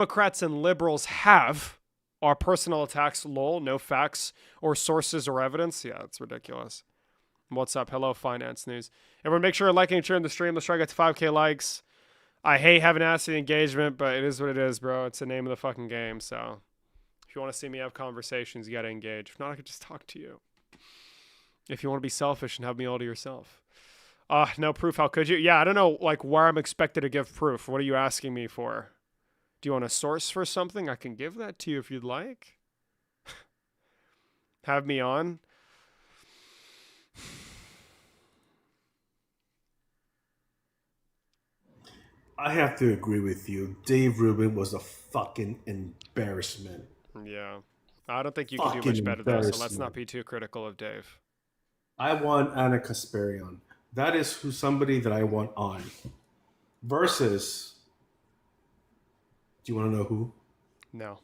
Democrats and liberals have are personal attacks. Lol, no facts or sources or evidence. Yeah, it's ridiculous. What's up? Hello, Finance News. Everyone, make sure you're liking and sharing the stream. Let's try to get to 5K likes. I hate having acid engagement, but it is what it is, bro. It's the name of the fucking game. So if you want to see me have conversations, you got to engage. If not, I could just talk to you. If you want to be selfish and have me all to yourself. No proof. How could you? Yeah, I don't know, like, where I'm expected to give proof. What are you asking me for? Do you want a source for something? I can give that to you if you'd like. Have me on. I have to agree with you. Dave Rubin was a fucking embarrassment. Yeah. I don't think you can do Fucking much better, though, so let's not embarrassment. be too critical of Dave. I want Anna Kasparian. That is who somebody that I want on. Versus, do you want to know who? No,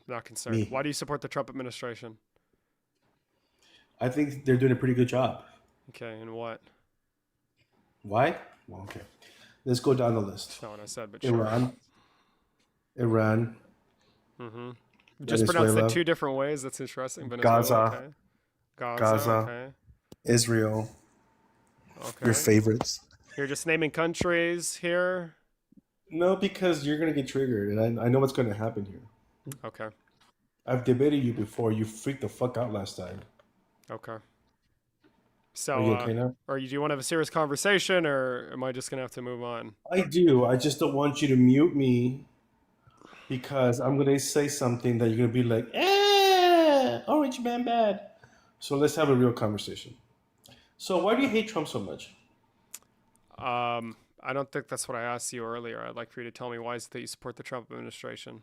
not concerned. Me. Why do you support the Trump administration? I think they're doing a pretty good job. Okay, and what? Why? Well, okay. Let's go down the list. That's not what I said, but sure. Iran, Mm-hmm. Just pronounced it Venezuela, two different ways. That's interesting. Venezuela, Gaza, okay. Gaza, okay. Israel. Your Okay. favorites. You're just naming countries here. No, because you're gonna get triggered, and I know what's gonna happen here. Okay. I've debated you before. You freaked the fuck out last time. Okay. Are So, you okay now? do you want to have a serious conversation, or am I just gonna have to move on? I do. I just don't want you to mute me because I'm gonna say something that you're gonna be like, Orange Man bad. So let's have a real conversation. So why do you hate Trump so much? I don't think that's what I asked you earlier. I'd like for you to tell me why is it that you support the Trump administration?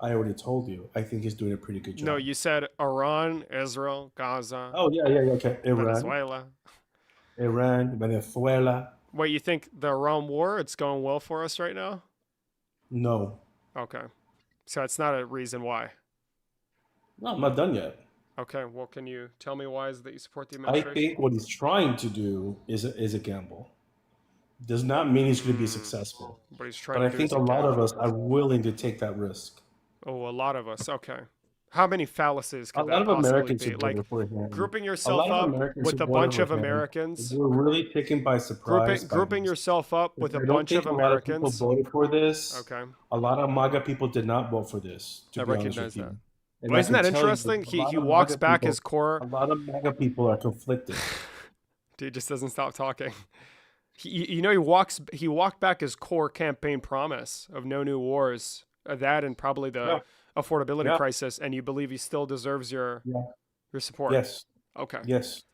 I already told you. I think he's doing a pretty good No, job. you said Iran, Israel, Gaza, Oh yeah. Okay. Venezuela. Venezuela. Wait, you think the Iran war, it's going well for us right now? No, Okay. So it's not a reason why. no, I'm not done yet. Okay, well, can you tell me why is it that you support the I administration? think what he's trying to do is a gamble. Does not mean he's going to be Hmm. successful. What he's But trying I to do think is a a lot of us gamble. are willing to take that risk. Oh, a lot of us. Okay. How many fallacies A could lot that of possibly Americans be? who Like voted for him. grouping A lot yourself of up Americans who with a voted bunch for of him Americans, were really taken by surprise by grouping this. yourself up with a I don't bunch of think a lot of people Americans. voted for this. Okay. A lot of MAGA people did not vote for this, to I be honest with recognize you. that. And Well, I isn't can that tell you that interesting? He walks back his core. a lot of MAGA people are conflicted. Dude just doesn't stop talking. He walked back his core campaign promise of no new wars, that and probably Yeah, the affordability yeah, crisis, and you believe he still deserves yeah. your support. Yes, Okay. yes.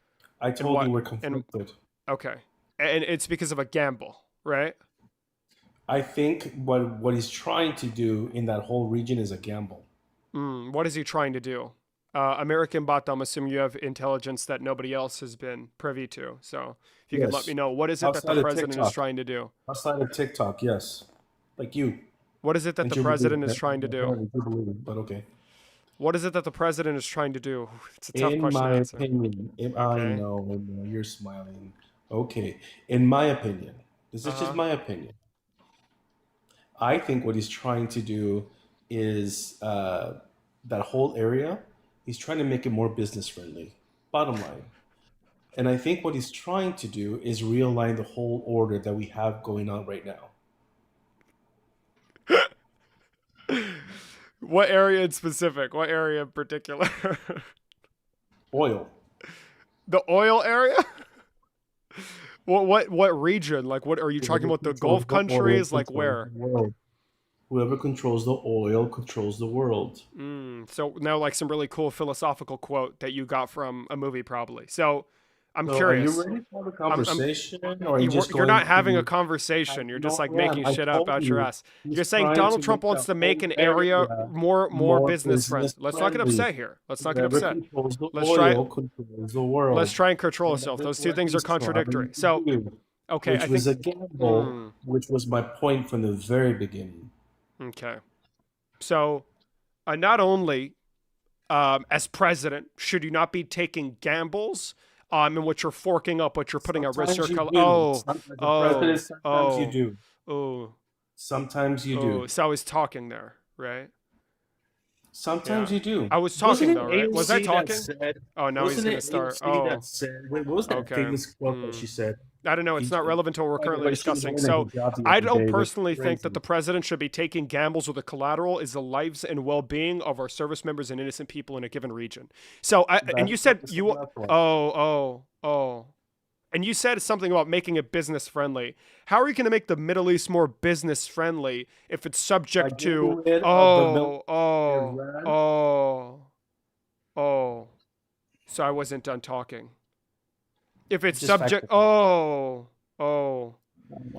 I And told you what? we're And conflicted. okay. And it's because of a gamble, right? I think what he's trying to do in that whole region is a gamble. What is he trying to do? American bot, I'm assuming you have intelligence that nobody else has been privy to. So if you could let me Yes. know, what is it that the Outside of president is TikTok. trying to do? Outside of TikTok, yes. Like you What is it that and the Jubilee. president is trying to do? Apparently Jubilee, but okay. What is it that the president is trying to do? It's a tough In question to my answer. opinion, Okay. I know, you're smiling. Okay. In my opinion, this Uh is just huh. my opinion. I think what he's trying to do is that whole area, he's trying to make it more business friendly. Bottom line. And I think what he's trying to do is realign the whole order that we have going on right now. What area in specific? What area in particular? Oil. The oil area? What region? Like what are you talking Whoever about? The controls Gulf the oil countries? Like controls where? the world. Whoever controls the oil controls the world. So now like some really cool philosophical quote that you got from a movie probably. So I'm So, are you curious. ready to have a I'm conversation, or are you just you're going not having a to? conversation. You're just No, like I am. making I shit up told out your you ass. You're he's saying trying Donald to Trump make wants the to make whole an area area more more business business friendly. Let's not get friendly. upset here. Let's not get Whoever upset. controls the Let's try oil controls the let's world, try and control and that ourselves. is Those two what things are he's contradictory. trying to So, do, okay, I which think was a gamble, which was my point from the very beginning. okay. So, not only as president should you not be taking gambles in which you're forking up, what you're putting at risk. Sometimes you do. Oh, As a president, sometimes you oh, do. oh. Sometimes you Oh, do. so I was talking there, right? Sometimes Yeah. you do. I was Wasn't talking it though, right? Was I AOC that talking? said? Oh, now he's Wasn't gonna it start. AOC that Oh, said? Wait, what was that okay. famous quote that she said? I don't know. It's not relevant to what we're By the currently way, she was discussing. winning her So job the I other don't day, which is personally think that crazy. the president should be taking gambles with the collateral is the lives and well-being of our service members and innocent people in a given region. So and That's you what said this is you, up for. oh. And you said something about making it business friendly. How are you going to make the Middle East more business friendly if it's By subject to getting rid of the military Iran. oh. So I wasn't done talking. If it's Just fact subject, checking. oh.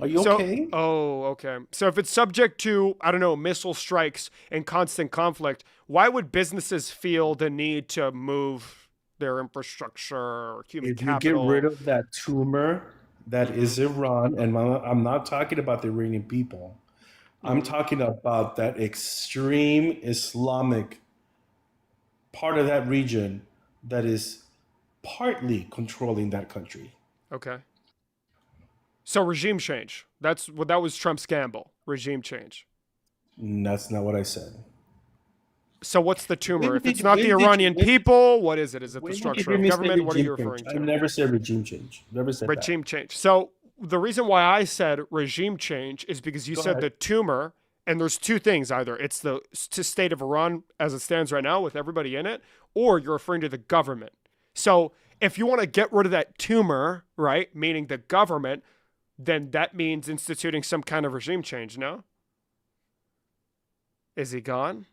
Are you So, okay? okay. So if it's subject to, I don't know, missile strikes and constant conflict, why would businesses feel the need to move their infrastructure or human If you get rid capital? of that tumor that Mm-hmm. is Iran, and I'm not talking about the Iranian people, I'm Mm-hmm. talking about that extreme Islamic part of that region that is partly controlling that country. Okay. So regime change. That's what that was Trump's gamble. Regime change. And that's not what I said. So what's the tumor? If it's not the When did you Iranian people, what is it? Is it the when did you structure hear of me say government? What are you regime referring change? I to? never said regime change. Never said that. Regime change. So the reason why I said regime change is because you Go said ahead. the tumor, and there's two things: either it's the state of Iran as it stands right now with everybody in it, or you're referring to the government. So if you want to get rid of that tumor, right, meaning the government, then that means instituting some kind of regime change. No, is he gone?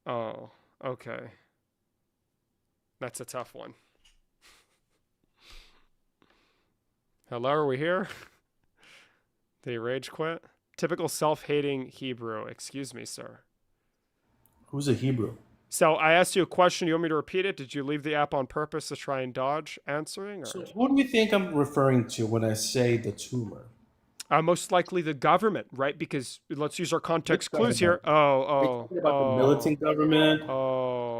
Oh, okay. That's a tough one. Hello, are we here? Did he rage quit? Typical self-hating Hebrew. Excuse me, sir. Who's a Hebrew? So I asked you a question. You want me to repeat it? Did you leave the app on purpose to try and dodge answering, So or who do you think I'm referring to when I say the tumor? most likely the government, right? Because let's use our Which context clues here. government? Are you talking about the militant government?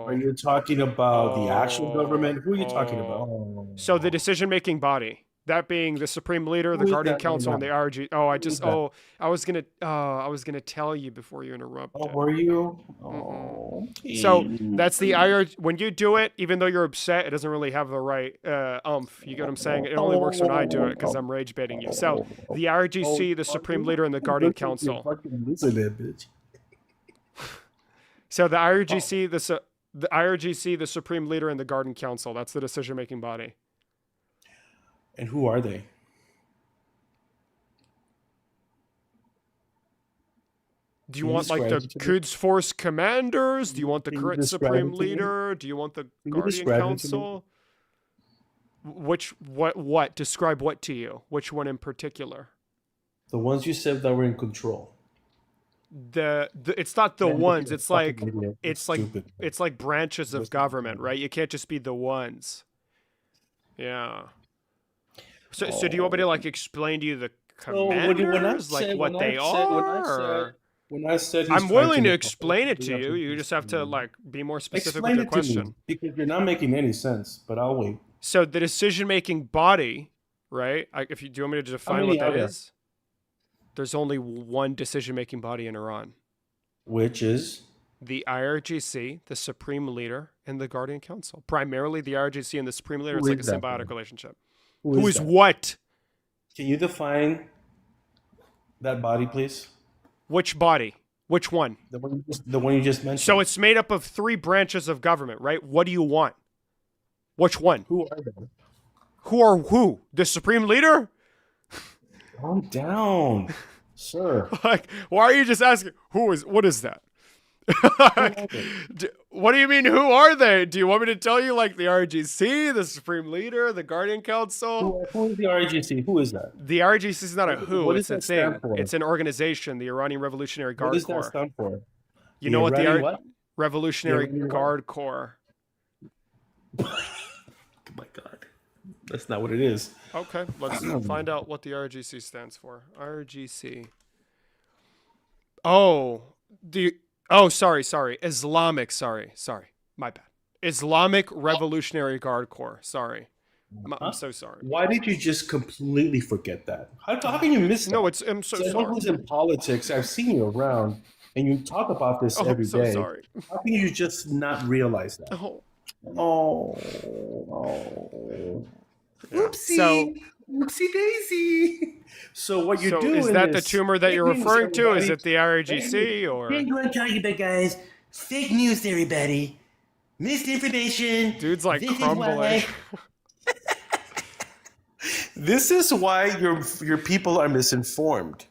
Are Oh, you talking about the actual oh, government? Who are you talking about? oh. So the decision-making body, that being the Supreme Leader, the Who is Guardian that right Council, and now? the IRG. Oh, Who is that? I was gonna tell you before you Oh, interrupted. were you? Mm-hmm. Oh, So okay. that's the IR. When you do it, even though you're upset, it doesn't really have the right umph. You get what I'm saying? It only works when I do it because I'm rage baiting you. So the Oh, IRGC, the are Supreme you? Leader, and the Guardian Looks like you're Council. fucking losing it, bitch. So the Oh, IRGC, the IRGC, the Supreme Leader, and the Guardian Council. That's the decision-making body. and who are they? Do you Can you want like describe the them to me? Quds Force commanders? Do you want the Can you current describe Supreme them to me? Leader? Do you want the Can you Guardian describe them to me? Council? What? Describe what to you? Which one in particular? The ones you said that were in control. The it's not the Man, look at ones. a fucking idiot. You're It's like stupid. it's like branches of Listen to government, me. right? You can't just be the ones. Yeah. So do you want me to Oh. like explain to you the So when I commanders, like said what they are? Or when I said he's I'm trying to willing to make a whole explain it to area you. from You just have to Houston, like be more specific with explain your it to me question. because you're not making any sense. But I'll wait. So the decision-making body, right? If you do you want me to How define what many are that there? is? There's only one decision-making body in Iran. Which is The IRGC, the Supreme Leader, and the Guardian Council. Primarily the IRGC and the Supreme Leader. who It's like is a that symbiotic then? relationship. Who Who is is that? what? Can you define that body, please? Which body? Which one? The one you just So mentioned. it's made up of three branches of government, right? What do you want? Which one? Who are they? Who are who? The Supreme Leader? Calm down, sir. Like, why are you just asking what is that? Who are they? What do you mean, who are they? Do you want me to tell you like the RGC, the Supreme Leader, the Guardian Council? Who is the RGC? Who is that? The RGC is not a who, What does it's a that stand thing. for? It's an organization, the Iranian Revolutionary What Guard does that Corps. stand for? You The know what the Iranian what? The Revolutionary Iranian what? Guard Corps. Oh my God, that's not what it is. Okay, let's find out what the RGC stands for. RGC. Oh, sorry. Islamic, sorry. My bad. Islamic Revolutionary Guard Corps. Sorry. I'm Huh? so sorry. Why did you just completely forget that? How can you miss No, that? I'm so Someone sorry. who's in politics, I've seen you around, and you talk about this Oh, I'm every so day. sorry. How can you just not realize that? Oh, Oh, oh. yeah. So, Oopsie, oopsie daisy. So what you're so is doing that the is tumor that fake you're news, referring to? Is everybody. it the Fake news. RGC Here's or what I'm talking about, guys. Fake news, everybody. Misinformation. dude's like This is crumbling? why. This is why your people are misinformed.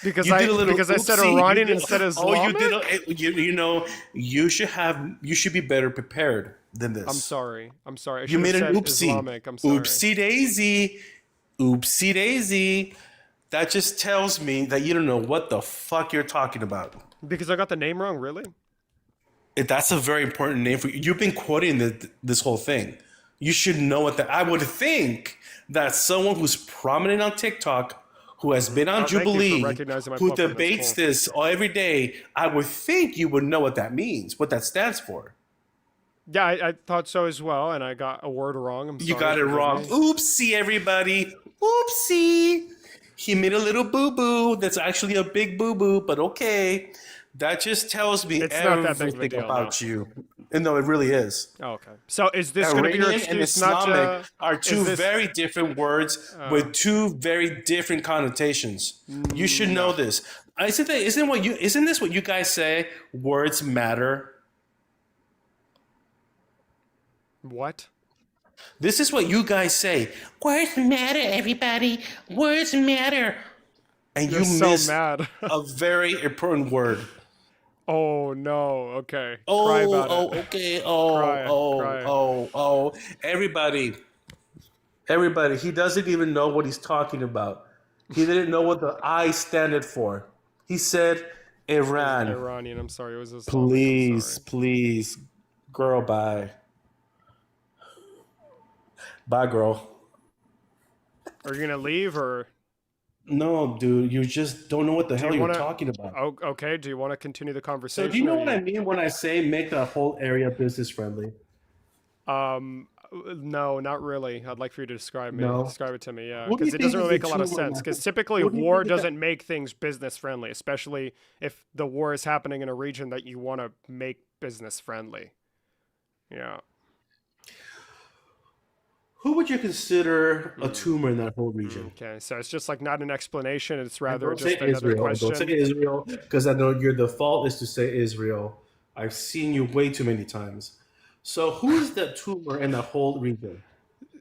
because You did I a little because I said oopsie. You Iranian did. instead of Oh, you Islamic. did. You know. You should be better prepared than I'm this. sorry. I'm sorry. I You should have made an said oopsie. Islamic. I'm sorry. Oopsie daisy. Oopsie daisy. That just tells me that you don't know what the fuck you're talking about. Because I got the name wrong, really? That's a very important name for you. You've been quoting this whole thing. You should know what that. I would think that someone who's prominent on TikTok, who has been on Oh, thank you for Jubilee, recognizing my who platform. That's debates cool. this every day, I would think you would know what that means, what that stands for. Yeah, I thought so as well, and I got a word wrong. I'm sorry. You got it forgive wrong. me. Oopsie, everybody. Oopsie. He made a little boo boo. That's actually a big boo boo, but okay. That just tells me It's not that big of a everything deal, about you. And no, it really is. Oh, okay. So is this going to be your Iranian and excuse not Islamic to? are two Is this? very different words with two very different connotations. You should know No. this. Isn't this what you guys say? Words matter. What? This is what you guys say. Words matter, everybody. Words matter. And You're you so miss mad. a very important word. Oh no. Okay. Cry Oh, about oh, it. okay. Oh, Cry. oh, Cry. oh, oh. Everybody. He doesn't even know what he's talking about. He didn't know what the I standed for. He said It was Iran. Iranian. I'm sorry. It was Islamic. I'm Please, sorry. please. Girl, bye. Bye, girl. Are you gonna leave or? No, dude, you just don't know what the Do hell you you're want to? talking about. Oh, okay. Do you want to continue the So, conversation? do you know Or what I mean when I say make the whole area business friendly? Um, no, not really. I'd like for you to No. describe it to me. Yeah, What do you because it think doesn't is really the make a lot of tumor in sense. that? Because typically What do you war think is that? doesn't make things business friendly, especially if the war is happening in a region that you want to make business friendly. Yeah. Who would you consider a tumor in that whole region? Okay. So it's just like not an explanation. It's And rather don't say just another Israel. Don't say question. Israel because I know your default is to say Israel. I've seen you way too many times. So who is the tumor in that whole region?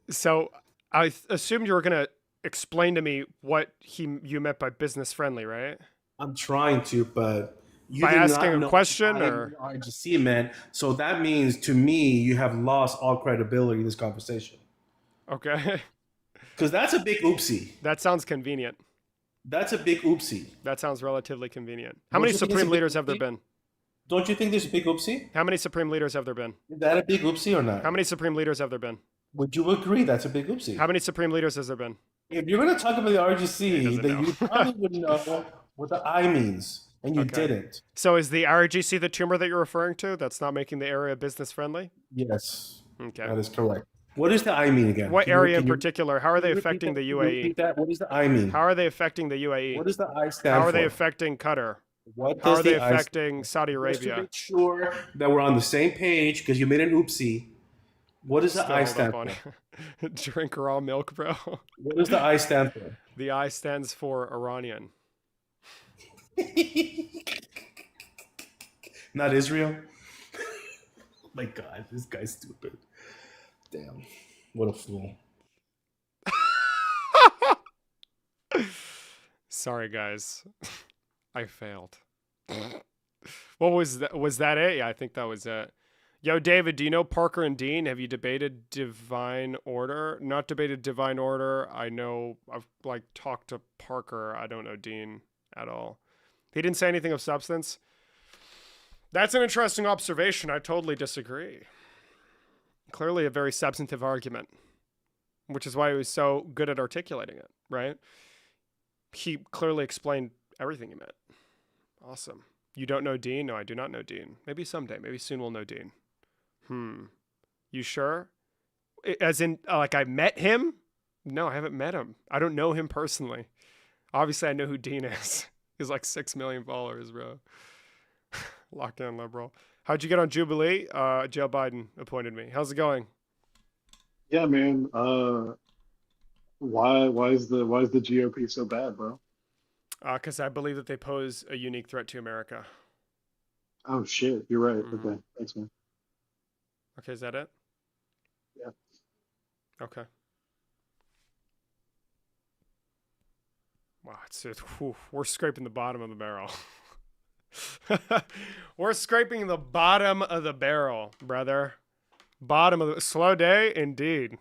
So I assumed you were gonna explain to me what you meant by business friendly, right? I'm trying to, but you By did asking not a know question, what or IRGC meant. So that means to me you have lost all credibility in this conversation. okay, Because that's a big oopsie. that sounds convenient. That's a big oopsie. That sounds relatively convenient. How Don't many you think it's a supreme big leaders have there oopsie? been? Don't you think there's a big oopsie? How many supreme leaders have there been? Is that a big oopsie or How not? many supreme leaders have there been? Would you agree that's a big oopsie? How many supreme leaders has there been? If you're going to talk about the He RGC, doesn't then know. you probably would know what the I means, and you Okay. didn't. So is the RGC the tumor that you're referring to? That's not making the area business friendly? Yes, Okay. that is correct. What does the I mean again? What area in can you- particular? How are they can you repeat affecting that? the Can you repeat UAE? that? What does the I mean? How are they affecting the UAE? What does the I stand How for? are they affecting Qatar? What How does are they the I stand affecting Saudi for? Just to Arabia? make sure that we're on the same page, because you made an oopsie. What does the Still I hold stand up on for? it. Drink raw milk, bro. What does the I stand for? The I stands for Iranian. Not Israel? My God, this guy's stupid. Damn, what a fool. Sorry, guys. I failed. What was that? Was that it? Yeah, I think that was it. Yo, David, do you know Parker and Dean? Have you debated divine order? Not debated divine order. I know I've like talked to Parker. I don't know Dean at all. He didn't say anything of substance. That's an interesting observation. I totally disagree. Clearly a very substantive argument, which is why he was so good at articulating it, right? He clearly explained everything he meant. Awesome. You don't know Dean? No, I do not know Dean. Maybe someday. Maybe soon we'll know Dean. You sure? as in like I met him? No, I haven't met him. I don't know him personally. Obviously, I know who Dean is. He's like 6 million followers, bro. Locked in liberal. How'd you get on Jubilee? Joe Biden appointed me. How's it going? Yeah, man. Why is the GOP so bad, bro? Because I believe that they pose a unique threat to America. Oh shit, you're right. Hmm. Okay, thanks, man. Okay, is that it? Yeah. Okay. Wow, whew, we're scraping the bottom of the barrel. We're scraping the bottom of the barrel, brother. Bottom of the slow day, indeed.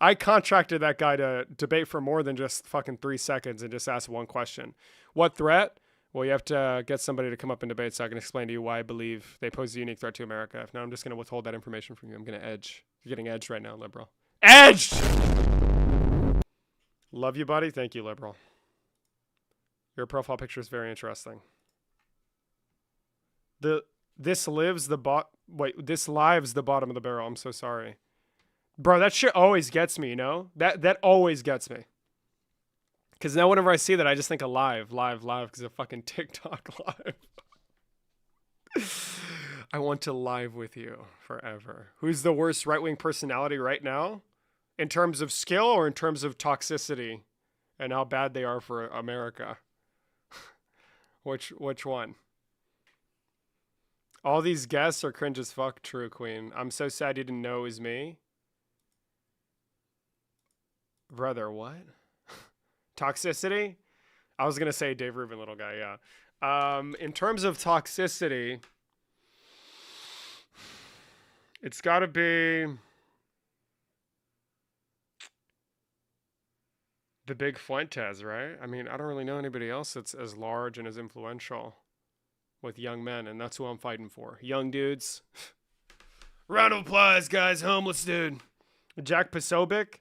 I contracted that guy to debate for more than just fucking 3 seconds and just ask one question. What threat? Well, you have to get somebody to come up and debate so I can explain to you why I believe they pose a unique threat to America. If not, I'm just going to withhold that information from you. I'm going to edge. You're getting edged right now, liberal. Edged! Love you, buddy. Thank you, liberal. Your profile picture is very interesting. This lives the bottom of the barrel. I'm so sorry. Bro, that shit always gets me, you know? That always gets me. Because now whenever I see that, I just think of live, because of fucking TikTok live. I want to live with you forever. Who's the worst right-wing personality right now? In terms of skill or in terms of toxicity? And how bad they are for America? Which one? All these guests are cringe as fuck, true, Queen. I'm so sad you didn't know it was me. Brother, what? Toxicity? I was going to say Dave Rubin, little guy, yeah. In terms of toxicity, it's got to be the big Fuentes, right? I mean, I don't really know anybody else that's as large and as influential with young men, and that's who I'm fighting for. Young dudes. Round of applause, guys. Homeless dude. Jack Posobiec.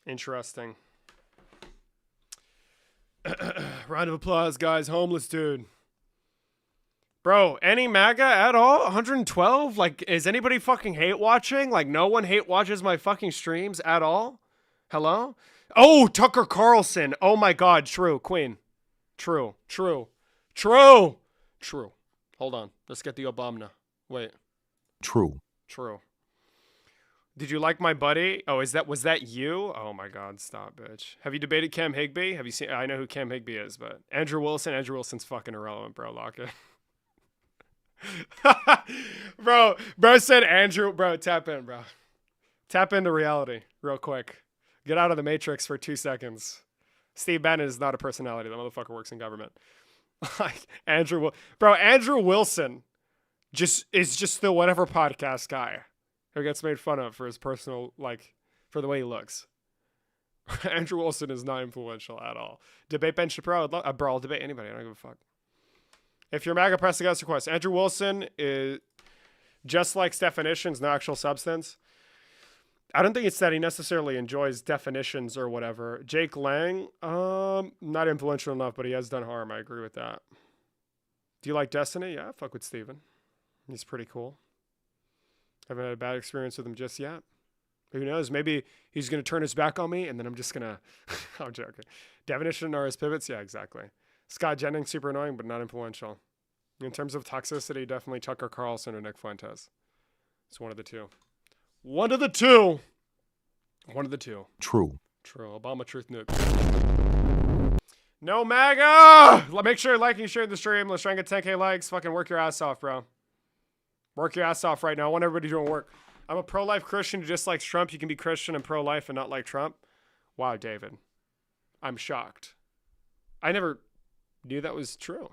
Interesting. Round of applause, guys. Homeless dude. Bro, any MAGA at all? 112? Like, is anybody fucking hate watching? Like, no one hate watches my fucking streams at all? Hello? Oh, Tucker Carlson. Oh my god, true. Queen. True. Hold on. Let's get the Obama. Wait. True. Did you like my buddy? Oh, was that you? Oh my god, stop, bitch. Have you debated Cam Higbee? Have you seen I know who Cam Higbee is, but Andrew Wilson's fucking irrelevant, bro. Lock it. bro said Andrew, bro, tap in, bro. Tap into reality real quick. Get out of the matrix for 2 seconds. Steve Bannon is not a personality. That motherfucker works in government. Like Andrew Wilson is just the whatever podcast guy who gets made fun of for his personal, like, for the way he looks. Andrew Wilson is not influential at all. Debate Ben Shapiro. Bro, I'll debate anybody. I don't give a fuck. If you're MAGA, press the guest request. Andrew Wilson is just like definitions, no actual substance. I don't think it's that he necessarily enjoys definitions or whatever. Jake Lang, not influential enough, but he has done harm. I agree with that. Do you like Destiny? Yeah, fuck with Steven. He's pretty cool. Haven't had a bad experience with him just yet. Who knows? Maybe he's going to turn his back on me, and then I'm just going to... I'm joking. Definition or his pivots? Yeah, exactly. Scott Jennings, super annoying, but not influential. In terms of toxicity, definitely Tucker Carlson or Nick Fuentes. It's one of the two. True. Obama truth nuke. No MAGA! Make sure you're liking, sharing the stream. Let's try and get 10K likes. Fucking work your ass off, bro. Work your ass off right now. I want everybody doing work. I'm a pro-life Christian who dislikes Trump. You can be Christian and pro-life and not like Trump. Wow, David. I'm shocked. I never knew that was true.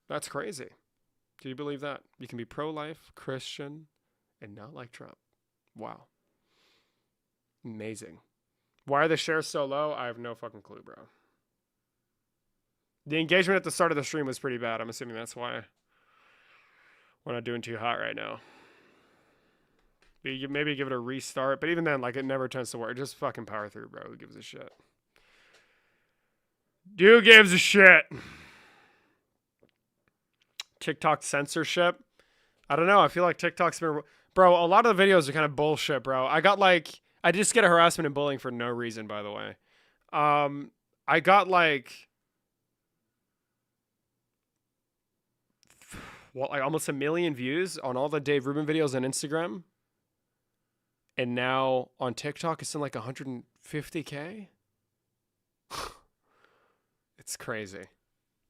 That's crazy. Do you believe that? You can be pro-life, Christian, and not like Trump. Wow. Amazing. Why are the shares so low? I have no fucking clue, bro. The engagement at the start of the stream was pretty bad. I'm assuming that's why we're not doing too hot right now. Maybe give it a restart. But even then, like, it never tends to work. Just fucking power through, bro. Who gives a shit? Who gives a shit? TikTok censorship. I don't know. I feel like TikTok's been, bro. A lot of the videos are kind of bullshit, bro. I just get a harassment and bullying for no reason, by the way. I got like almost 1 million views on all the Dave Rubin videos on Instagram, and now on TikTok it's in like 150K. It's crazy.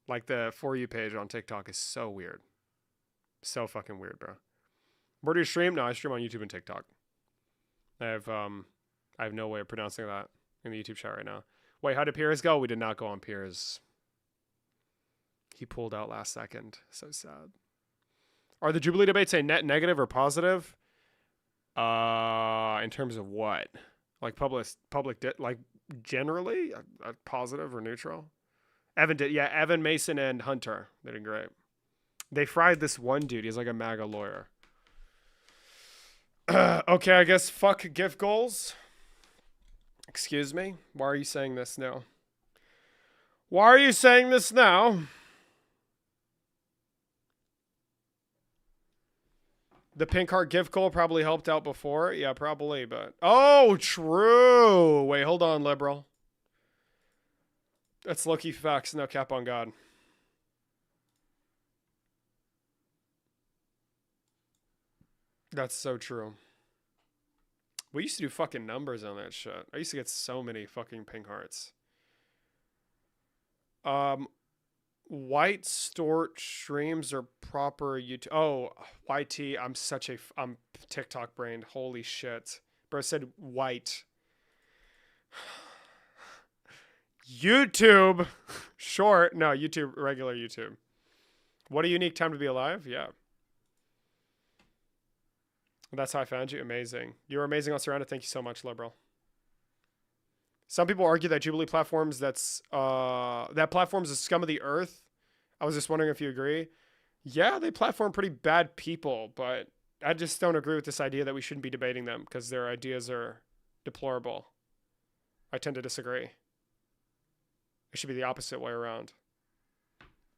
Like the For You page on TikTok is so weird. So fucking weird, bro. Where do you stream? No, I stream on YouTube and TikTok. I have no way of pronouncing that in the YouTube chat right now. Wait, how did Piers go? We did not go on Piers. He pulled out last second. So sad. Are the Jubilee debates a net negative or positive? In terms of what? Like like generally a positive or neutral? Evan, Mason, and Hunter. They did great. They fried this one dude. He's like a MAGA lawyer. Okay, I guess fuck gift goals. Excuse me? Why are you saying this now? Why are you saying this now? The pink heart gift goal probably helped out before. Yeah, probably, but... Oh, true! Wait, hold on, liberal. That's lucky facts, no cap on God. That's so true. We used to do fucking numbers on that shit. I used to get so many fucking pink hearts. White Stort streams are proper YouTube. Oh, YT. I'm TikTok brained. Holy shit. Bro said white. YouTube. Short. No, YouTube. Regular YouTube. What a unique time to be alive. Yeah. That's how I found you. Amazing. You were amazing on Surrounded. Thank you so much, liberal. Some people argue that Jubilee platforms, that platform's a scum of the earth. I was just wondering if you agree. Yeah, they platform pretty bad people, but I just don't agree with this idea that we shouldn't be debating them because their ideas are deplorable. I tend to disagree. It should be the opposite way around.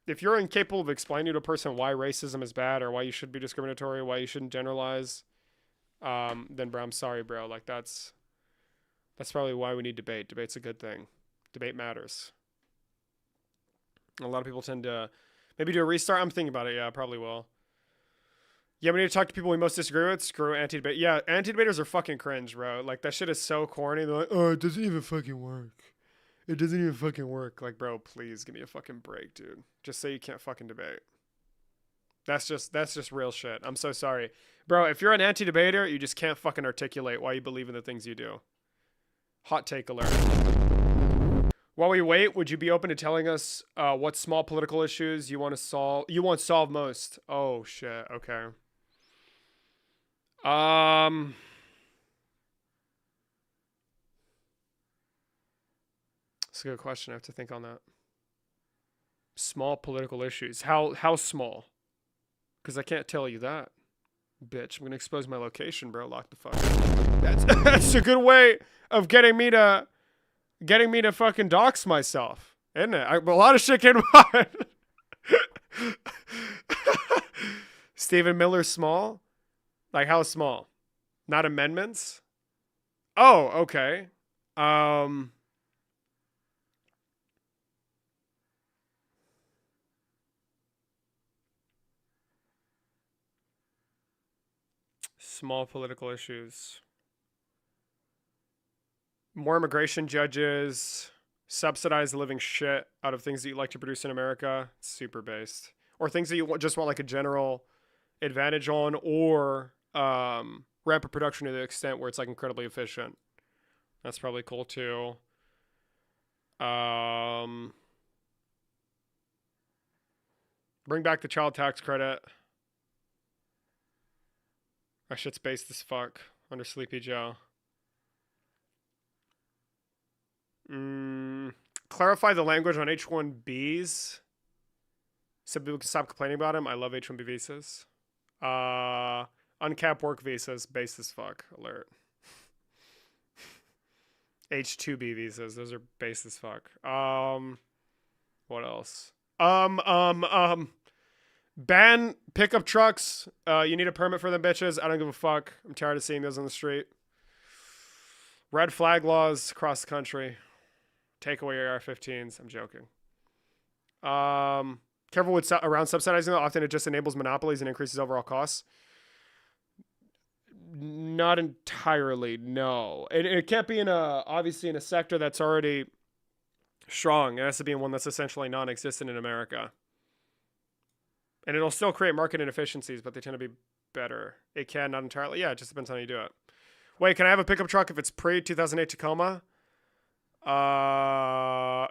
If you're incapable of explaining to a person why racism is bad or why you should be discriminatory, why you shouldn't generalize, then bro, I'm sorry, bro. Like that's probably why we need debate. Debate's a good thing. Debate matters. A lot of people tend to maybe do a restart. I'm thinking about it. Yeah, I probably will. Yeah, we need to talk to people we most disagree with. Screw anti-debate. Yeah, anti-debaters are fucking cringe, bro. Like that shit is so corny. They're like, oh, it doesn't even fucking work. It doesn't even fucking work. Like, bro, please give me a fucking break, dude. Just say you can't fucking debate. That's just real shit. I'm so sorry. Bro, if you're an anti-debater, you just can't fucking articulate why you believe in the things you do. Hot take alert. While we wait, would you be open to telling us what small political issues you want solve most? Oh shit. Okay. That's a good question. I have to think on that. Small political issues. How small? Because I can't tell you that. Bitch, I'm gonna expose my location, bro. Lock the fuck up. That's a good way of getting me to fucking dox myself, isn't it? A lot of shit came to mind. Stephen Miller small? Like how small? Not amendments? Oh, okay. Small political issues. More immigration judges, subsidize the living shit out of things that you like to produce in America. Super based. Or things that you just want like a general advantage on, or ramp up production to the extent where it's like incredibly efficient. That's probably cool too. Bring back the child tax credit. That shit's based as fuck under Sleepy Joe. Clarify the language on H-1Bs so people can stop complaining about them. I love H-1B visas. Uncapped work visas, based as fuck. Alert. H-2B visas, those are based as fuck. What else? Ban pickup trucks. You need a permit for them bitches. I don't give a fuck. I'm tired of seeing those on the street. Red flag laws across the country. Take away your AR-15s. I'm joking. Careful with around subsidizing. Often it just enables monopolies and increases overall costs. Not entirely, no. It can't be obviously in a sector that's already strong. It has to be in one that's essentially non-existent in America. And it'll still create market inefficiencies, but they tend to be better. It can, not entirely. Yeah, it just depends on how you do it. Wait, can I have a pickup truck if it's pre-2008 Tacoma?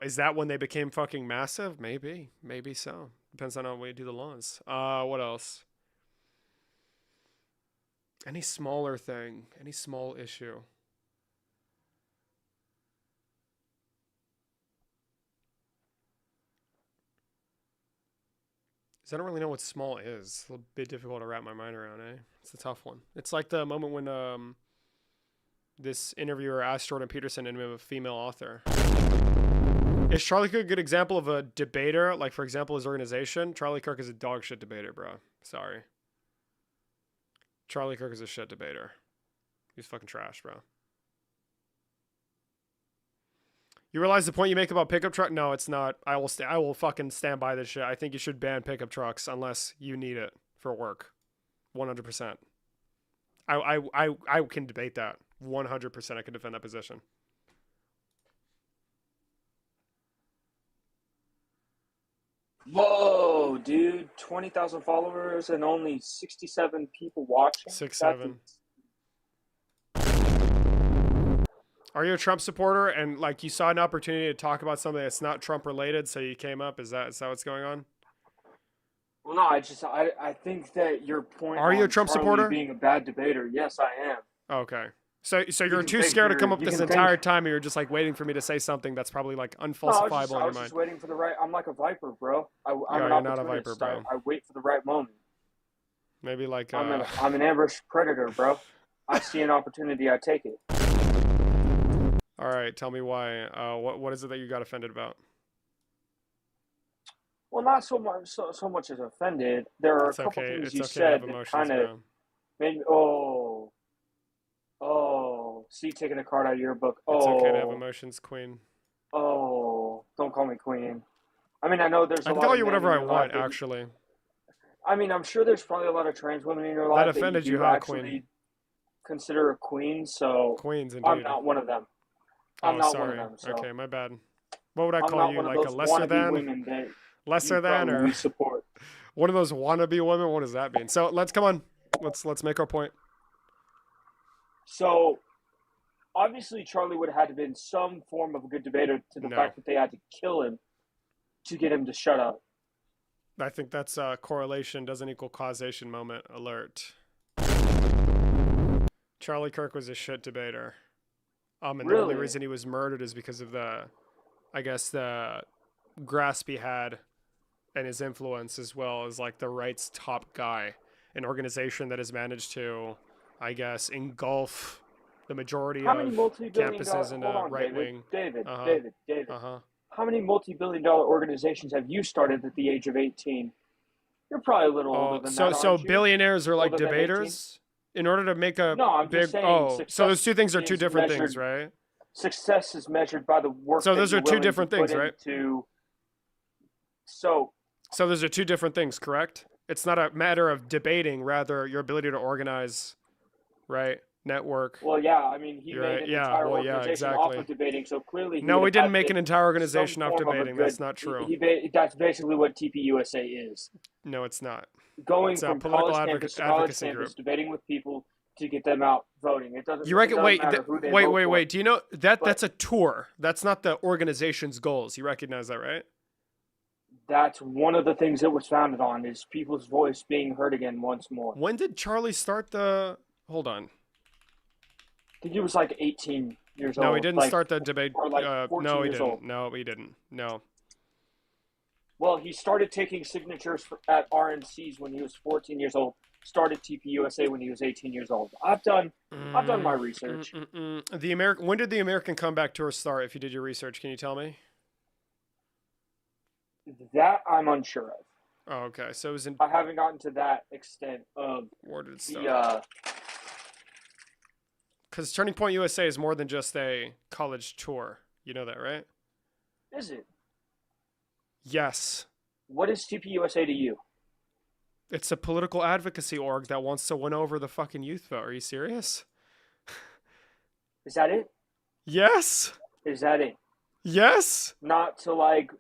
Is that when they became fucking massive? Maybe. Maybe so. Depends on how we do the laws. What else? Any smaller thing? Any small issue? I don't really know what small is. It's a little bit difficult to wrap my mind around, eh? It's a tough one. It's like the moment when this interviewer asked Jordan Peterson to name a female author. Is Charlie Kirk a good example of a debater? Like, for example, his organization? Charlie Kirk is a dog shit debater, bro. Sorry. Charlie Kirk is a shit debater. He's fucking trash, bro. You realize the point you make about pickup truck? No, it's not. I will fucking stand by this shit. I think you should ban pickup trucks unless you need it for work. 100%. I can debate that. 100% I can defend that position. Whoa, dude. 20,000 followers and only 67 people watching? 6-7. Are you a Trump supporter and like you saw an opportunity to talk about something that's not Trump related, so you came up? Is that what's going on? Well, no, I think that your point. Are you a on Trump Charlie supporter? Being a bad debater, yes, I am. Okay. So you're can too think scared to come you're- up you this can think- entire time, and you're just like waiting for me to say something that's probably like No, unfalsifiable I in was your just mind. waiting for the right. I'm like a viper, bro. I'm Yeah, an you're not a opportunist. viper, bro. I wait for the right moment. Maybe like I'm an ambush predator, bro. I see an opportunity, I take it. all right, tell me why. What is it that you got offended about? Well, not so much as offended. There are It's a couple okay. things It's you okay to have said that emotions, kind of bro. made me. See, taking a card out of your book. It's okay to have emotions, Queen. Don't call me queen. I mean, I know there's. I a can lot call of you men whatever I in your life want, that you- actually. I mean, I'm sure there's probably a lot of trans women in your life that offended you you, do huh, actually queen? consider a queen. So Queens, I'm indeed. not one of them. I'm Oh, not sorry. one of them. So Okay, my bad. What would I I'm call not you? one of Like a those lesser wannabe than? women that Lesser you than, or probably support. one of those wannabe women? What does that mean? So let's come on. Let's make our point. So obviously, Charlie would have had to been some form of a good debater to the No. fact that they had to kill him to get him to shut up. I think that's correlation doesn't equal causation moment alert. Charlie Kirk was a shit debater. And the only Really? reason he was murdered is because of the grasp he had and his influence, as well as like the right's top guy, an organization that has managed to, I guess, engulf the majority How many of multi-billion campuses dollar? in Hold a on, right wing. David. Uh-huh. How many multi-billion-dollar organizations have you started at the age of 18? You're probably a little older than that, So aren't you? billionaires are like Older than 18? debaters in order to make a No, I'm big. just saying. So those two things are two is different measured- things, right? Success is measured by the work. So that those you're are two willing to different put things, right? So So those are two different things, correct? It's not a matter of debating, rather your ability to organize, right? Network. well, yeah. I mean, he You're made right. an Yeah, entire well, yeah, organization off exactly. of debating. So clearly, he No, would we have didn't had make to an entire organization some off form of a debating. good- That's not true. That's basically what TPUSA is. No, it's not. Going It's a from political college campus to college advocacy campus, group. debating with people to get them out voting. It doesn't. You reckon? It doesn't Wait, matter who they vote for. wait. Do you know that But- that's a tour? That's not the organization's goals. You recognize that, right? That's one of the things it was founded on is people's voice being heard again once more. When did Charlie start the? Hold on. I think he was like 18 years old. No, he didn't like- start the debate. or like 14 No, he years didn't. old. No, he didn't. No. Well, he started taking signatures at RNCs when he was 14 years old. Started TPUSA when he was 18 years old. I've done my research. When did the American Comeback Tour start? If you did your research, can you tell me? That I'm unsure of. Oh, okay. So it was in I haven't gotten to that extent of where did it the. start? Because Turning Point USA is more than just a college tour. You know that, right? Is it? Yes. What is TPUSA to you? It's a political advocacy org that wants to win over the fucking youth vote. Are you serious? Is that it? Yes. Is that it? Yes. Not to like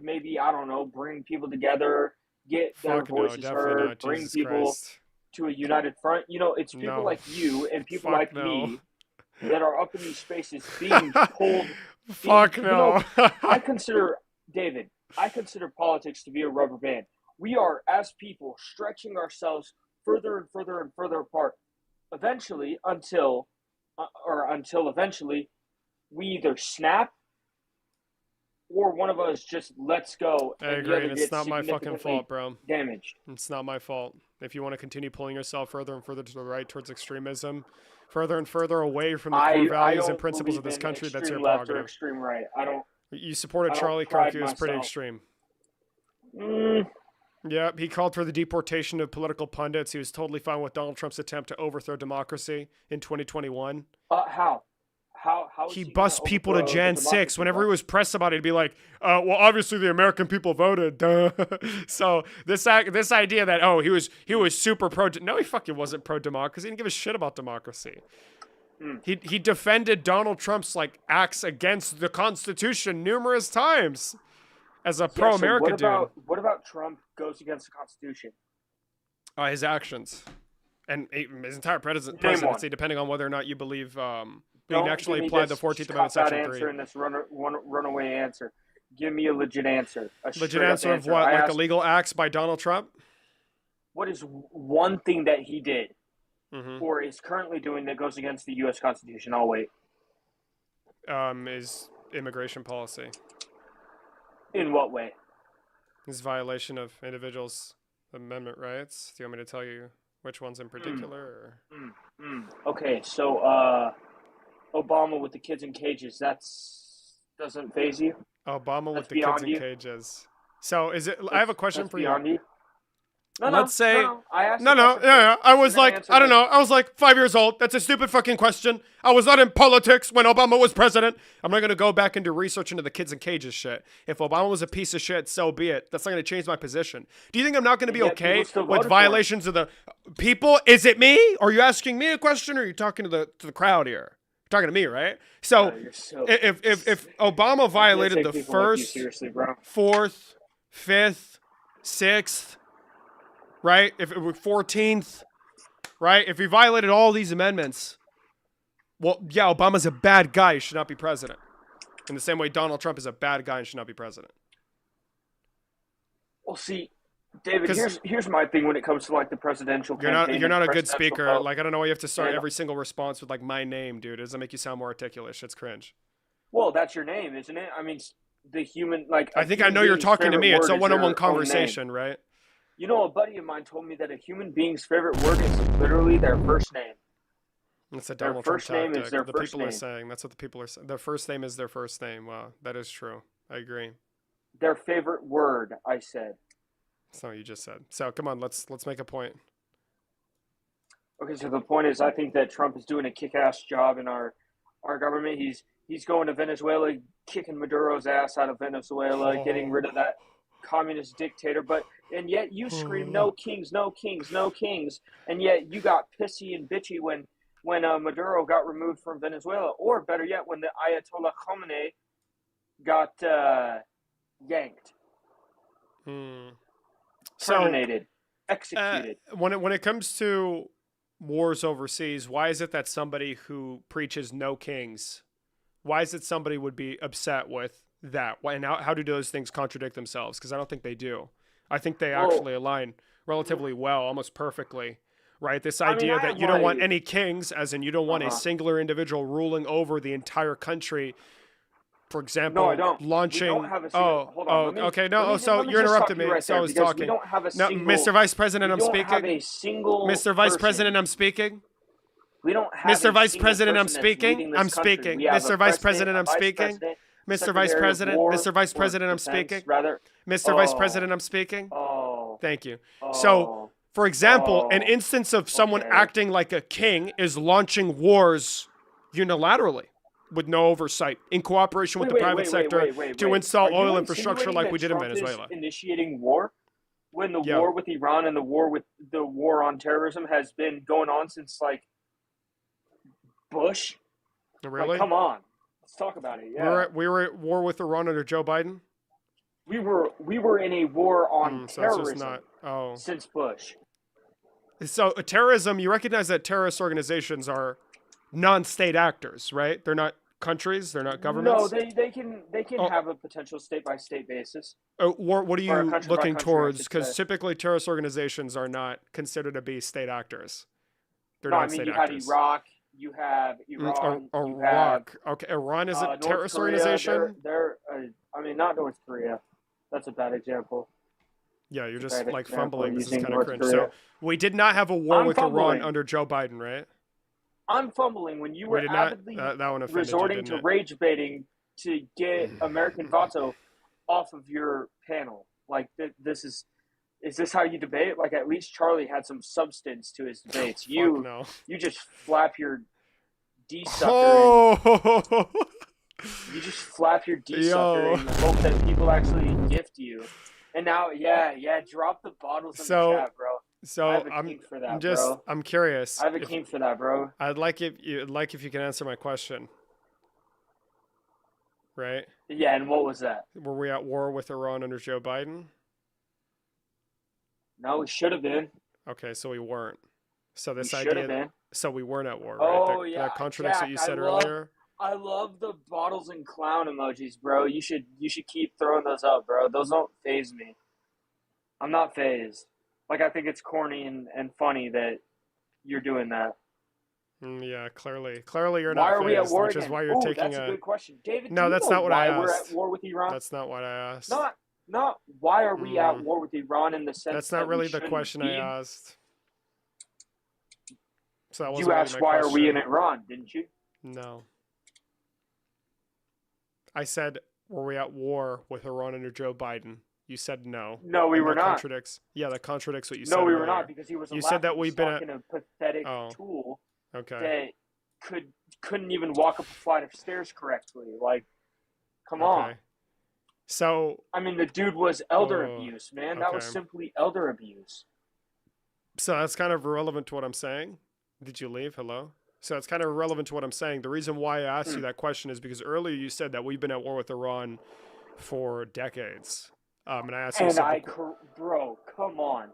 maybe, I don't know, bring people together, get their Fuck no, voices definitely heard, not. bring Jesus people Christ. to a united front. You know, it's people No. like you and people Fuck like no. me that are up in these spaces being pulled. Fuck you no. know, I consider politics to be a rubber band. We are, as people, stretching ourselves further and further and further apart. Eventually, until eventually, we either snap or one of us just lets go. I and the agree, other and it's gets not my fucking significantly fault, bro. damaged. It's not my fault. If you want to continue pulling yourself further and further to the right towards extremism, further and further away from the core values and don't principles of believe this in country, that's your extreme left or prerogative. extreme right. I don't. You supported I don't Charlie pride Kirk, he was pretty myself. extreme. Mm, Yeah, he called for the deportation of political pundits. He was totally fine with Donald Trump's attempt to overthrow democracy in 2021. how? How is He gonna bussed people to overthrow the Jan 6. democracy, Whenever bro? he was pressed about it, he'd be like, well, obviously the American people voted. Duh. So this idea that, oh, he was super pro. No, he fucking wasn't pro-democracy. He didn't give a shit about democracy. Mm. He defended Donald Trump's acts against the Constitution numerous times as a Yeah, so pro-America dude. What about Trump goes against the Constitution? His actions and his entire Name presidency, one. depending on whether or not you believe he Don't actually give me applied the this 14th Amendment, cop-out Section answer 3. and this runaway answer. Give me a legit answer. A Legit straight-up answer of what? I Like asked, illegal acts by Donald Trump? what is one thing that he did Mm-hmm. or is currently doing that goes against the U.S. Constitution? I'll wait. Is immigration policy. In what way? His violation of individuals' amendment rights. Do you want me to tell you which ones in particular? Or? Okay, so Obama with the kids in cages. Doesn't faze you. Obama with That's the kids beyond in you. cages. So is it? I have a question That's for you. beyond you. No, Let's say- no. I asked. No, the no, question yeah. first. I was You're gonna like, answer I don't this. know. I was like 5 years old. That's a stupid fucking question. I was not in politics when Obama was president. I'm not going to go back and do research into the kids in cages shit. If Obama was a piece of shit, so be it. That's not going to change my position. Do you think I'm not going to be Yet okay people still with voted for him. violations of the people? Is it me? Are you asking me a question or are you talking to the crowd here? You're talking to me, right? So You're so- if Obama I can't violated take the people like you first, seriously, bro. 4th, 5th, 6th, right? If it were 14th, right? If he violated all these amendments, well, yeah, Obama's a bad guy. He should not be president. In the same way Donald Trump is a bad guy and should not be president. Well, see, David, 'Cause- here's my thing when it comes to like the presidential You're campaign. not a and good presidential speaker. vote. Like, I don't know why you have to start And- every single response with my name, dude. It doesn't make you sound more articulate. Shit's cringe. Well, that's your name, isn't it? I mean, the human I think I know you're talking to me. It's a one-on-one conversation, right? You know, a buddy of mine told me that a human being's favorite word is literally their first name. That's a Their Donald Trump first name is tactic. their The first people are name. saying. That's what the people are saying. Their first name is their first name. Wow, that is true. I agree. Their favorite word, I said. That's not what you just said. So come on, let's make a point. Okay, so the point is, I think that Trump is doing a kick-ass job in our government. He's going to Venezuela, kicking Maduro's ass out of Venezuela, getting rid of that communist dictator. And yet you scream, no kings, no kings, no kings. And yet you got pissy and bitchy when Maduro got removed from Venezuela, or better yet, when the Ayatollah Khamenei got yanked, terminated, executed. When it comes to wars overseas, why is it that somebody who preaches no kings, why is it somebody would be upset with that? Why, and how do those things contradict themselves? Because I don't think they do. I think they actually align relatively well, almost perfectly. Right? This idea I that you don't want like- any kings, as in you don't want a singular individual ruling over the entire country. For example, No, I don't. launching. We don't have a single, hold on, let me- okay. let No, me- so let me you're just interrupting stop you me. right So I there, was because talking. We don't have a No, single, Mr. Vice President, I'm we don't have speaking. a single Mr. Vice person. President, I'm speaking. We don't have Mr. a Vice single President, I'm person that's speaking. leading this I'm country. speaking. We have Mr. a Vice president, President, a I'm vice speaking. president, Mr. Vice Secretary of President, War Mr. Vice or President, I'm Defense, speaking. rather. Mr. Vice Oh. President, I'm speaking. Oh. Thank you. Oh. So, for example, an Oh. instance of someone Okay. acting like a king is launching wars unilaterally with no oversight in cooperation with the private sector to install Are you oil infrastructure insinuating like that we did in Trump is Venezuela. initiating war when the Yeah. war with Iran and the war on terrorism has been going on since like Bush? Really? Like, come on, let's talk about it. Yeah, We were at war with Iran under Joe Biden. we were in a war on So it's terrorism just not. Oh. since Bush. So terrorism, you recognize that terrorist organizations are non-state actors, right? They're not countries, they're not governments. No, they can Oh. have a potential state by state basis. What are Or a you country by looking country, I towards? should Because say. typically terrorist organizations are not considered to be state actors. They're No, I not mean state you had actors. Iraq, you have Iran, you have Iraq. Okay, Iran is a North terrorist Korea. organization. They're I mean, not North Korea. That's a bad example. Yeah, you're just Bad like example fumbling. This is using kind of North cringe. Korea. So we did not have a war I'm with fumbling. Iran under Joe Biden, right? I'm fumbling when you We were did not. avidly That one offended resorting you, to didn't it? rage baiting to get American Vato off of your panel. Like this is this how you debate? Like at least Charlie had some substance to his debates. Fuck You no. you just flap your D sucker. Oh. You just flap your D sucker Yo. in the hope that people actually gift you. And now, yeah, drop the bottles in So- the chat, bro. So I have a I'm kink for that, I'm just bro. I'm curious. I have a if- kink for that, bro. I'd like if you can answer my question. Right? Yeah, and what was that? Were we at war with Iran under Joe Biden? No, we should have been. Okay, so we weren't. So We this should idea have been. so we weren't at war, right? Oh, that, yeah, that contradicts what Jack, you said I love- earlier. I love the bottles and clown emojis, bro. You should keep throwing those up, bro. Those don't faze me. I'm not phased. Like I think it's corny and funny that you're doing that. Yeah, clearly you're Why not are we at phased, war which again? is why you're Ooh, taking that's a good question, David. No, do you that's know not what why I we're asked. at war with Iran? That's not what I asked. Not why are we at war with Iran in the sense That's that not really we the shouldn't question be? I asked. So that wasn't You really asked my why are we in question. Iran, didn't you? No. I said, were we at war with Iran under Joe Biden? You said no. No, we And were that not. Contradicts. Yeah, that contradicts what you said. No, we were earlier. not because he was a You said that we've been laughingstock and a pathetic Oh. tool Okay. that couldn't even walk up a flight of stairs correctly. Like, come on. Okay. So I mean, the dude was elder Oh, abuse, man. That was okay. simply elder abuse. that's kind of irrelevant to what I'm saying. Did you leave? Hello? So it's kind of irrelevant to what I'm saying. The reason why I asked you that question is because earlier you said that we've been at war with Iran for decades. And I asked you a And simple bro, come on.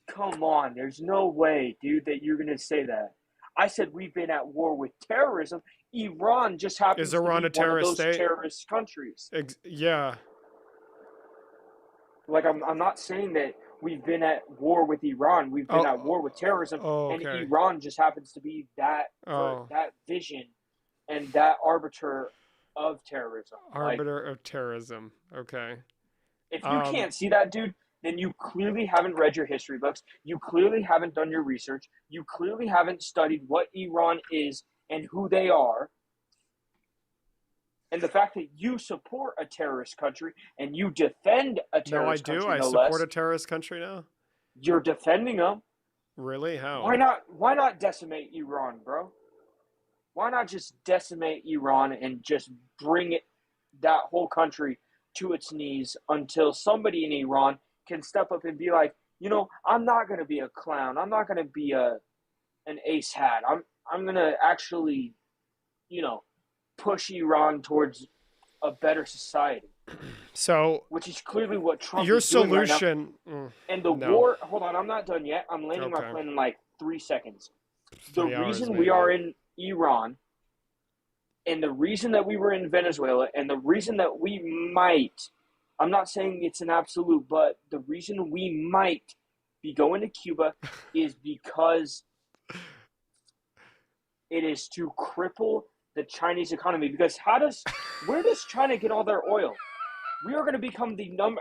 Come on. There's no way, dude, that you're going to say that. I said we've been at war with terrorism. Iran just happens Is Iran to a be one of terrorist those state? terrorist countries. Yeah. Like, I'm not saying that we've been at war with Iran. We've been Oh. at war with terrorism. Oh, And okay. Iran just happens to be that Oh. that vision and that arbiter of terrorism. Like, Arbiter of terrorism. Okay. if you Um, can't see that, dude, then you clearly haven't read your history books. You clearly haven't done your research. You clearly haven't studied what Iran is and who they are. And the fact that you support a terrorist country and you defend a No, I terrorist do. country, I no support less, a terrorist country now. you're defending them. Really? How? Why not? Why not decimate Iran, bro? Why not just decimate Iran and just bring that whole country to its knees until somebody in Iran can step up and be like, you know, I'm not gonna be a clown. I'm not gonna be an ace hat. I'm gonna actually, you know, push Iran towards a better society, So which is clearly what Trump your is doing right now. solution. And the No. war, hold on, I'm not done yet. I'm landing my Okay. plane in like 3 seconds. The 3 hours, reason maybe. we are in Iran, and the reason that we were in Venezuela, and the reason that we might, I'm not saying it's an absolute, but the reason we might be going to Cuba is because it is to cripple the Chinese economy. Because where does China get all their oil? We are going to become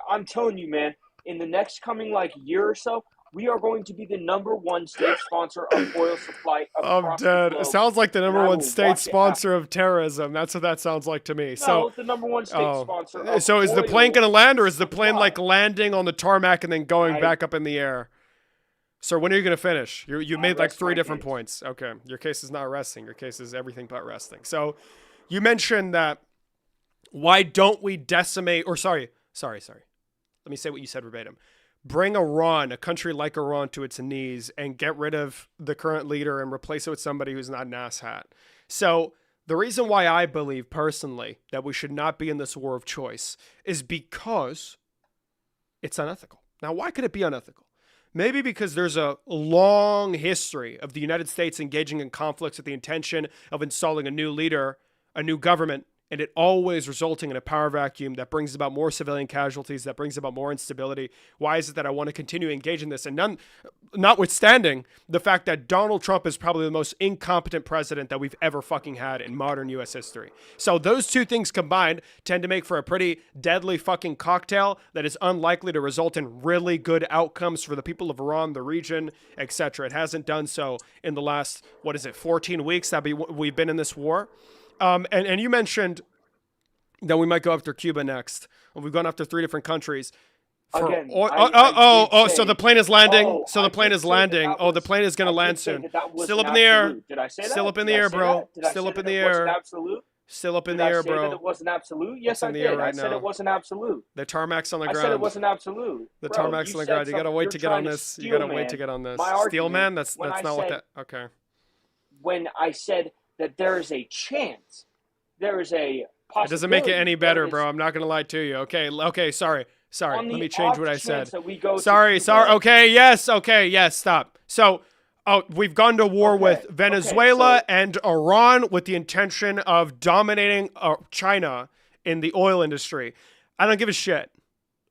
I'm telling you, man, in the next coming like year or so, We are going to be the #1 state sponsor of oil supply I'm across the dead. It globe. sounds like the And number I one will state watch it sponsor of terrorism. That's what that sounds like to me. No, So, the #1 state sponsor of so is the oil plane gonna land, or is the plane supply. like landing on the tarmac and then going I- back up in the air? So when are you gonna finish? You I made like rest 3 my different case. points. Okay, your case is not resting. Your case is everything but resting. So, you mentioned that. Why don't we decimate? Or sorry. Let me say what you said verbatim. Bring Iran, a country like Iran, to its knees and get rid of the current leader and replace it with somebody who's not an asshat. So the reason why I believe personally that we should not be in this war of choice is because it's unethical. Now, why could it be unethical? Maybe because there's a long history of the United States engaging in conflicts with the intention of installing a new leader, a new government, and it always resulting in a power vacuum that brings about more civilian casualties, that brings about more instability. Why is it that I want to continue to engage in this? And notwithstanding the fact that Donald Trump is probably the most incompetent president that we've ever fucking had in modern U.S. history. So those two things combined tend to make for a pretty deadly fucking cocktail that is unlikely to result in really good outcomes for the people of Iran, the region, etc. It hasn't done so in the last, 14 weeks that we've been in this war. And you mentioned that we might go after Cuba next. Well, we've gone after 3 different countries. Again, So the plane is landing. Oh, So the I plane did is say landing. that Oh, the was- plane is going to I did land say soon. that was Still an up in the air. absolute. Did I say that? Still up in Did the I air, say bro. that? Did I Still say up in that the it wasn't air. absolute? Still up in Did the I air, say that bro. it wasn't absolute? Yes, It's in I the did. air right I said now. it wasn't absolute. The tarmac's on the I ground. said it wasn't absolute. The Bro, tarmac's you on the said ground. You gotta something- wait you're to get on trying this. You steel gotta wait man to get on this. my Steel argument man? That's when I not what said- that. Okay. When I said that there is a chance, there is a possibility. It doesn't make it any better, there is- bro. I'm not gonna lie to you. Okay. Sorry. on Let the me change what off I said. chance that we go to Sorry. Cuba- Okay. Yes. Stop. So, we've gone to war Okay, with okay, Venezuela so- and Iran with the intention of dominating China in the oil industry. I don't give a shit.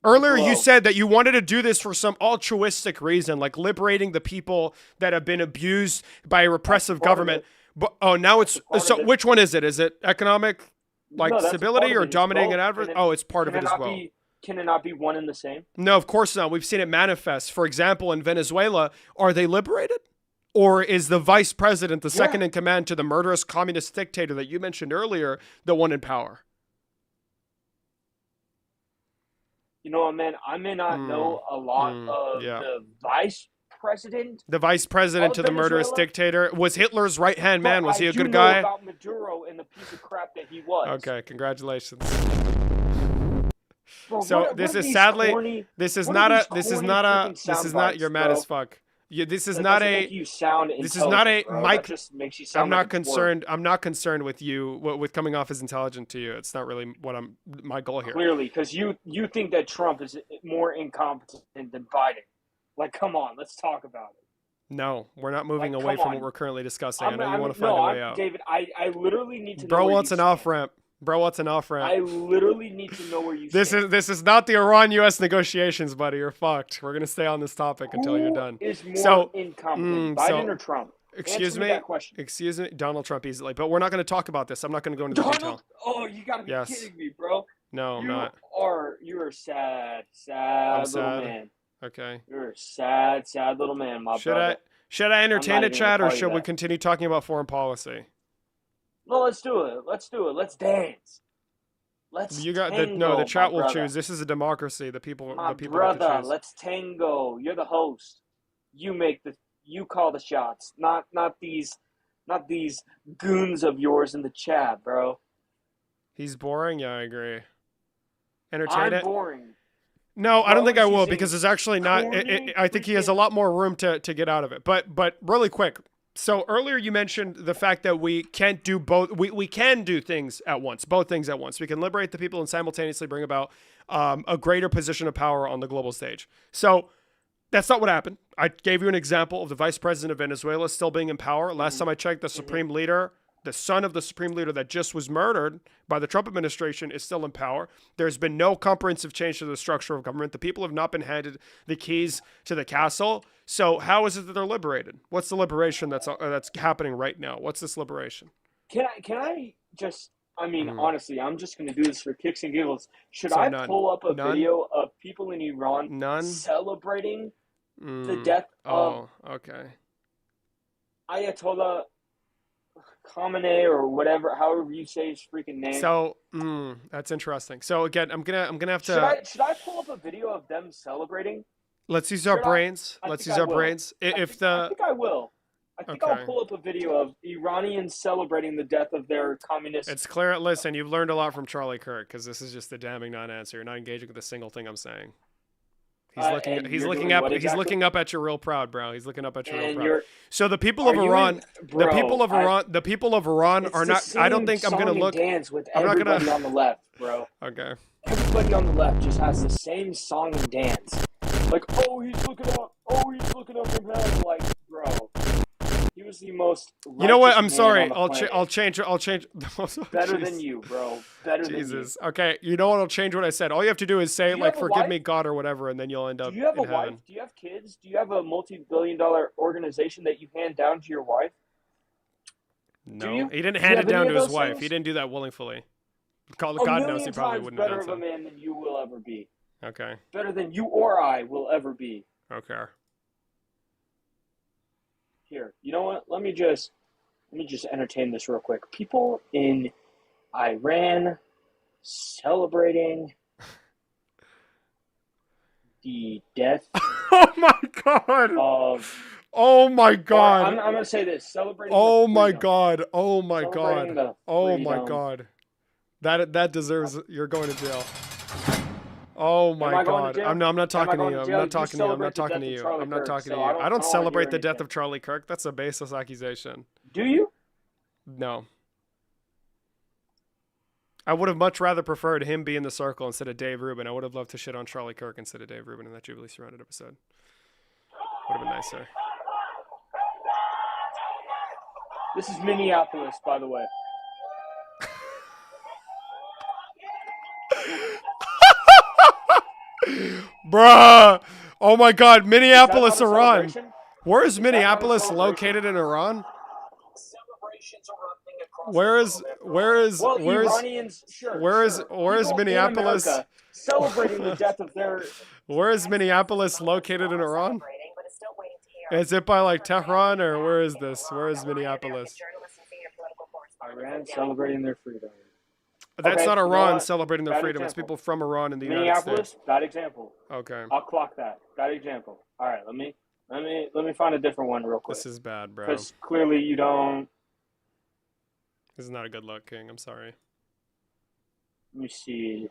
Earlier, you Bro. said that you wanted to do this for some altruistic reason, like liberating the people that have been abused by a repressive part of government. it. But now it's part of so. it. Which one is it? Is it economic, like No, that's stability, part of or it. It's dominating both. an adverse? Can it- Oh, it's part of Can it as not well. Can it not be one and the same? No, of course not. We've seen it manifest. For example, in Venezuela, are they liberated? Or is the vice president, the second in command to the murderous communist dictator that you mentioned earlier, the one in power? You know what, man? I may not know a lot of yeah. the vice president. The vice president Of to the murderous Venezuela? dictator was Hitler's right-hand man. but Was he I a do good know guy? about Maduro and the piece of crap that he was. Okay, congratulations. Bro, So what this are is these sadly, corny- this is what not are a, these this is corny not a, freaking this is sound not. bites, You're mad bro? as fuck. This is That not doesn't a. make you sound This is not a intelligent, bro. mic. That just makes you sound I'm not like a twerp. concerned. I'm not concerned with you with coming off as intelligent to you. It's not really what my goal here. Clearly, because you think that Trump is more incompetent than Biden. Like, come on, let's talk about it. No, we're not moving Like, away come from on. what we're currently discussing. I know you want to find no, a way out. David, I literally need to know Bro where wants you an stand. off ramp. Bro wants an off ramp. I literally need to know where you This stand. is not the Iran-U.S. negotiations, buddy. You're fucked. We're gonna stay on this topic until you're done. Who is more So, incompetent, so- Biden or Trump? Excuse Answer me. that question. Excuse me. Donald Trump easily, but we're not going to talk about this. I'm not going to go into detail. Donald? Oh, you gotta be Yes. kidding me, bro. No, I'm you not. You're a sad I'm little sad. man. Okay. You're a sad little man, my brother. Should I entertain not a even chat, gonna or call you should we that. continue talking about foreign policy? No, let's do it. Let's dance. Let's You got tango, the chat my will brother. choose. This is a democracy. The people My get to brother, choose. let's tango. You're the host. You call the shots. Not these goons of yours in the chat, bro. He's boring. Yeah, I agree. Entertain I'm it. boring. No, I don't Bro, think I he's will using because it's actually not. corny I think he has a freaking- lot more room to get out of it. But really quick. So earlier you mentioned the fact that we can't do both. We can do things at once, both things at once. We can liberate the people and simultaneously bring about a greater position of power on the global stage. So that's not what happened. I gave you an example of the vice president of Venezuela still being in power. Last time I checked, the supreme leader, the son of the supreme leader that just was murdered by the Trump administration, is still in power. There's been no comprehensive change to the structure of government. The people have not been handed the keys to the castle. So how is it that they're liberated? What's the liberation that's happening right now? What's this liberation? Can I just? I mean, Mhm. honestly, I'm just gonna do this for kicks and giggles. Should So I none. pull up a None? video of people in Iran None? celebrating the death of okay. Ayatollah Khamenei or whatever, however you say his freaking name. So, that's interesting. So again, I'm gonna have to. Should I pull up a video of them celebrating? Let's use our brains. Let's use our brains. I think I will. I think I'll pull up a video of Iranians celebrating the death of their communist. It's clear. Listen, you've learned a lot from Charlie Kirk because this is just a damning non-answer. You're not engaging with a single thing I'm saying. He's looking up at you real proud, bro. He's looking up at you real proud. So the people of Iran, the people of Iran are not. I don't think I'm gonna look. Dance with everybody on the left, bro. Okay. Everybody on the left just has the same song and dance. Like, oh, he's looking up. Oh, he's looking up from hell. Like, bro. He was the most. You know what? I'm sorry. I'll change. Better than you, bro. Better than you. Jesus. Okay. You know what? I'll change what I said. All you have to do is say like, "Forgive me, God," or whatever, and then you'll end up. Do you have a in wife? heaven. Do you have kids? Do you have a multi-billion-dollar organization that you hand down to your wife? No, he didn't hand it down to his wife. He didn't do that willingly. God knows he probably wouldn't have done so. Better of a man than you will ever be. Okay. Better than you or I will ever be. Okay. Here, you know what? Let me just entertain this real quick. People in Iran celebrating the death. Oh my God! Oh my God! I'm gonna say this: celebrating. Oh my God! Oh my God! Oh my God! That deserves. You're going to jail. Oh my God! I'm not talking to you. I'm not talking to you. I'm not talking to you. I'm not talking to you. I don't celebrate the death of Charlie Kirk. That's a baseless accusation. Do you? No. I would have much rather preferred him be in the circle instead of Dave Rubin. I would have loved to shit on Charlie Kirk instead of Dave Rubin in that Jubilee Surrounded episode. Would have been nicer. This is Minneapolis, by the way. Bruh! Oh my God, Minneapolis, Iran. Where is Minneapolis located in Iran? Where is Minneapolis? Celebrating the death of their. Where is Minneapolis located in Iran? Is it by like Tehran or where is this? Where is Minneapolis? Iran celebrating their freedom. That's not Iran celebrating their freedom. It's people from Iran in the United States. Minneapolis, bad example. Okay. I'll clock that. Bad example. All right, let me find a different one real quick. This is bad, bro. Because clearly you don't. This is not a good look, King. I'm sorry. Let me see.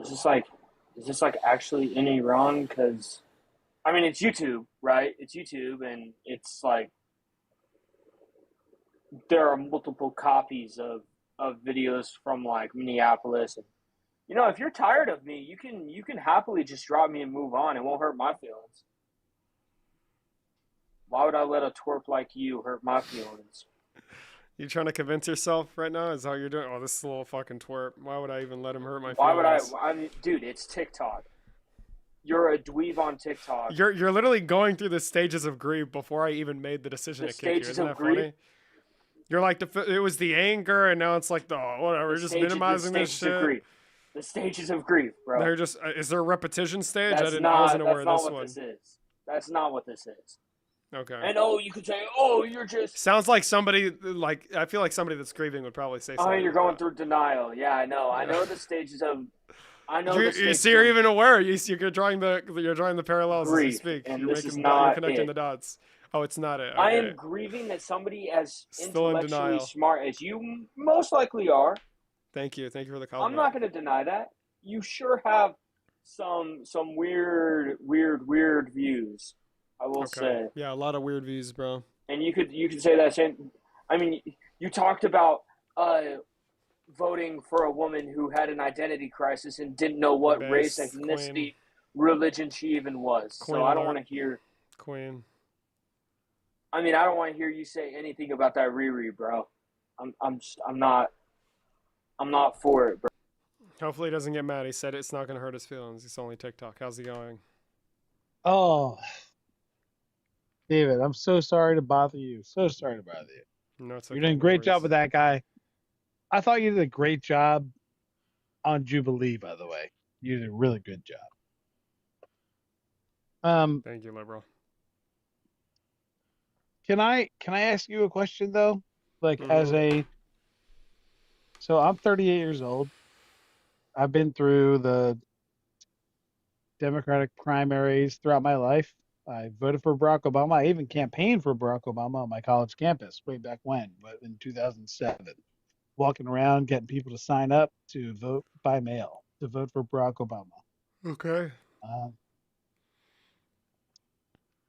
Is this like actually in Iran? Because, I mean, it's YouTube, right? It's YouTube, and it's like there are multiple copies of videos from like Minneapolis, and you know, if you're tired of me, you can happily just drop me and move on. It won't hurt my feelings. Why would I let a twerp like you hurt my feelings? You trying to convince yourself right now? Is that how you're doing? Oh, this is a little fucking twerp. Why would I even let him hurt my feelings? Why would I mean, dude, it's TikTok. You're a dweeb on TikTok. You're literally going through the stages of grief before I even made the decision to kick you. Isn't that funny? You're like, it was the anger, and now it's like, whatever, we're just minimizing this shit. The stages of grief, bro. They're just, is there a repetition stage? I wasn't aware of this one. That's not what this is. Okay. And you could say, you're just. Sounds like somebody, I feel like somebody that's grieving would probably say something. Oh, you're going through denial. Yeah, I know. I know the stages of. I know. You see, you're even aware. You're drawing the parallels grief, as you speak. And you're this is not you're connecting the dots. Oh, it's not it. Okay. I am grieving that somebody as Still intellectually smart as you most likely are. Thank you for the compliment. I'm not going to deny that. You sure have some weird views. I will say. Yeah, a lot of weird views, bro. And you could say that same. I mean, you talked about voting for a woman who had an identity crisis and didn't know what race, ethnicity, religion she even was. So I don't want to hear. Queen. I mean, I don't want to hear you say anything about that Riri, bro. I'm not for it, bro. Hopefully he doesn't get mad. He said it's not going to hurt his feelings. It's only TikTok. How's he going? Oh, David, I'm so sorry to bother you. So sorry to bother you. No, it's okay. You're doing a great job with that guy. I thought you did a great job on Jubilee, by the way. You did a really good job. Thank you, liberal. Can I ask you a question though? Like as Mhm. a so I'm 38 years old. I've been through the Democratic primaries throughout my life. I voted for Barack Obama. I even campaigned for Barack Obama on my college campus way back when, but in 2007. Walking around getting people to sign up to vote by mail to vote for Barack Obama. Okay. Um,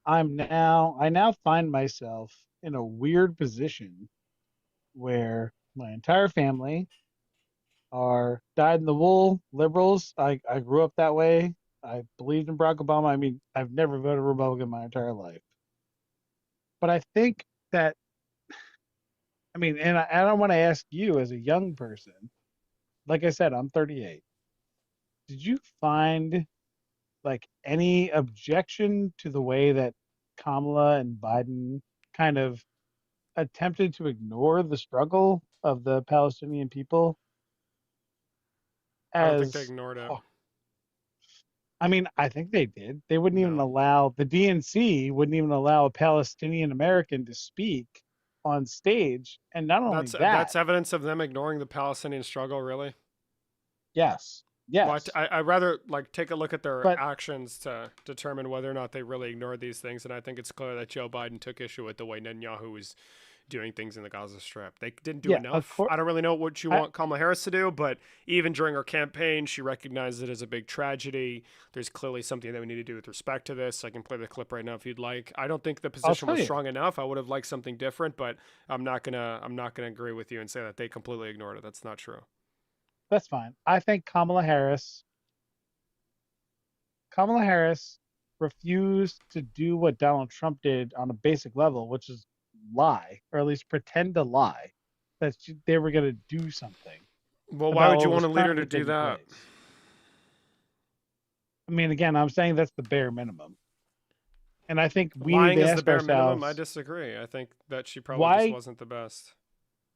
I now find myself in a weird position where my entire family are dyed in the wool liberals. I grew up that way. I believed in Barack Obama. I mean, I've never voted Republican my entire life. But I think that, I mean, and I don't want to ask you as a young person, like I said, I'm 38. Did you find like any objection to the way that Kamala and Biden kind of attempted to ignore the struggle of the Palestinian people I don't think they as ignored it. I mean, I think they did. They wouldn't even No. allow the DNC wouldn't even allow a Palestinian American to speak on stage. And not only That's that, evidence of them ignoring the Palestinian struggle, really. yes, Well, yes. I'd rather like take a look at their But actions to determine whether or not they really ignored these things. And I think it's clear that Joe Biden took issue with the way Netanyahu was doing things in the Gaza Strip. They didn't do yeah, of enough. course, I don't really know what you I, want Kamala Harris to do, but even during her campaign, she recognized it as a big tragedy. There's clearly something that we need to do with respect to this. I can play the clip right now if you'd like. I don't think the I'll position tell was you, strong enough. I would have liked something different, but I'm not gonna agree with you and say that they completely ignored it. That's not true. that's fine. I think Kamala Harris refused to do what Donald Trump did on a basic level, which is lie, or at least pretend to lie, that they were going to do something Well, why about would you what want was a leader to currently do taking that? place. I mean, again, I'm saying that's the bare minimum. And I think we need Lying to is the ask bare minimum. I ourselves, disagree. I think that she probably just why? wasn't the best.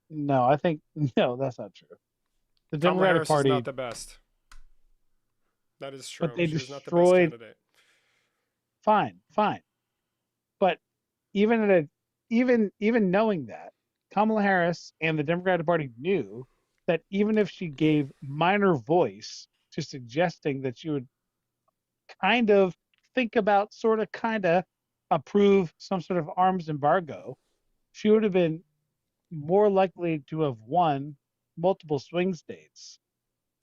No, I think, no, that's not true. The Kamala Democratic Harris is not Party, the best. That is but true. they She was not the best destroyed, candidate. fine, fine. But even at a, even knowing that, Kamala Harris and the Democratic Party knew that even if she gave minor voice to suggesting that she would kind of think about, sort of, kind of approve some sort of arms embargo, she would have been more likely to have won multiple swing states.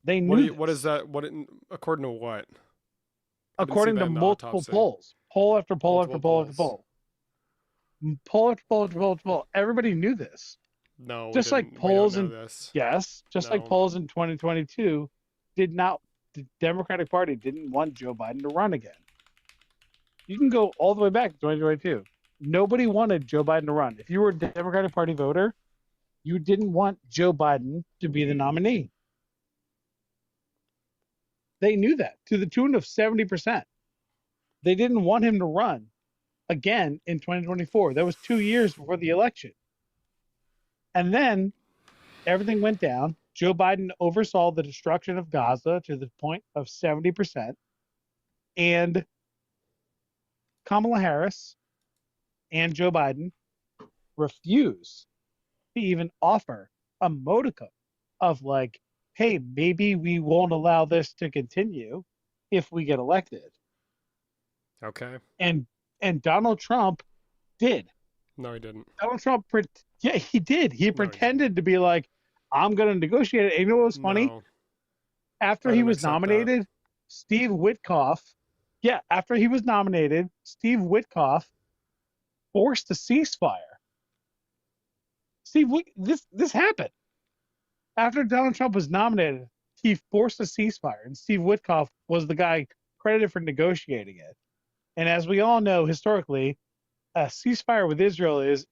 They knew What is this, that? According to what? I didn't see according that to in the multiple autopsy. polls, poll after poll after Multiple poll after polls. poll, poll after poll after poll after poll. Everybody knew this. No, we Just like didn't. We don't polls know in this. yes, just like No. polls in 2022 did not. The Democratic Party didn't want Joe Biden to run again. You can go all the way back to 2022. Nobody wanted Joe Biden to run. If you were a Democratic Party voter, you didn't want Joe Biden to be the nominee. They knew that to the tune of 70%. They didn't want him to run again in 2024. That was 2 years before the election. And then everything went down. Joe Biden oversaw the destruction of Gaza to the point of 70%. And Kamala Harris and Joe Biden refuse to even offer a modicum of like, hey, maybe we won't allow this to continue if we get elected. Okay. And Donald Trump did. No, he didn't. Donald Trump, yeah, he did. He pretended to be like, I'm going to negotiate it. And you know what was funny? No, After I he didn't was accept that. nominated, Steve Witkoff, yeah, after he was nominated, Steve Witkoff forced a ceasefire. This happened. After Donald Trump was nominated, he forced a ceasefire, and Steve Witkoff was the guy credited for negotiating it. And as we all know, historically, a ceasefire with Israel is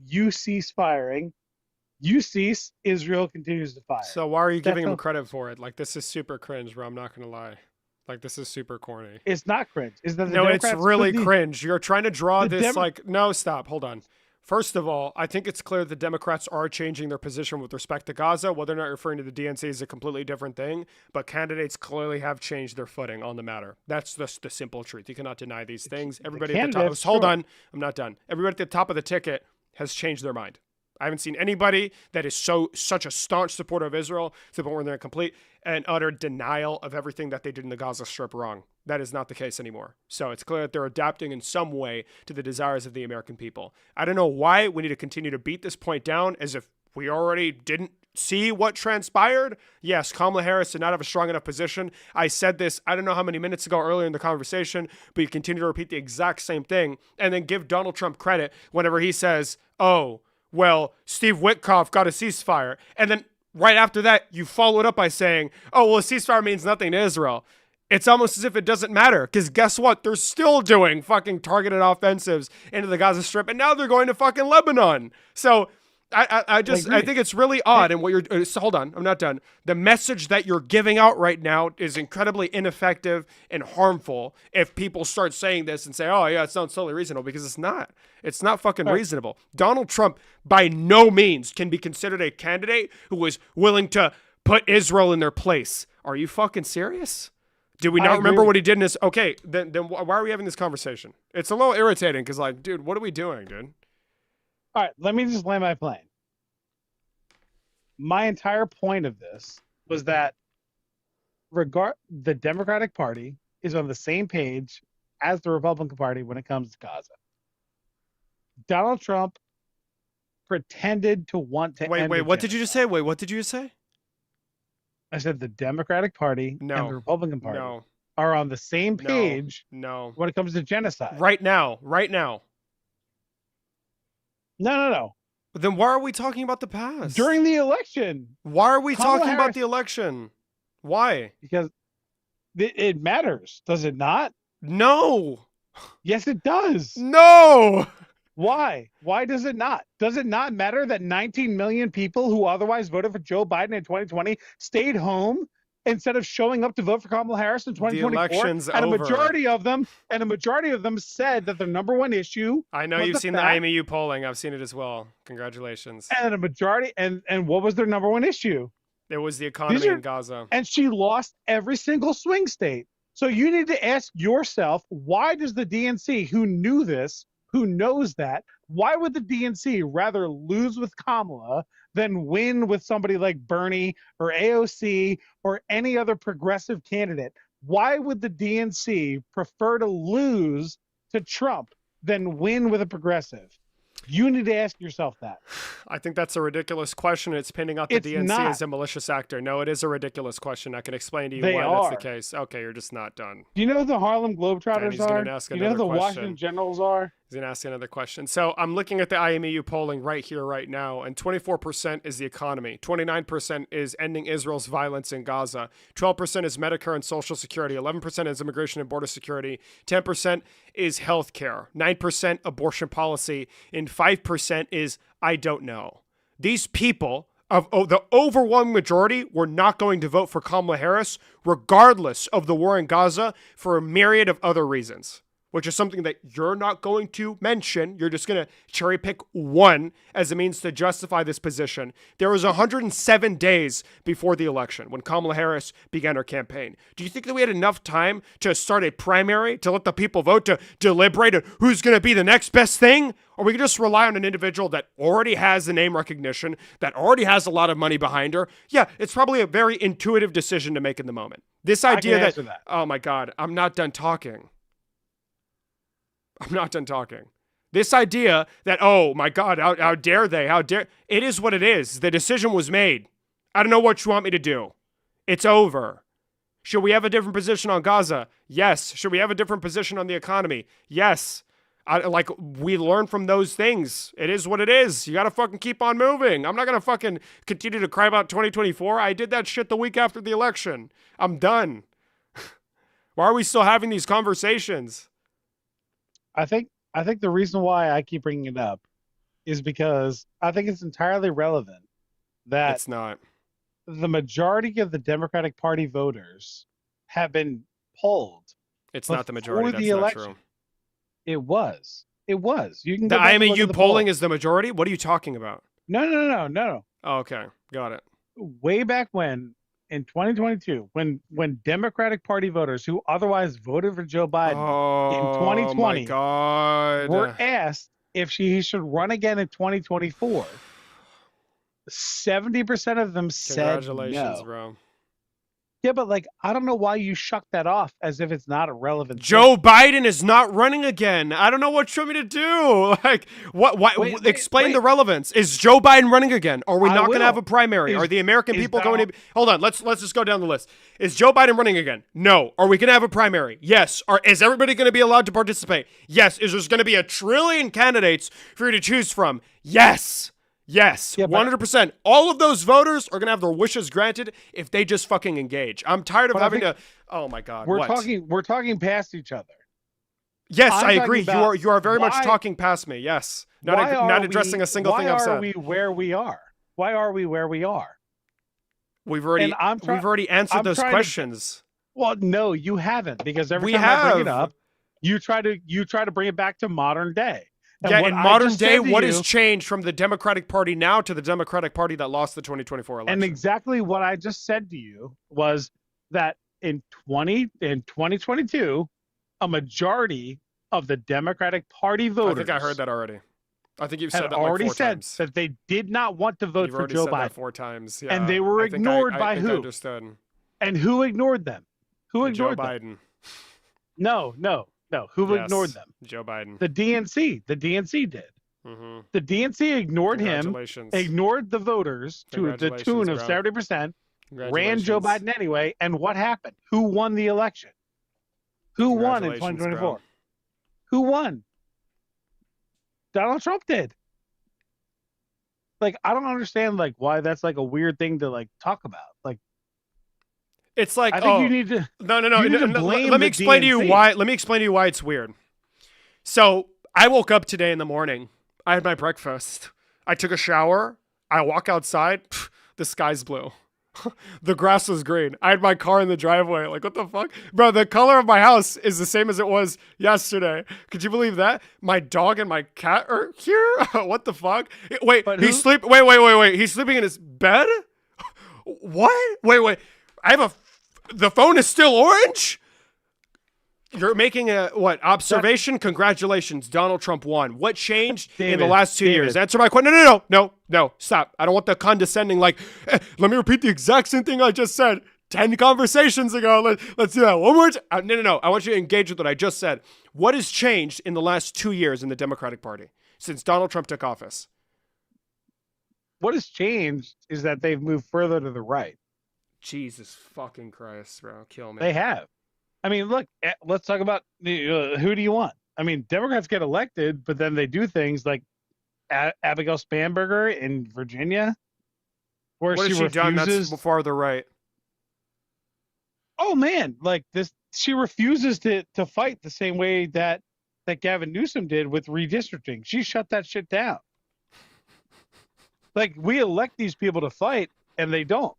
you cease firing, you cease, Israel continues to fire. So why are you giving That's him credit for it? Like, this is super cringe, bro. I'm not gonna lie. Like, this is super corny. It's not cringe. Is that the No, it's Democrats really couldn't cringe. You're trying to draw The this Dem- like no, stop. Hold on. First of all, I think it's clear the Democrats are changing their position with respect to Gaza. Whether or not referring to the DNC is a completely different thing, but candidates clearly have changed their footing on the matter. That's just the simple truth. You cannot deny these things. Everybody at the top. candidates, Hold sure. on, I'm not done. Everybody at the top of the ticket has changed their mind. I haven't seen anybody that is such a staunch supporter of Israel to the point where they're in complete and utter denial of everything that they did in the Gaza Strip wrong. That is not the case anymore. So it's clear that they're adapting in some way to the desires of the American people. I don't know why we need to continue to beat this point down as if we already didn't see what transpired. Yes, Kamala Harris did not have a strong enough position. I said this, I don't know how many minutes ago earlier in the conversation, but you continue to repeat the exact same thing and then give Donald Trump credit whenever he says, oh, well, Steve Witkoff got a ceasefire. And then right after that, you follow it up by saying, oh, well, a ceasefire means nothing to Israel. It's almost as if it doesn't matter, because guess what? They're still doing fucking targeted offensives into the Gaza Strip, and now they're going to fucking Lebanon. So I think it's really odd. And what you're hold on, I'm not done. The message that you're giving out right now is incredibly ineffective and harmful. If people start saying this and say, "Oh yeah, it sounds totally reasonable," because it's not. It's not fucking reasonable. Donald Trump, by no means, can be considered a candidate who is willing to put Israel in their place. Are you fucking serious? Did we not remember what he did in his? Okay, then why are we having this conversation? It's a little irritating because, like, dude, what are we doing, dude? All right, let me just land my plane. My entire point of this was that the Democratic Party is on the same page as the Republican Party when it comes to Gaza. Donald Trump pretended to want to end Wait, the what did you genocide. just say? Wait, what did you just say? I said the Democratic Party and the Republican Party are on the same page No. when it comes to genocide. Right now. No. Then why are we talking about the past? During the election, Why are we Kamala talking about Harris- the election? Why? because it matters, does it not? No. Yes, it does. No. Why? Why does it not? Does it not matter that 19 million people who otherwise voted for Joe Biden in 2020 stayed home instead of showing up to vote for Kamala Harris in 2024? election's and over. a majority of them said that the number one issue. I know was you've the seen the fact- IMU polling. I've seen it as well. Congratulations. And a majority, and what was their number one issue? It was the economy in Gaza. And she lost every single swing state. So you need to ask yourself, why does the DNC, who knew this, who knows that, why would the DNC rather lose with Kamala than win with somebody like Bernie or AOC or any other progressive candidate? Why would the DNC prefer to lose to Trump than win with a progressive? You need to ask yourself that. I think that's a ridiculous question. It's pinning out the It's DNC not. as a malicious actor. No, it is a ridiculous question. I can explain to you They why are. that's the case. Okay, you're just not done. Do you know who the Harlem And Globetrotters he's gonna are? ask Do you know who another the question. Washington Generals are? He's going to ask another question. So I'm looking at the IMEU polling right here, right now, and 24% is the economy. 29% is ending Israel's violence in Gaza. 12% is Medicare and Social Security. 11% is immigration and border security. 10% is healthcare. 9% abortion policy. And 5% is I don't know. These people, the overwhelming majority, were not going to vote for Kamala Harris, regardless of the war in Gaza, for a myriad of other reasons, which is something that you're not going to mention. You're just going to cherry pick one as a means to justify this position. There was 107 days before the election when Kamala Harris began her campaign. Do you think that we had enough time to start a primary, to let the people vote, to deliberate on who's going to be the next best thing? Or we can just rely on an individual that already has the name recognition, that already has a lot of money behind her? Yeah, it's probably a very intuitive decision to make in the moment. This idea can answer that. Oh my God, I'm not done talking. I'm not done talking. This idea that, oh my God, how dare they? How dare... It is what it is. The decision was made. I don't know what you want me to do. It's over. Should we have a different position on Gaza? Yes. Should we have a different position on the economy? Yes. We learn from those things. It is what it is. You got to fucking keep on moving. I'm not going to fucking continue to cry about 2024. I did that shit the week after the election. I'm done. Why are we still having these conversations? I think the reason why I keep bringing it up is because I think it's entirely relevant that It's not. the majority of the Democratic Party voters have been polled. It's not the before majority. That's the not election. true. It was. It was. You can The go back and look IMAU at the polling poll. is the majority? What are you talking about? No. Oh, okay. Got it. Way back when, in 2022, when Democratic Party voters who otherwise voted for Joe Biden Oh, 2020 my God. were asked if he should run again in 2024, 70% of them said Congratulations, no. bro. Yeah, but like, I don't know why you shuck that off as if it's not a relevant Joe Biden is not running again. I don't know what you want me to do. Like, what? Wait, explain wait. the relevance. Is Joe Biden running again? Are we I not going to have will. a primary? Is- Are the American is people going to? Donald- Hold on. Let's just go down the list. Is Joe Biden running again? No. Are we going to have a primary? Yes. Is everybody going to be allowed to participate? Yes. Is there going to be a trillion candidates for you to choose from? Yes. Yes, Yeah, but- 100%. All of those voters are going to have their wishes granted if they just fucking engage. I'm tired of But I having think to. Oh my God. We're what? talking past each other. Yes, I'm I agree. talking about You are very much why- talking past me. Yes, Why not are addressing we- a single thing I've Why said. are we where we are? Why are we where we are? We've already and I'm try- we've already answered I'm those trying to- questions. Well, no, you haven't, because every We time I bring it have. up, you try to bring it back to modern day. And Yeah, what in I modern just day, said to what you- has changed from the Democratic Party now to the Democratic Party that lost the 2024 election? And exactly what I just said to you was that in 2022, a majority of the Democratic Party I voters think I heard that already. I think you've had said that already like 4 said times. that they did not want to vote You've for already Joe said that Biden. 4 times. And Yeah, they were I think ignored I by think I who? understood. And who ignored them? Who Joe ignored them? Biden. No. Who Yes, ignored them? Joe Biden. The DNC. The DNC did. Mm-hmm. The DNC ignored him, Congratulations. ignored the voters to the Congratulations, tune of bro. 70%, ran Joe Congratulations. Biden anyway. And what happened? Who won the election? Who won in Congratulations, 2024? bro. Who won? Donald Trump did. Like, I don't understand like why that's like a weird thing to like talk about. Like, It's like, I think oh, you need to. no. you need to no, blame let me the explain to you DNC. why. Let me explain to you why it's weird. So I woke up today in the morning. I had my breakfast. I took a shower. I walk outside. The sky's blue. The grass was green. I had my car in the driveway. Like, what the fuck? Bro, the color of my house is the same as it was yesterday. Could you believe that? My dog and my cat are here? What the fuck? Wait, But he's sleep. Wait. He's sleeping in his bed? What? Wait. The phone is still orange? You're making a what observation? Congratulations, Donald Trump won. What changed in the David, last 2 years? David. Answer my question. No, stop. I don't want the condescending like. Let me repeat the exact same thing I just said 10 conversations ago. Let's do that one more time. No. I want you to engage with what I just said. What has changed in the last 2 years in the Democratic Party since Donald Trump took office? What has changed is that they've moved further to the right. Jesus fucking Christ, bro, kill me. They have. I mean, look. Let's talk about who do you want? I mean, Democrats get elected, but then they do things like Abigail Spanberger in Virginia, where What she has she done? refuses. That's farther right. Oh man, like this, she refuses to fight the same way that Gavin Newsom did with redistricting. She shut that shit down. Like, we elect these people to fight, and they don't.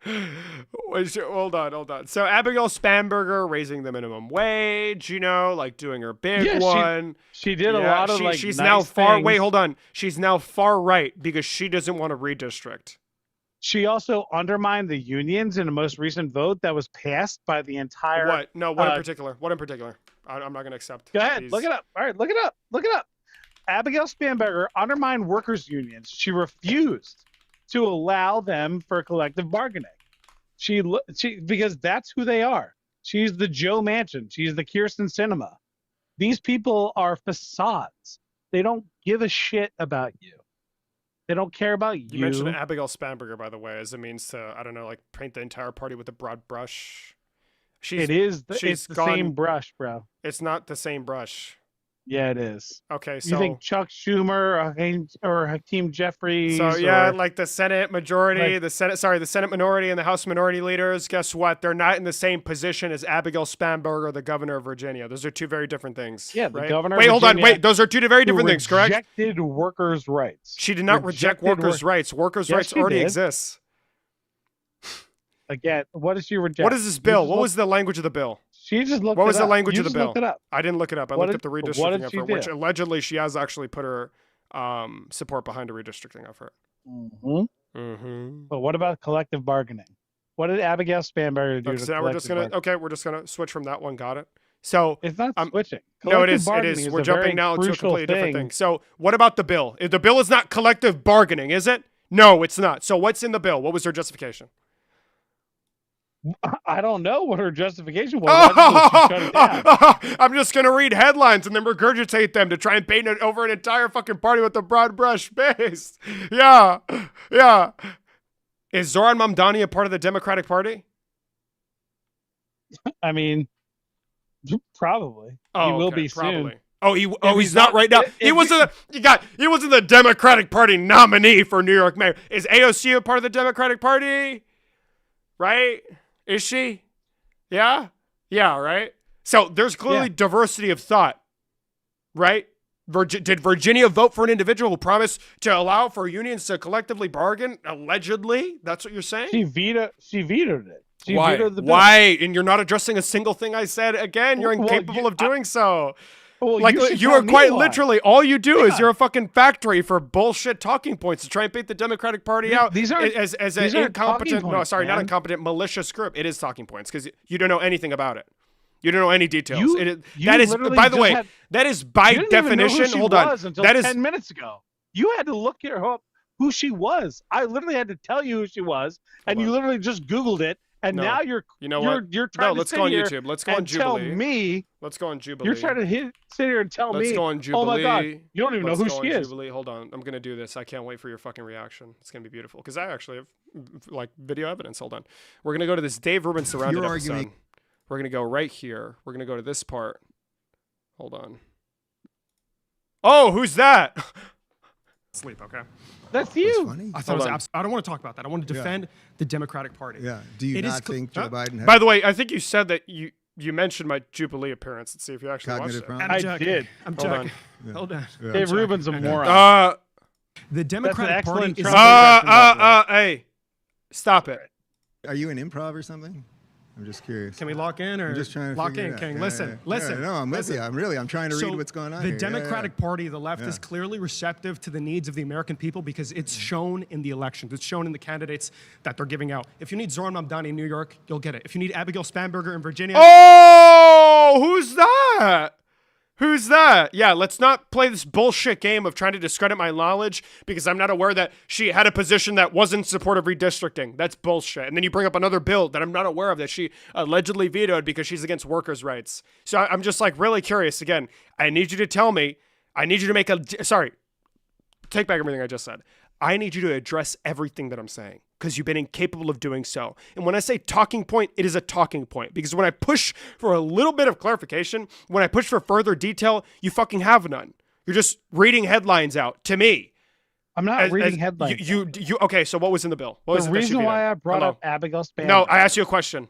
Hold on. So Abigail Spanberger raising the minimum wage, like doing her big Yeah, one. She did a lot of she's nice now far. things. Wait, hold on. She's now far right because she doesn't want to redistrict. She also undermined the unions in a most recent vote that was passed by the entire. What? No. What in uh, particular? What in particular? I'm not going to accept. Go ahead, these. look it up. All right, look it up. Look it up. Abigail Spanberger undermined workers' unions. She refused to allow them for collective bargaining. She because that's who they are. She's the Joe Manchin. She's the Kirsten Sinema. These people are facades. They don't give a shit about you. They don't care about you. You mentioned Abigail Spanberger, by the way, as a means to, I don't know, like paint the entire party with a broad brush. It's she's the gone- same brush, bro. It's not the same brush. Yeah, it is. Okay, so You think Chuck Schumer or Hakeem Jeffries? So yeah, or, like the Senate majority, the Senate minority and the House minority leaders, guess what? They're not in the same position as Abigail Spanberger, the governor of Virginia. Those are two very different things. Yeah, the right? governor of Wait, hold on. Virginia Wait, those are two very who different things, correct? Rejected workers' rights. She did not reject Rejected workers' rights. Workers' Yes, rights she already did. exist. Again, what does she reject? What is this bill? This What was the language of the bill? She just looked. What was it the up. language You of the just bill? looked it up. I didn't look it up. I What looked did- up the what redistricting did she effort, which do? allegedly she has actually put her support behind a redistricting effort. Mm-hmm. Mm-hmm. But what about collective bargaining? What did Abigail Spanberger do Okay, to so now we're just collective gonna bargaining? we're just gonna switch from that one. Got it. So It's not switching. no, it Collective is. It bargaining is. We're a very jumping now into a crucial completely different thing. So what about the bill? If the bill is not collective bargaining, is it? No, it's not. So what's in the bill? What was their justification? I don't know what her justification was. I just know she shut it down. I'm just gonna read headlines and then regurgitate them to try and paint it over an entire fucking party with a broad brush base. Yeah, yeah. Is Zoran Mamdani a part of the Democratic Party? I mean, probably. Oh, he will okay, be probably. soon. Oh, he's he's not not- right now. if He he- wasn't. He wasn't the Democratic Party nominee for New York mayor. Is AOC a part of the Democratic Party? Right? Is she? Yeah. Yeah. Right. So there's clearly Yeah. diversity of thought. Right? Did Virginia vote for an individual who promised to allow for unions to collectively bargain? Allegedly, that's what you're saying. She vetoed it. She Why? vetoed the bill. Why? And you're not addressing a single thing I said. Again, you're Well, incapable you- of doing so. Well, Like should you tell are me quite why. literally all you do Hang is on. you're a fucking factory for bullshit talking points to try and paint the Democratic Party out These aren't- as these an aren't incompetent. talking No, points, sorry, not man. incompetent, malicious group. It is talking points because you don't know anything about it. You don't know any details. You- It is, you that is, literally by the just way, had- that is by You didn't even know definition. who she Hold on, was until that is 10 minutes ago. You had to look her up who she was. I literally had to tell you who she was, and Hold you on. literally just Googled it. And No. now you're You know you're what? you're trying No, to let's sit go on here YouTube. Let's go on and tell Jubilee. me Let's go on Jubilee. you're trying to sit here and tell Let's me. go on Jubilee. Oh my God, you don't even know Let's who go she on is. Jubilee. Hold on, I'm gonna do this. I can't wait for your fucking reaction. It's gonna be beautiful because I actually have like video evidence. Hold on, we're gonna go to this Dave Rubin surrounded You're episode. arguing- We're gonna go right here. We're gonna go to this part. Hold on. Oh, who's that? Sleep. Okay. That's That's you. funny. I thought Hold it on. was I don't want to talk about that. I want to Yeah. defend the Democratic Party. Yeah. Do you It is not cl- think Joe huh? Biden has By the way, I think you said that you mentioned my Jubilee appearance. Let's see if you actually cognitive watched it. problems? I'm I checking. did. I'm Hold on. checking. Yeah. Hold on. Yeah. Dave checking. Rubin's a moron. The Democratic Party excellent is Trump impression, by the way. Hey, stop it. Are you in improv or something? I'm just curious. Can we lock in or I'm just trying to lock figure in, it out. King? Yeah, Listen, yeah. listen. Yeah, no, I'm with listen. you. I'm trying to So read what's going on the here. Yeah, yeah, Democratic yeah. Party, the left, Yeah. is clearly receptive to the needs of the American people because it's shown in the elections. It's shown in the candidates that they're giving out. If you need Zoran Mamdani in New York, you'll get it. If you need Abigail Spanberger in Virginia, Oh, who's that? Who's that? Yeah, let's not play this bullshit game of trying to discredit my knowledge because I'm not aware that she had a position that wasn't in support of redistricting. That's bullshit. And then you bring up another bill that I'm not aware of that she allegedly vetoed because she's against workers' rights. So I'm just like really curious. Again, I need you to tell me. I need you to make a. Sorry, take back everything I just said. I need you to address everything that I'm saying because you've been incapable of doing so. And when I say talking point, it is a talking point because when I push for a little bit of clarification, when I push for further detail, you fucking have none. You're just reading headlines out to me. I'm not reading headlines. You okay, so what was in the bill? What was The it that she reason why vetoed? I brought Hello? up Abigail Spanberger. No, I asked you a question. She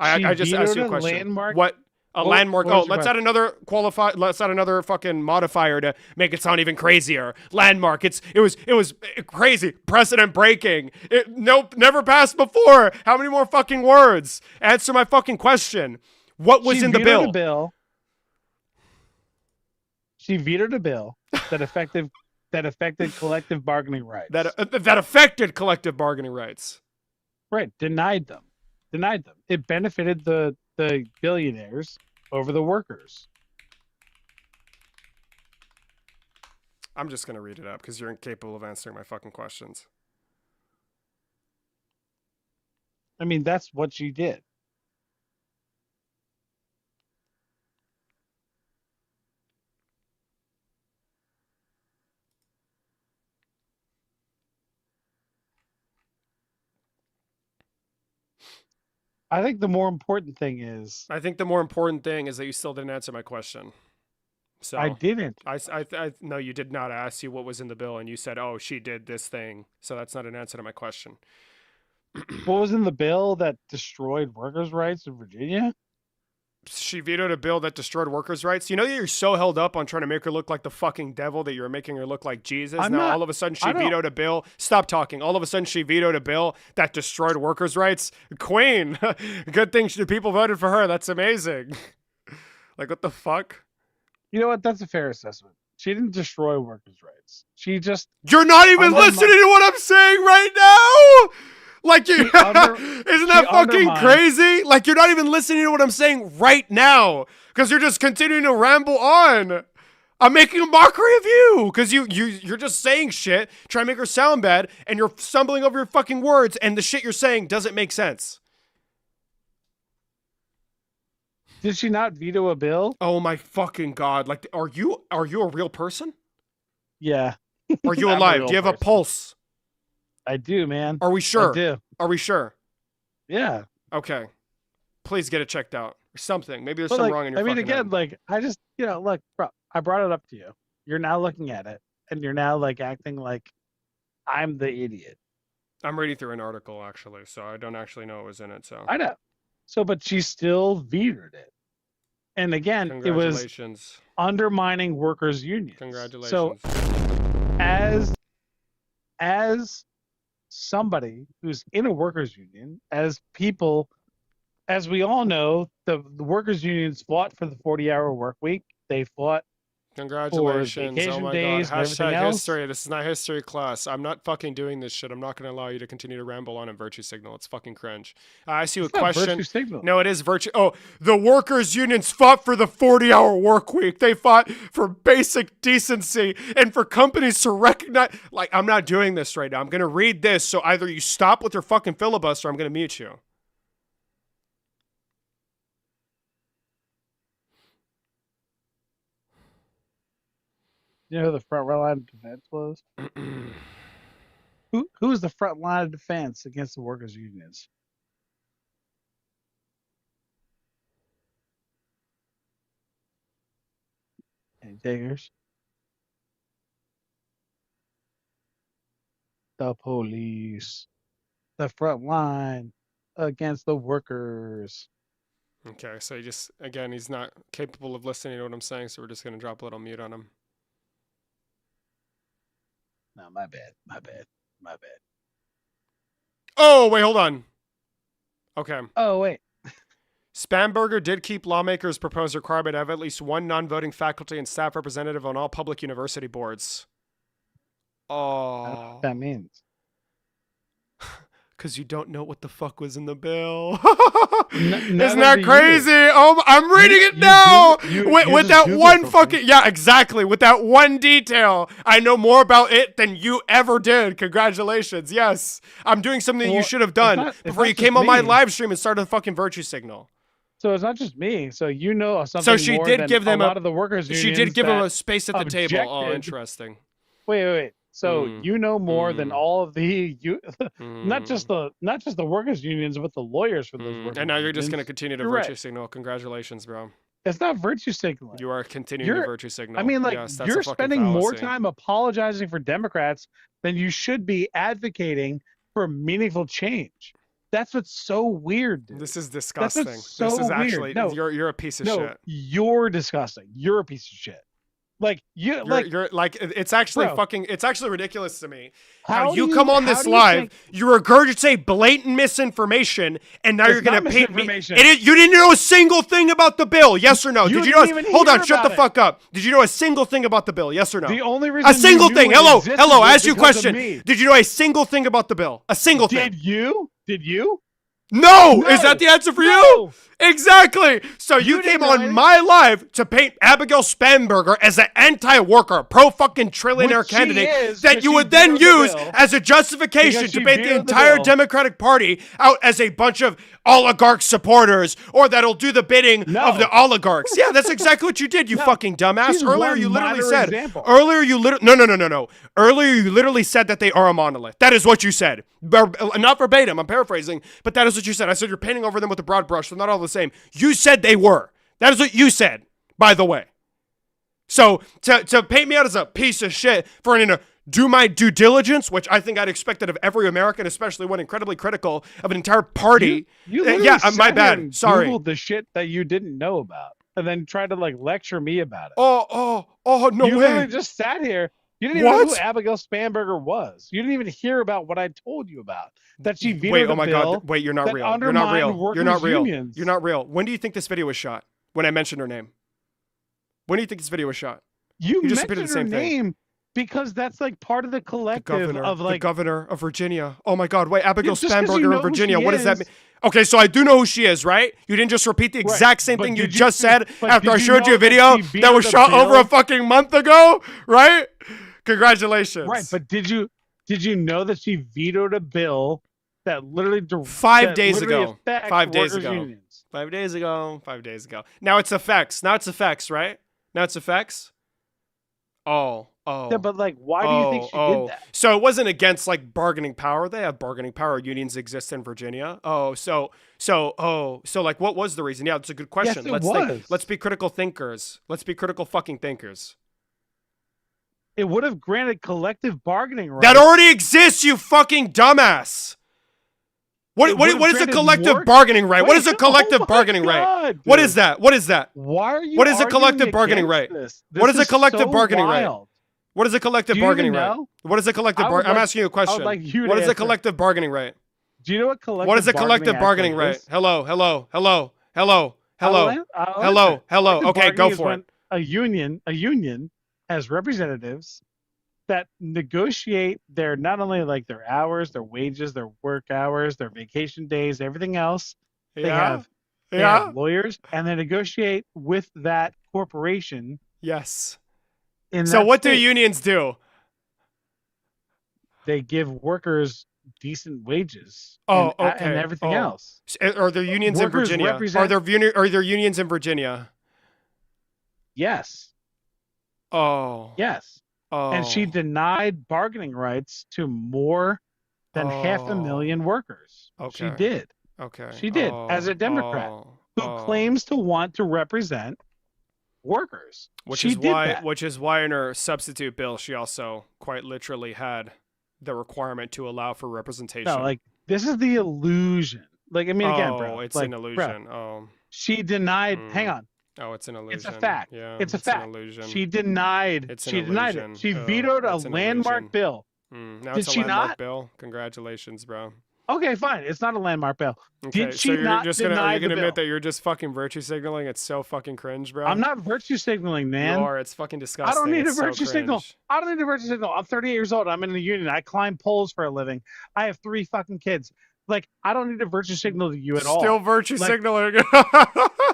I just asked you a vetoed a question. landmark- What? A What- landmark. what Oh, was your let's add another let's add another fucking modifier to make it sound even crazier. Landmark. It was crazy. Precedent breaking. Nope, never passed before. How many more fucking words? Answer my fucking question. What was She in the vetoed bill? a She vetoed a bill that affected collective bargaining rights. That affected collective bargaining rights. Right, denied them. It benefited the billionaires over the workers. I'm just gonna read it up because you're incapable of answering my fucking questions. I mean, that's what she did. I think the more important thing is I think the more important thing is that you still didn't answer my question. So I didn't. no, you did not. I asked you what was in the bill, and you said, "Oh, she did this thing." So that's not an answer to my question. What was in the bill that destroyed workers' rights in Virginia? she vetoed a bill that destroyed workers' rights. You know, you're so held up on trying to make her look like the fucking devil that you're making her look like Jesus. I'm Now not- all of a sudden she I don't- vetoed a bill. Stop talking. All of a sudden she vetoed a bill that destroyed workers' rights. Queen. Good thing people voted for her. That's amazing. Like, what the fuck? You know what? That's a fair assessment. She didn't destroy workers' rights. She just You're not even Undermine- listening to what I'm saying right now. Like, you, under- isn't that she fucking undermined- crazy? Like, you're not even listening to what I'm saying right now because you're just continuing to ramble on. I'm making a mockery of you because you're just saying shit, trying to make her sound bad, and you're stumbling over your fucking words, and the shit you're saying doesn't make sense. did she not veto a bill? Oh my fucking god! Like, are you a real person? Yeah, Are you I'm a alive? real Do you have a person. pulse? I do, man. Are we sure? I do. Are we sure? Yeah. Okay. Please get it checked out or something. Maybe there's But something like, wrong in your I mean, fucking again, head. like, I just, look, bro, I brought it up to you. You're now looking at it, and you're now like acting like I'm the idiot. I'm reading through an article actually, so I don't actually know what was in it. So I know. So, but she still vetoed it. And again, it was congratulations, undermining workers' unions. congratulations. So, as somebody who's in a workers' union, as people, as we all know, the workers' unions fought for the 40-hour work week. They fought Congratulations! Oh vacation my days god! and everything Hashtag else. history. This is not history class. I'm not fucking doing this shit. I'm not going to allow you to continue to ramble on and virtue signal. It's fucking cringe. I see a It's not question. virtue signal. No, it is virtue. Oh, the workers' unions fought for the 40-hour work week. They fought for basic decency and for companies to recognize. Like, I'm not doing this right now. I'm going to read this. So either you stop with your fucking filibuster or I'm going to mute you. You know who the front line of defense was? Who was the front line of defense against the workers' unions? Any takers? The police. The front line against the workers. Okay, so again, he's not capable of listening to what I'm saying, so we're just going to drop a little mute on him. No, my bad. My bad. My bad. Oh, wait, hold on. Okay. Oh, wait. Spamberger did keep lawmakers' proposed requirement of at least one non-voting faculty and staff representative on all public university boards. I don't know Oh, what that means. because you don't know what the fuck was in the bill. neither Isn't that do you. crazy? Oh, I'm reading it you now. do- you- with you with just that Googled one something. fucking yeah, exactly. With that one detail, I know more about it than you ever did. Congratulations. Yes, I'm doing something you Well, should have done it's before not you just came on my me. live stream and started a fucking virtue signal. So it's not just me. So you know something she more did than give them a a- lot of the workers' unions. She did give him that- a space at the table. Oh, objected. interesting. Wait. So Mm. you know more than Mm. all of the not Mm. just the workers' unions, but the lawyers for those workers. And now you're just going to unions. continue to You're virtue right. signal. Congratulations, bro. It's not virtue signaling. You are continuing to You're- virtue signal. I mean, like Yes, that's you're a fucking spending more fallacy. time apologizing for Democrats than you should be advocating for meaningful change. That's what's so weird, dude. This is disgusting. so this is weird. actually No. you're a piece of No, shit. you're disgusting. You're a piece of shit. Like You're like like it's actually Bro. fucking it's actually ridiculous to me. how How do you come on how this do you live, think- you regurgitate blatant misinformation, and now It's you're gonna not paint me. misinformation. You didn't know a single thing about the bill, yes or no? You Did you didn't know? even Hold hear on, shut the about it. fuck up. Did you know a single thing about the bill, yes or no? The only reason A single you knew thing. it Hello, existed hello. was Ask you a because of question. me. Did you know a single thing about the bill? A single thing. Did you? Did you? No! No. Is that the answer for you? No. Exactly. So you didn't came know on anything. my live to paint Abigail Spanberger as an anti-worker, pro-fucking trillionaire Which she candidate is, that because you she would then vetoed the use bill. as a justification Because to she paint the vetoed the entire bill. Democratic Party out as a bunch of oligarch supporters or that'll do the bidding No. of the oligarchs. Yeah, that's exactly what you did, you No. fucking dumbass. She's Earlier one you literally minor said example. No. Earlier you literally said that they are a monolith. That is what you said. Not verbatim, I'm paraphrasing, but that is what you said. I said you're painting over them with a broad brush. They're not all the same. You said they were. That is what you said, by the way. So to paint me out as a piece of shit for do my due diligence, which I think I'd expected of every American, especially one incredibly critical of an entire party. You literally yeah, sat my here bad. and Sorry. Googled the shit that you didn't know about, and then tried to like lecture me about it. Oh, no you way. literally just sat here. You didn't even know who What? Abigail Spanberger was. You didn't even hear about what I told you about. That she vetoed Wait, a oh my bill God. Wait, you're not that real. You're not real. undermined You're not workers' real. unions. You're not real. When do you think this video was shot? When I mentioned her name. When do you think this video was shot? You just mentioned repeated the her same thing. name because that's like part of the The collective of the like. governor of Virginia. Oh my God. Wait, Abigail Just 'cause you Spanberger know of who Virginia. she What does that is- mean? Okay, so I do know who she is, right? You didn't just repeat the Right, exact same but thing you did you- just said but after did I you showed you know a video that she that was vetoed a shot over a bill? fucking month ago, right? Congratulations. Right, but did you know that she vetoed a bill that literally 5 that days literally ago. affects 5 days workers' ago. unions? 5 days ago. 5 days ago. Now it's effects. Now it's effects, right? Now it's effects. Oh. Yeah, but like, why do you think she did that? So it wasn't against like bargaining power. They have bargaining power. Unions exist in Virginia. So like, what was the reason? Yeah, it's a good question. it Let's was. think. Let's be critical thinkers. Let's be critical fucking thinkers. It would have granted collective bargaining rights. That already exists, you fucking dumbass. What It would've what is a granted collective more- bargaining right? What Wait, is a collective oh my bargaining right? God, What dude. is that? What is that? Why are you? What is a arguing collective bargaining against right? This? What is a collective so bargaining right? wild. What is a collective Do you bargaining even right? know? What is a collective I would bargaining? I'm like- asking you a question. I would like you to What is a answer. collective bargaining right? Do you know what collective? What is a collective bargaining right? is? Hello. I'll Hello. answer. Collective Okay, go bargaining is for when it. A union has representatives that negotiate their not only like their hours, their wages, their work hours, their vacation days, everything else. They have lawyers, and they negotiate with that corporation. Yes. In So that what do state. unions do? They give workers decent wages. Oh, and, okay. and everything Oh. else. Are there unions in Workers Virginia? represent- Are there unions in Virginia? Yes, Oh. yes. Oh. And she denied bargaining rights to more than 500,000 workers. She Okay. did. Okay. She did, as a Democrat who claims to want to represent workers. Which she is did why that. which is why in her substitute bill she also quite literally had the requirement to allow for representation. No, like this is the illusion. Like I mean, again, oh, bro, it's like, an bro, illusion. Oh. she denied. Mm. Hang on, Oh, it's an illusion. it's a fact. Yeah, It's a an fact. illusion. She denied. It's an She denied illusion. it. She Oh, vetoed a it's an landmark illusion. bill. Now Did it's a she landmark not? bill. Congratulations, bro. Okay, fine. It's not a landmark bill. Okay, Did she so you're not just gonna, deny are you gonna the admit bill? that you're just fucking virtue signaling? It's so fucking cringe, bro. I'm not virtue signaling, man. You are. It's fucking disgusting. I don't need a It's so virtue signal. cringe. I don't need a virtue signal. I'm 38 years old. I'm in the union. I climb poles for a living. I have 3 fucking kids. Like, I don't need a virtue signal to you at all. Still virtue Like- signaling.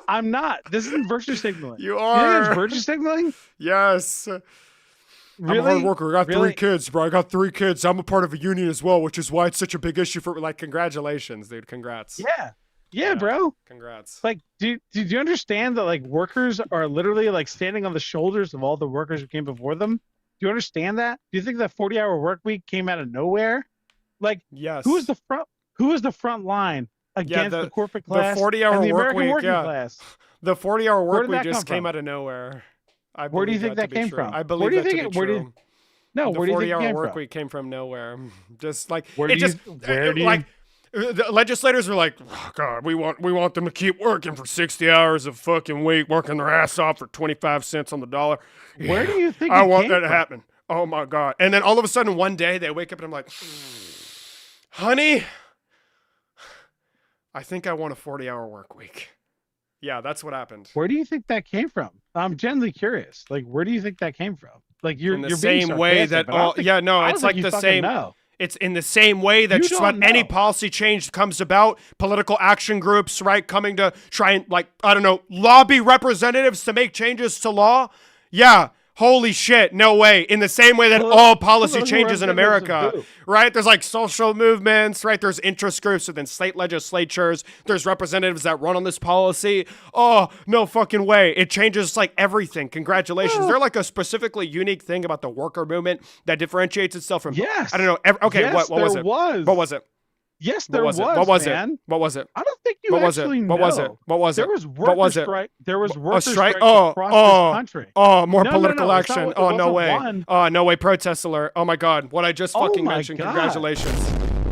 I'm not. This isn't virtue signaling. You You think are. it's virtue signaling? Yes. Really? I'm a hard worker. I got Really? 3 kids, bro. I got 3 kids. I'm a part of a union as well, which is why it's such a big issue for like. Congratulations, dude. Congrats. Yeah. Yeah, Yeah. bro. Congrats. Like, did you understand that like workers are literally like standing on the shoulders of all the workers who came before them? Do you understand that? Do you think that 40-hour work week came out of nowhere? Like, Yes. who is the front line against the- the corporate the class 40-hour and the work American week, working yeah. class? The 40-hour Where work did week that just come came from? out of nowhere. I Where do you believe think that to be came true. from? I Where believe do you that think to it- be where do you- true. No, The where do you think it 40-hour came work from? week came from nowhere. Just like Where it do you- just where do you- like the legislators were like, oh, God, we want them to keep working for 60 hours a fucking week, working their ass off for 25 cents on the dollar. Where do you think I it want came that to from? happen? Oh my God! And then all of a sudden, one day they wake up and I'm like, honey, I think I want a 40-hour work week. Yeah, that's what happened. Where do you think that came from? I'm genuinely curious. Like, where do you think that came from? Like, you're In the you're being same way sarcastic, that but I don't all think- yeah no, I don't it's think like you the fucking same. know. It's in the same way that You just about don't any know. policy change comes about, political action groups, right, coming to try and, like, I don't know, lobby representatives to make changes to law. Yeah, holy shit, no way. In the same way that all policy Political changes in representatives of America, who? right? There's like social movements, right? There's interest groups within state legislatures. There's representatives that run on this policy. Oh, no fucking way. It changes like everything. Congratulations. They're like a specifically unique thing about the worker movement that differentiates itself from, Yes. I don't know. Okay, Yes, what was there it? was. What was it? Yes, What there was it? What was man. it? What was it? I don't think you What was it? actually What know. was it? What was There it? was What was worker it? strike. There was A worker strike? strikes Oh, across oh, this country. oh, more No, political no, it's not action. what- it Oh, no wasn't way. one. Oh, no way. Protest alert. Oh my God. What I just Oh fucking my mentioned. God. Congratulations.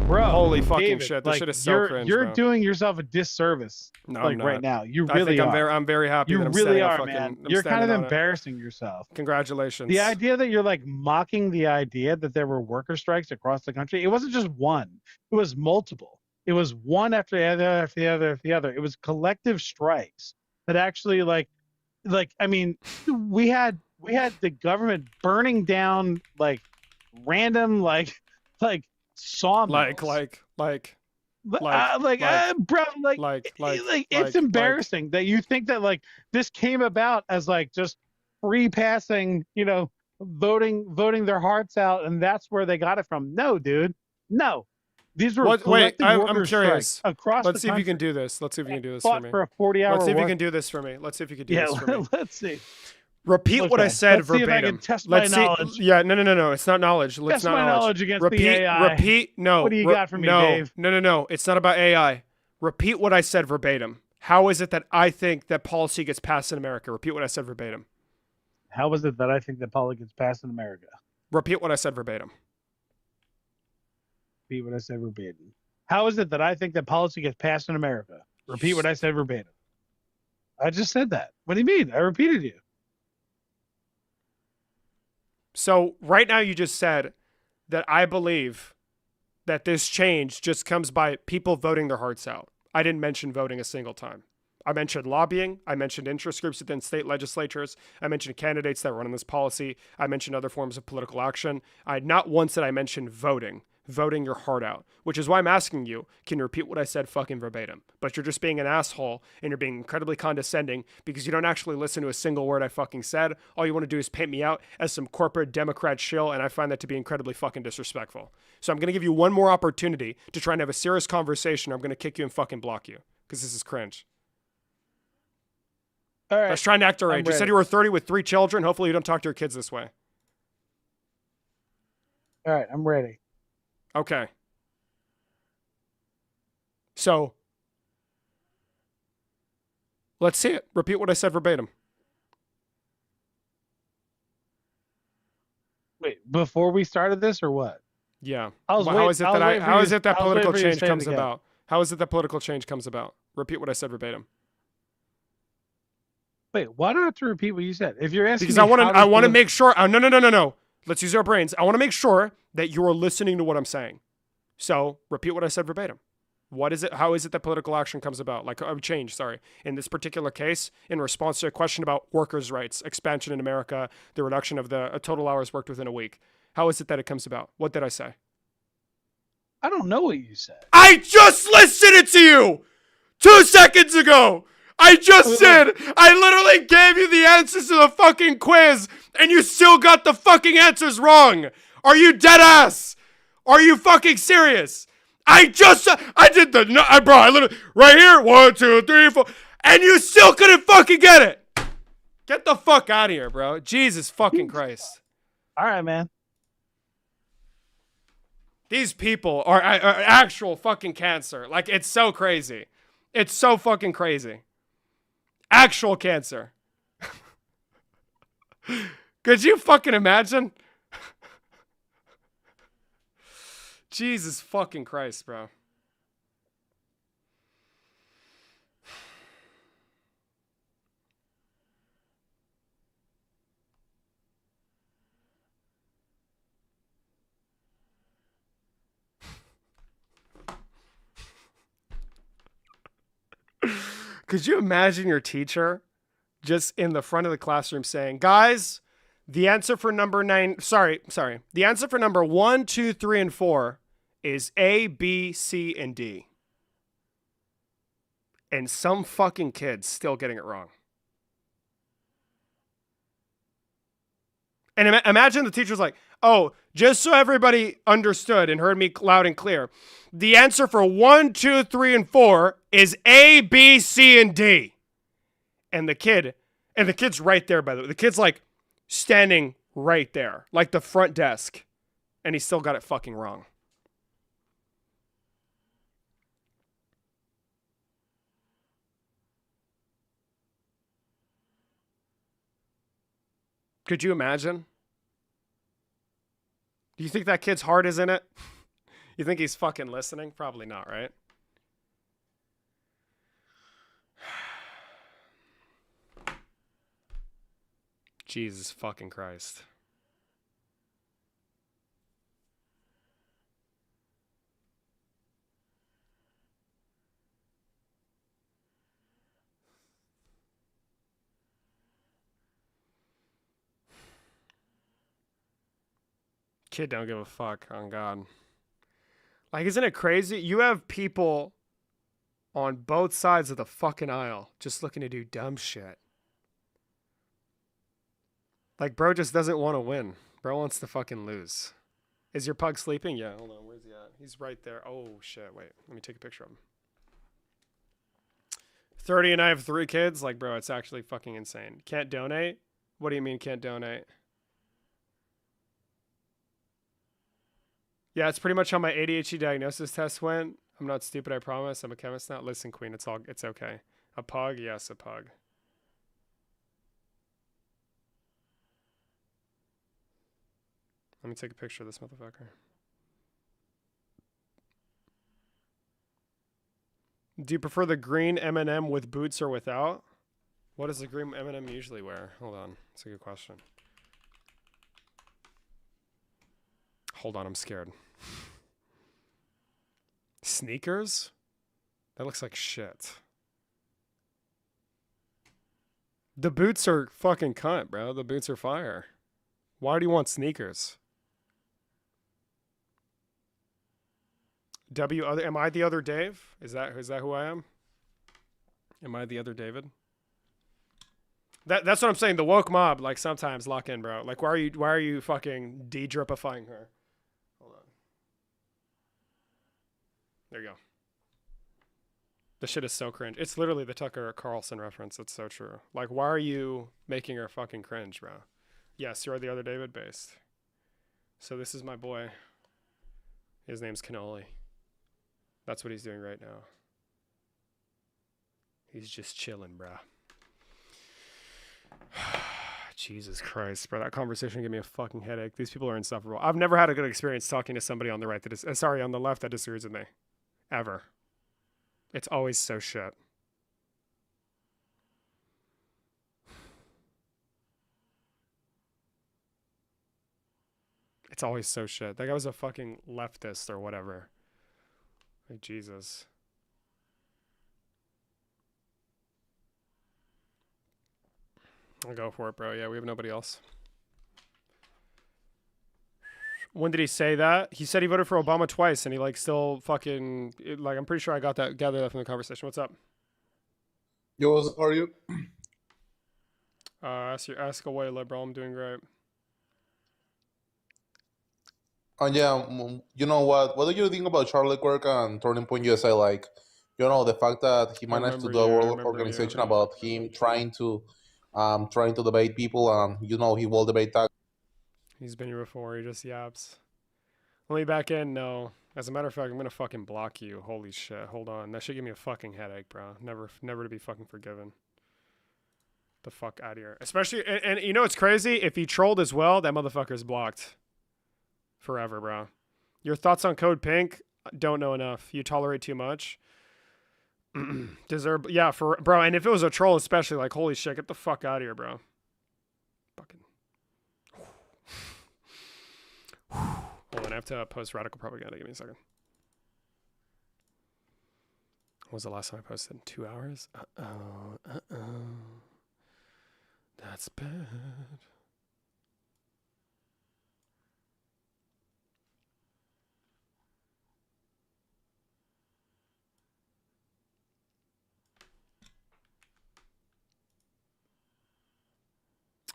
Bro, Holy fucking David, shit. This like, shit is so you're, cringe, You're bro. doing yourself a disservice. No, like I'm not. right now, you I really think are. I'm very happy You that I'm really standing on are, fucking, man. I'm You're kind of standing on it. embarrassing yourself. Congratulations. The idea that you're like mocking the idea that there were worker strikes across the country, it wasn't just one, it was multiple. It was one after the other, after the other, after the other. It was collective strikes that actually I mean, we had the government burning down like random like sawmills. Bro, it's embarrassing that you think that like this came about as like just free passing, voting their hearts out, and that's where they got it from. No, dude, no. These were collective I'm worker curious. strikes across Let's the see if you can country. do this. Let's see if you can do this for Fought me. for a 40-hour Let's see if you work. can do this for me. Let's see if you can do Yeah, this for me. let's see. Repeat what I Okay, said let's see if I verbatim. can test Let's my see. knowledge. Yeah, no. It's not knowledge. Let's Test not my knowledge. knowledge against repeat, the AI. Repeat. No. What do you got for me, no, Dave? No. It's not about AI. Repeat what I said verbatim. How is it that I think that policy gets passed in America? Repeat what I said verbatim. How is it that I think that politics gets passed in America? Repeat what I said verbatim. Repeat what I said verbatim. How is it that I think that policy gets passed in America? Repeat what I said verbatim. I just said that. What do you mean? I repeated you. So right now you just said that I believe that this change just comes by people voting their hearts out. I didn't mention voting a single time. I mentioned lobbying. I mentioned interest groups within state legislatures. I mentioned candidates that run on this policy. I mentioned other forms of political action. Not once did I mention voting your heart out, which is why I'm asking you, can you repeat what I said fucking verbatim? But you're just being an asshole and you're being incredibly condescending because you don't actually listen to a single word I fucking said. All you want to do is paint me out as some corporate Democrat shill, and I find that to be incredibly fucking disrespectful. So I'm going to give you one more opportunity to try and have a serious conversation, or I'm going to kick you and fucking block you because this is cringe. All right. Let's try and act your age. You said ready. you were 30 with 3 children. Hopefully you don't talk to your kids this way. All right, I'm ready. Okay. So, let's see it. Repeat what I said verbatim. Wait, before we started this or what? Yeah. I was How wait- is it I was that waiting for how you is to- it that I was waiting political for you to change say it comes again. about? How is it that political change comes about? Repeat what I said verbatim. Wait, why do I have to repeat what you said? If you're asking Because me I want to how does make sure no. Let's use our brains. I want to make sure that you are listening to what I'm saying. So, repeat what I said verbatim. What is it? How is it that political action comes about? Like change, sorry. In this particular case, in response to a question about workers' rights, expansion in America, the reduction of the total hours worked within a week. How is it that it comes about? What did I say? I don't know what you said. I just listened it to you 2 seconds ago. I just said, I literally gave you the answers to the fucking quiz, and you still got the fucking answers wrong. Are you dead ass? Are you fucking serious? I did bro, I literally, right here, 1, 2, 3, 4, and you still couldn't fucking get it. Get the fuck out of here, bro. Jesus fucking Christ. All right, man. These people are actual fucking cancer. Like, it's so crazy. It's so fucking crazy. Actual cancer. Could you fucking imagine? Jesus fucking Christ, bro. Could you imagine your teacher just in the front of the classroom saying, guys, the answer for number 9, the answer for number 1, 2, 3, and 4 is A, B, C, and D. And some fucking kids still getting it wrong. And imagine the teacher's like, oh, just so everybody understood and heard me loud and clear, the answer for 1, 2, 3, and 4 is A, B, C, and D. And the kid's right there, by the way. The kid's like standing right there, like the front desk. And he still got it fucking wrong. Could you imagine? Do you think that kid's heart is in it? You think he's fucking listening? Probably not, right? Jesus fucking Christ. Kid don't give a fuck, on God. Like, isn't it crazy? You have people on both sides of the fucking aisle just looking to do dumb shit. Like, bro just doesn't want to win. Bro wants to fucking lose. Is your pug sleeping? Yeah, hold on. Where's he at? He's right there. Oh, shit. Wait. Let me take a picture of him. 30 and I have 3 kids? Like, bro, it's actually fucking insane. Can't donate? What do you mean can't donate? Yeah, it's pretty much how my ADHD diagnosis test went. I'm not stupid, I promise. I'm a chemist now. Listen, Queen, it's okay. A pug? Yes, a pug. Let me take a picture of this motherfucker. Do you prefer the green M&M with boots or without? What does the green M&M usually wear? Hold on. That's a good question. Hold on, I'm scared. Sneakers? That looks like shit. The boots are fucking cunt, bro. The boots are fire. Why do you want sneakers? Am I the other Dave? Is that who I am? Am I the other David? That's what I'm saying. The woke mob, like, sometimes lock in, bro. Like, why are you fucking de-dripifying her? Hold on. There you go. This shit is so cringe. It's literally the Tucker Carlson reference. It's so true. Like, why are you making her fucking cringe, bro? Yes, you're the other David based. So this is my boy. His name's Cannoli. That's what he's doing right now. He's just chilling, bro. Jesus Christ, bro. That conversation gave me a fucking headache. These people are insufferable. I've never had a good experience talking to somebody on the right that is, on the left that disagrees with me. Ever. It's always so shit. It's always so shit. That guy was a fucking leftist or whatever. Like, Jesus. I'll go for it, bro. Yeah, we have nobody else. When did he say that? He said he voted for Obama twice, and he, like, still fucking, like, I'm pretty sure I gathered that from the conversation. What's up? Yo, how are you? Ask away, bro. I'm doing great. Yeah, you know what? What do you think about Charlie Kirk and Turning Point USA? Like, you know, the fact that he managed to do a World Organization about him trying to debate people, and you know, he will debate that. He's been here before. He just yaps. Let me back in. No. As a matter of fact, I'm gonna fucking block you. Holy shit. Hold on. That should give me a fucking headache, bro. Never to be fucking forgiven. The fuck out of here. Especially, and you know what's crazy? If he trolled as well, that motherfucker's blocked. Forever, bro. Your thoughts on Code Pink? Don't know enough. You tolerate too much. Deserve, yeah, for bro. And if it was a troll, especially, like, holy shit, get the fuck out of here, bro. Fucking. Hold on, I have to post radical propaganda. Give me a second. When was the last time I posted? 2 hours? That's bad.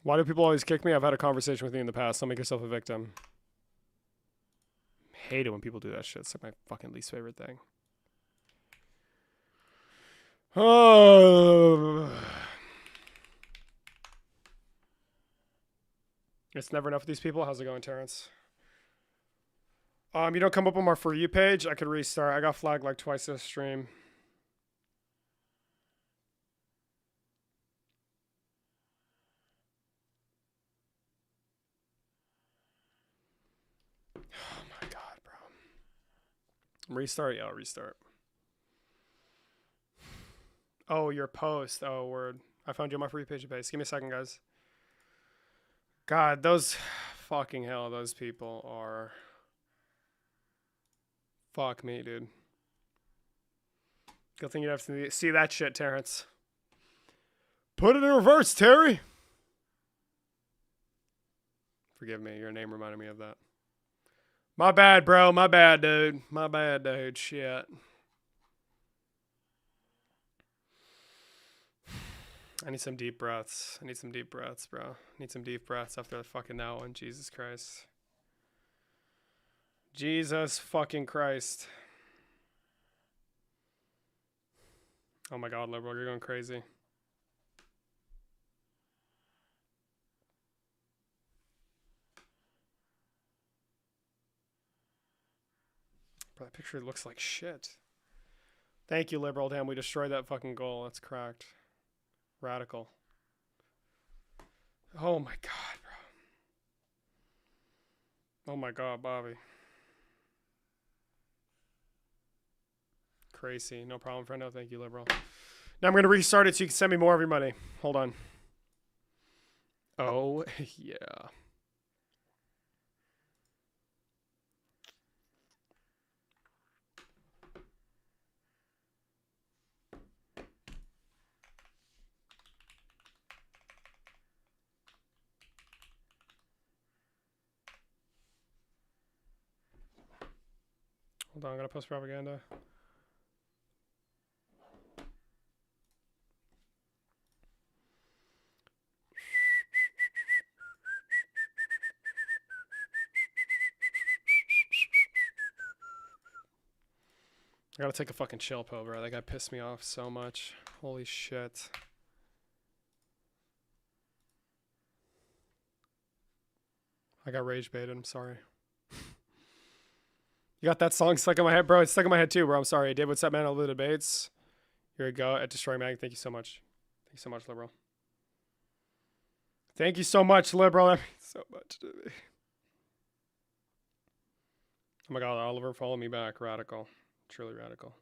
Why do people always kick me? I've had a conversation with you in the past. Don't make yourself a victim. Hate it when people do that shit. It's like my fucking least favorite thing. Oh. It's never enough of these people. How's it going, Terrence? You don't come up on my For You page? I could restart. I got flagged like twice this stream. Restart? Yeah, I'll restart. Oh, your post. Oh, word. I found you on my free page base. Give me a second, guys. God, those fucking hell, those people are. Fuck me, dude. Good thing you'd have to see that shit, Terrence. Put it in reverse, Terry. Forgive me, your name reminded me of that. My bad, bro. My bad, dude. My bad, dude. Shit. I need some deep breaths. I need some deep breaths, bro. I need some deep breaths after the fucking that one. Jesus Christ. Jesus fucking Christ. Oh my God, liberal, you're going crazy. Bro, that picture looks like shit. Thank you, liberal. Damn, we destroyed that fucking goal. That's cracked. Radical. Oh my God, bro. Oh my God, Bobby. Crazy. No problem, friend. No, thank you, liberal. Now I'm going to restart it so you can send me more of your money. Hold on. Oh, yeah. Hold on, I'm going to post propaganda. I gotta take a fucking chill pill, bro. That guy pissed me off so much. Holy shit. I got rage baited. I'm sorry. You got that song stuck in my head, bro? It's stuck in my head too, bro. I'm sorry. Dave, what's up, man? All the debates. Here we go. At Destroy Mag. Thank you so much. Thank you so much, liberal. Thank you so much, liberal. That means so much to me. Oh my God, Oliver, follow me back. Radical. Truly radical.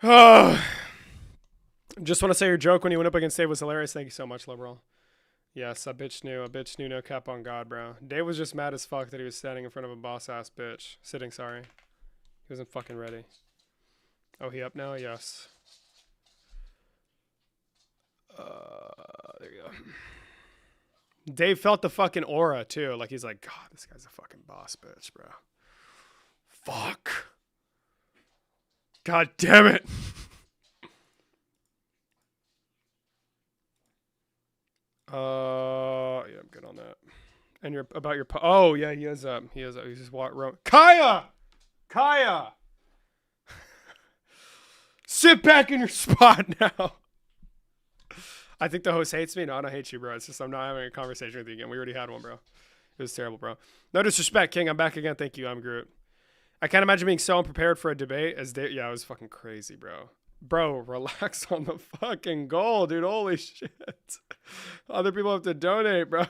Oh, just want to say your joke when you went up against Dave was hilarious. Thank you so much, liberal. Yes, a bitch knew no cap on God, bro. Dave was just mad as fuck that he was standing in front of a boss ass bitch. Sitting, sorry. He wasn't fucking ready. Oh, he up now? Yes. There you go. Dave felt the fucking aura too. Like he's like, God, this guy's a fucking boss bitch, bro. Fuck. God damn it. Yeah, I'm good on that. And you're about your oh yeah, he is he's just Kaya! Sit back in your spot now. I think the host hates me. No, I don't hate you, bro. It's just I'm not having a conversation with you again. We already had one, bro. It was terrible, bro. No disrespect, King. I'm back again. Thank you. I'm Groot. I can't imagine being so unprepared for a debate as yeah, it was fucking crazy, bro. Bro, relax on the fucking goal, dude. Holy shit. Other people have to donate, bro.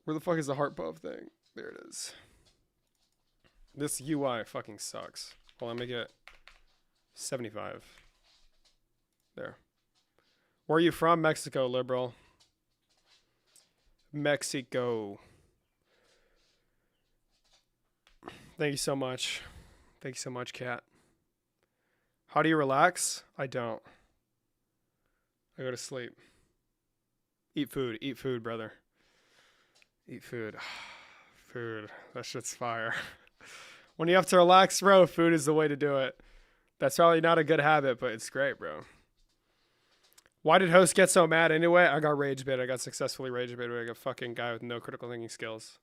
Where the fuck is the heart puff thing? There it is. This UI fucking sucks. Well, let me get 75. There. Where are you from? Mexico, liberal. Mexico. Thank you so much. Thank you so much, Kat. How do you relax? I don't. I go to sleep. Eat food, brother. Eat food. Food. That shit's fire. When you have to relax, bro, food is the way to do it. That's probably not a good habit, but it's great, bro. Why did host get so mad anyway? I got rage bait. I got successfully rage bait like a fucking guy with no critical thinking skills.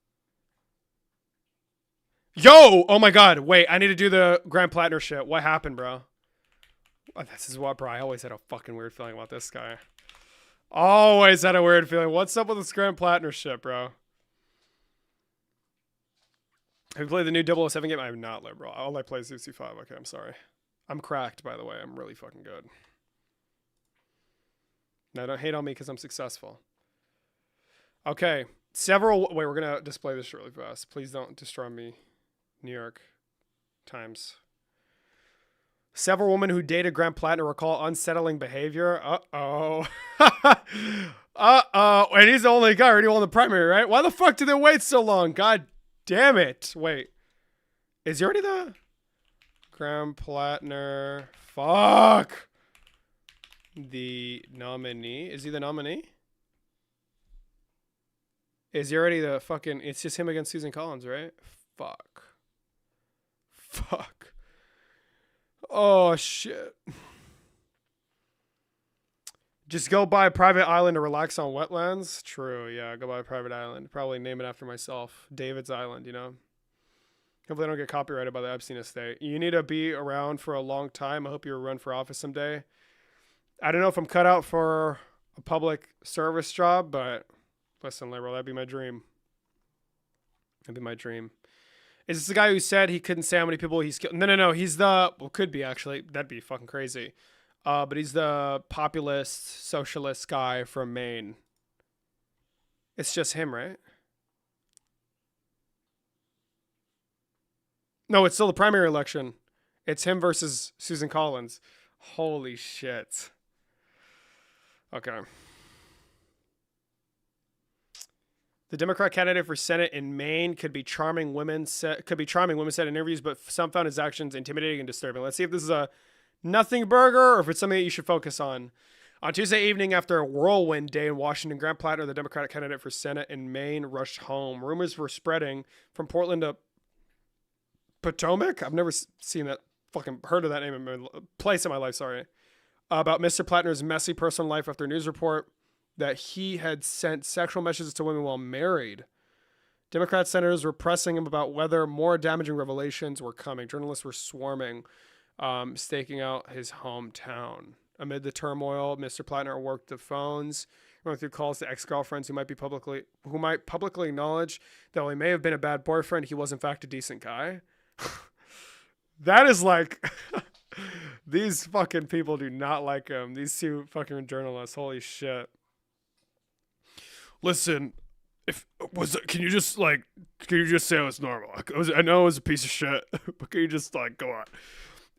Yo! Oh my god. Wait, I need to do the Graham Plattner shit. What happened, bro? Oh, this is what, bro. I always had a fucking weird feeling about this guy. Always had a weird feeling. What's up with this Graham Plattner shit, bro? Have you played the new 007 game? I have not, bro. All I play is UC5. Okay, I'm sorry. I'm cracked, by the way. I'm really fucking good. Now, don't hate on me because I'm successful. Okay. Wait, we're going to display this really fast. Please don't destroy me. New York Times. Several women who dated Graham Plattner recall unsettling behavior. Uh-oh. Uh-oh. And he's the only guy already won the primary, right? Why the fuck did they wait so long? God damn it. Wait. Is he already the Graham Plattner? Fuck. The nominee? Is he the nominee? Is he already the fucking... It's just him against Susan Collins, right? Fuck. Fuck. Oh, shit. Just go buy a private island to relax on wetlands? True, yeah. Go buy a private island. Probably name it after myself. David's Island, you know? Hopefully I don't get copyrighted by the Epstein estate. You need to be around for a long time. I hope you run for office someday. I don't know if I'm cut out for a public service job, but listen, liberal, that'd be my dream. That'd be my dream. Is this the guy who said he couldn't say how many people he's killed? No. He's the... Well, could be, actually. That'd be fucking crazy. But he's the populist, socialist guy from Maine. It's just him, right? No, it's still the primary election. It's him versus Susan Collins. Holy shit. Okay. The Democrat candidate for Senate in Maine could be charming women said in interviews, but some found his actions intimidating and disturbing. Let's see if this is a nothing burger or if it's something that you should focus on. On Tuesday evening, after a whirlwind day in Washington, Graham Plattner, the Democratic candidate for Senate in Maine, rushed home. Rumors were spreading from Portland to Potomac. I've never seen that, fucking heard of that name in my place in my life, sorry. About Mr. Plattner's messy personal life after a news report that he had sent sexual messages to women while married. Democrat senators were pressing him about whether more damaging revelations were coming. Journalists were swarming, staking out his hometown. Amid the turmoil, Mr. Plattner worked the phones, going through calls to ex-girlfriends who might publicly acknowledge that while he may have been a bad boyfriend, he was in fact a decent guy. That is like... These fucking people do not like him. These two fucking journalists. Holy shit. Listen, can you just say it was normal? I know it was a piece of shit, but can you just go on?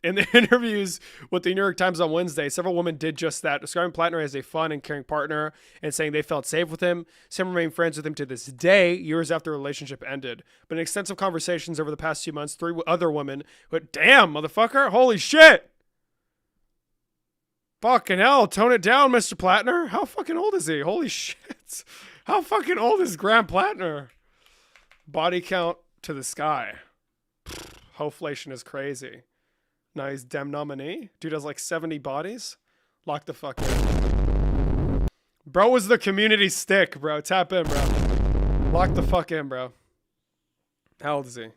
In the interviews with the New York Times on Wednesday, several women did just that, describing Plattner as a fun and caring partner and saying they felt safe with him. Some remain friends with him to this day, years after the relationship ended. But in extensive conversations over the past 2 months, 3 other women went, damn, motherfucker, holy shit. Fucking hell, tone it down, Mr. Plattner. How fucking old is he? Holy shit. How fucking old is Graham Plattner? Body count to the sky. Hoflation is crazy. Now he's Dem nominee. Dude has 70 bodies. Lock the fuck in. Bro was the community stick, bro. Tap in, bro. Lock the fuck in, bro. How old is he?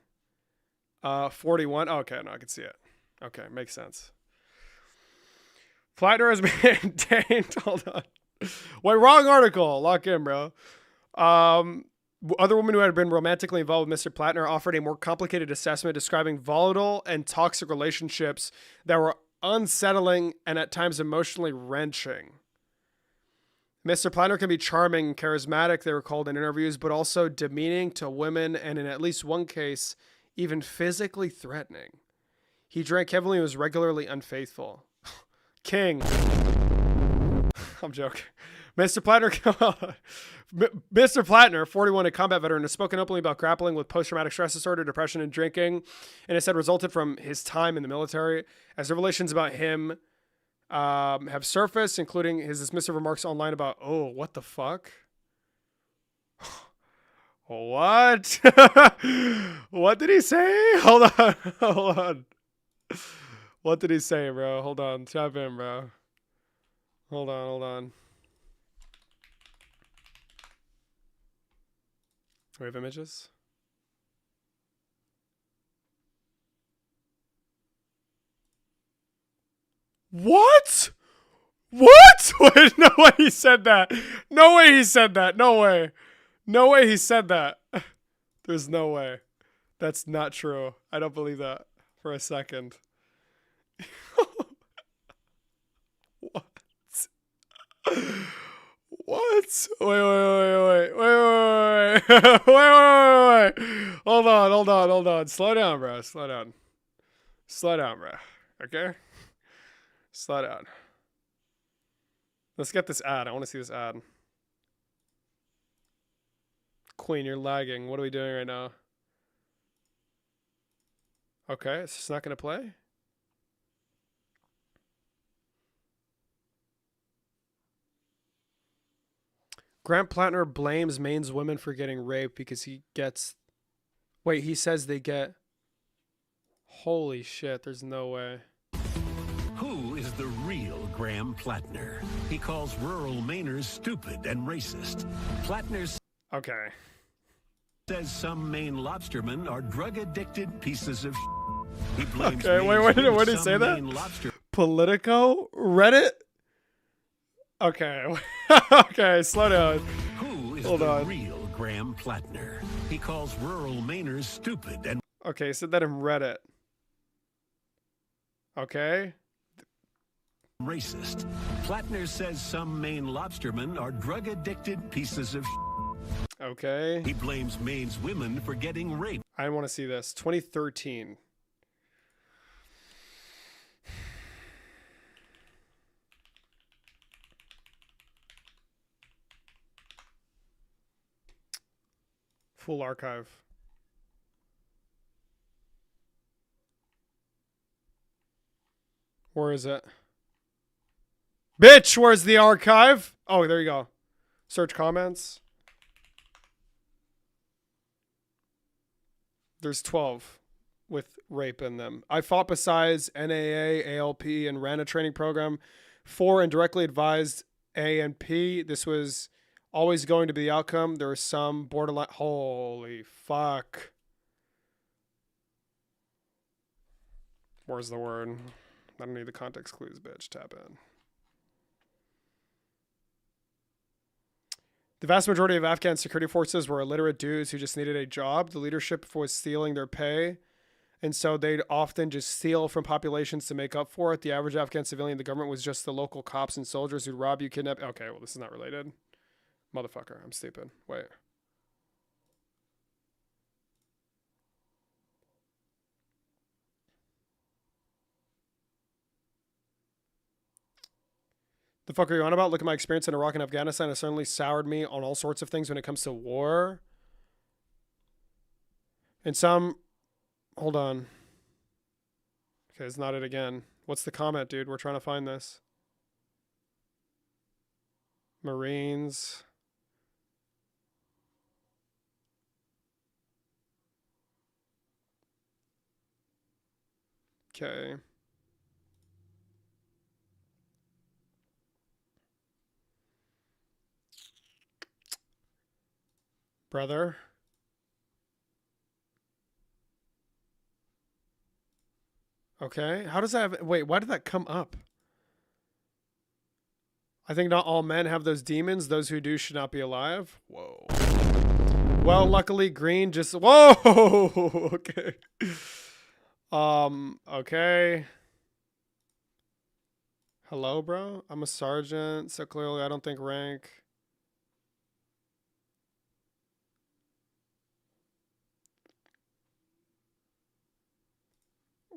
41. Okay, no, I can see it. Okay, makes sense. Plattner has been detained. Hold on. Wait, wrong article. Lock in, bro. Other women who had been romantically involved with Mr. Plattner offered a more complicated assessment describing volatile and toxic relationships that were unsettling and at times emotionally wrenching. Mr. Plattner can be charming and charismatic, they were called in interviews, but also demeaning to women and in at least one case, even physically threatening. He drank heavily and was regularly unfaithful. King. I'm joking. Mr. Plattner, Mr. Plattner, 41, a combat veteran, has spoken openly about grappling with post-traumatic stress disorder, depression, and drinking, and has said resulted from his time in the military. As revelations about him have surfaced, including his dismissive remarks online about, oh, what the fuck? What? What did he say? Hold on. Hold on. What did he say, bro? Hold on. Tap in, bro. Hold on. Hold on. Do we have images? What? What? Wait, no way he said that. No way he said that. No way. No way he said that. There's no way. That's not true. I don't believe that for a second. What? What? Wait. Wait. Hold on. Slow down, bro. Slow down, bro. Okay? Slow down. Let's get this ad. I want to see this ad. Queen, you're lagging. What are we doing right now? Okay, it's just not going to play? Grant Plattner blames Maine's women for getting raped because he gets... Wait, he says they get... Holy shit, there's no way. Who is the real Graham Plattner? He calls rural Mainers stupid and racist. Plattner Okay. says some Maine lobstermen are drug-addicted pieces of He blames Okay, wait, what did he say that? Politico? Reddit? Okay. Okay, slow down. Who is Hold the on. real Graham Plattner? He calls rural Mainers stupid and Okay, he said that in Reddit. Okay. racist. Plattner says some Maine lobstermen are drug-addicted pieces of Okay. He blames Maine's women for getting raped. I want to see this. 2013. Full archive. Where is it? Bitch, where's the archive? Oh, there you go. Search comments. There's 12 with rape in them. I fought besides NAA, ALP, and ran a training program for and directly advised A and P. This was always going to be the outcome. There was some borderline. Holy fuck. Where's the word? I don't need the context clues, bitch. Tap in. The vast majority of Afghan security forces were illiterate dudes who just needed a job. The leadership was stealing their pay, and so they'd often just steal from populations to make up for it. The average Afghan civilian in the government was just the local cops and soldiers who'd rob you, kidnap. Okay, well, this is not related. Motherfucker, I'm stupid. Wait. The fuck are you on about? Look at my experience in Iraq and Afghanistan. It certainly soured me on all sorts of things when it comes to war. And some... Hold on. Okay, it's not it again. What's the comment, dude? We're trying to find this. Marines. Okay. Brother. Okay. How does that have... Wait, why did that come up? I think not all men have those demons. Those who do should not be alive. Whoa. Well, luckily Green just... Whoa! Okay. Okay. Hello, bro? I'm a sergeant, so clearly I don't think rank...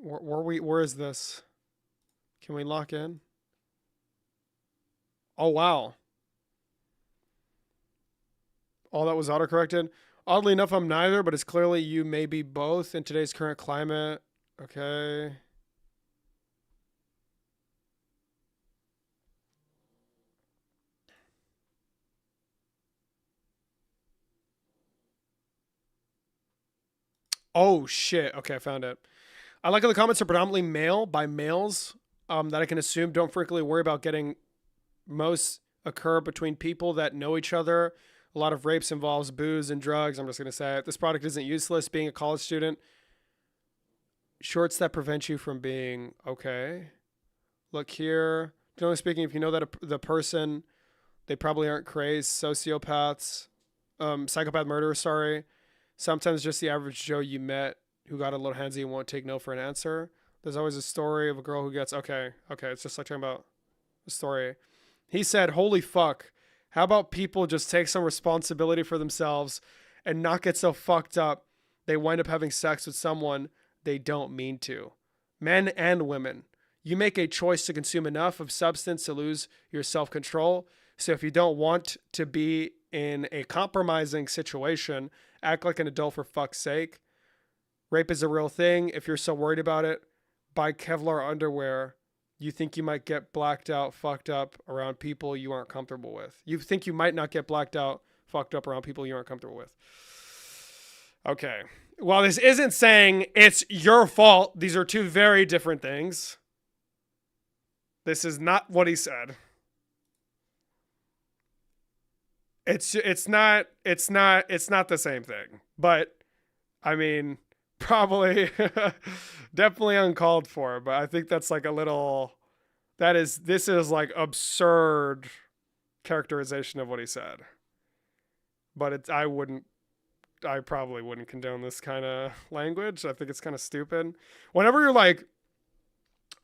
Where is this? Can we lock in? Oh, wow. All that was autocorrected. Oddly enough, I'm neither, but it's clearly you may be both in today's current climate. Okay. Oh, shit. Okay, I found it. I like how the comments are predominantly male by males that I can assume don't frequently worry about getting. Most occur between people that know each other. A lot of rapes involves booze and drugs. I'm just going to say it. This product isn't useless. Being a college student, shorts that prevent you from being okay. Look here. Generally speaking, if you know that the person, they probably aren't crazed, sociopaths, psychopath murderers, sorry. Sometimes just the average Joe you met who got a little handsy and won't take no for an answer. There's always a story of a girl who gets, okay, it's just like talking about the story. He said, holy fuck, how about people just take some responsibility for themselves and not get so fucked up they wind up having sex with someone they don't mean to. Men and women. You make a choice to consume enough of substance to lose your self-control. So if you don't want to be in a compromising situation, act like an adult for fuck's sake. Rape is a real thing. If you're so worried about it, buy Kevlar underwear. You think you might get blacked out, fucked up around people you aren't comfortable with. You think you might not get blacked out, fucked up around people you aren't comfortable with. Okay. While this isn't saying it's your fault, these are two very different things. This is not what he said. It's not the same thing. But I mean, probably definitely uncalled for, but I think that's like a little this is like absurd characterization of what he said. But I probably wouldn't condone this kind of language. I think it's kind of stupid. Whenever you're like,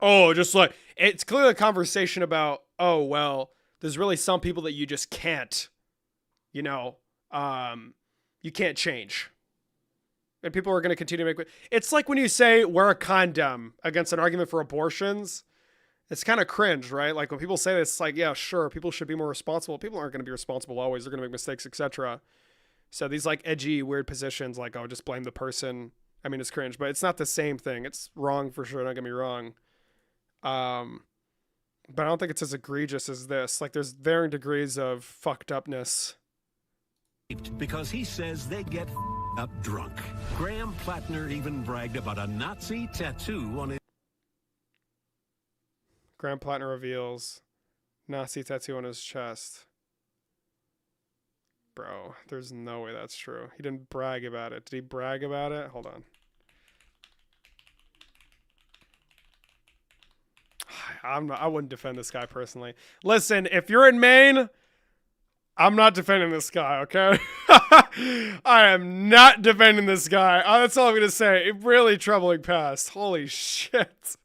oh, just like, it's clearly a conversation about, oh, well, there's really some people that you just can't, you can't change. And people are going to continue to make. It's like when you say wear a condom against an argument for abortions. It's kind of cringe, right? Like when people say this, it's like, yeah, sure, people should be more responsible. People aren't going to be responsible always. They're going to make mistakes, etc. So these like edgy, weird positions, like, oh, just blame the person. I mean, it's cringe, but it's not the same thing. It's wrong for sure. Don't get me wrong. But I don't think it's as egregious as this. Like there's varying degrees of fucked upness. Because he says they get up drunk. Graham Plattner even bragged about a Nazi tattoo on his. Graham Plattner reveals Nazi tattoo on his chest. Bro, there's no way that's true. He didn't brag about it. Did he brag about it? Hold on. I wouldn't defend this guy personally. Listen, if you're in Maine, I'm not defending this guy, okay? I am not defending this guy. That's all I'm going to say. Really troubling past. Holy shit.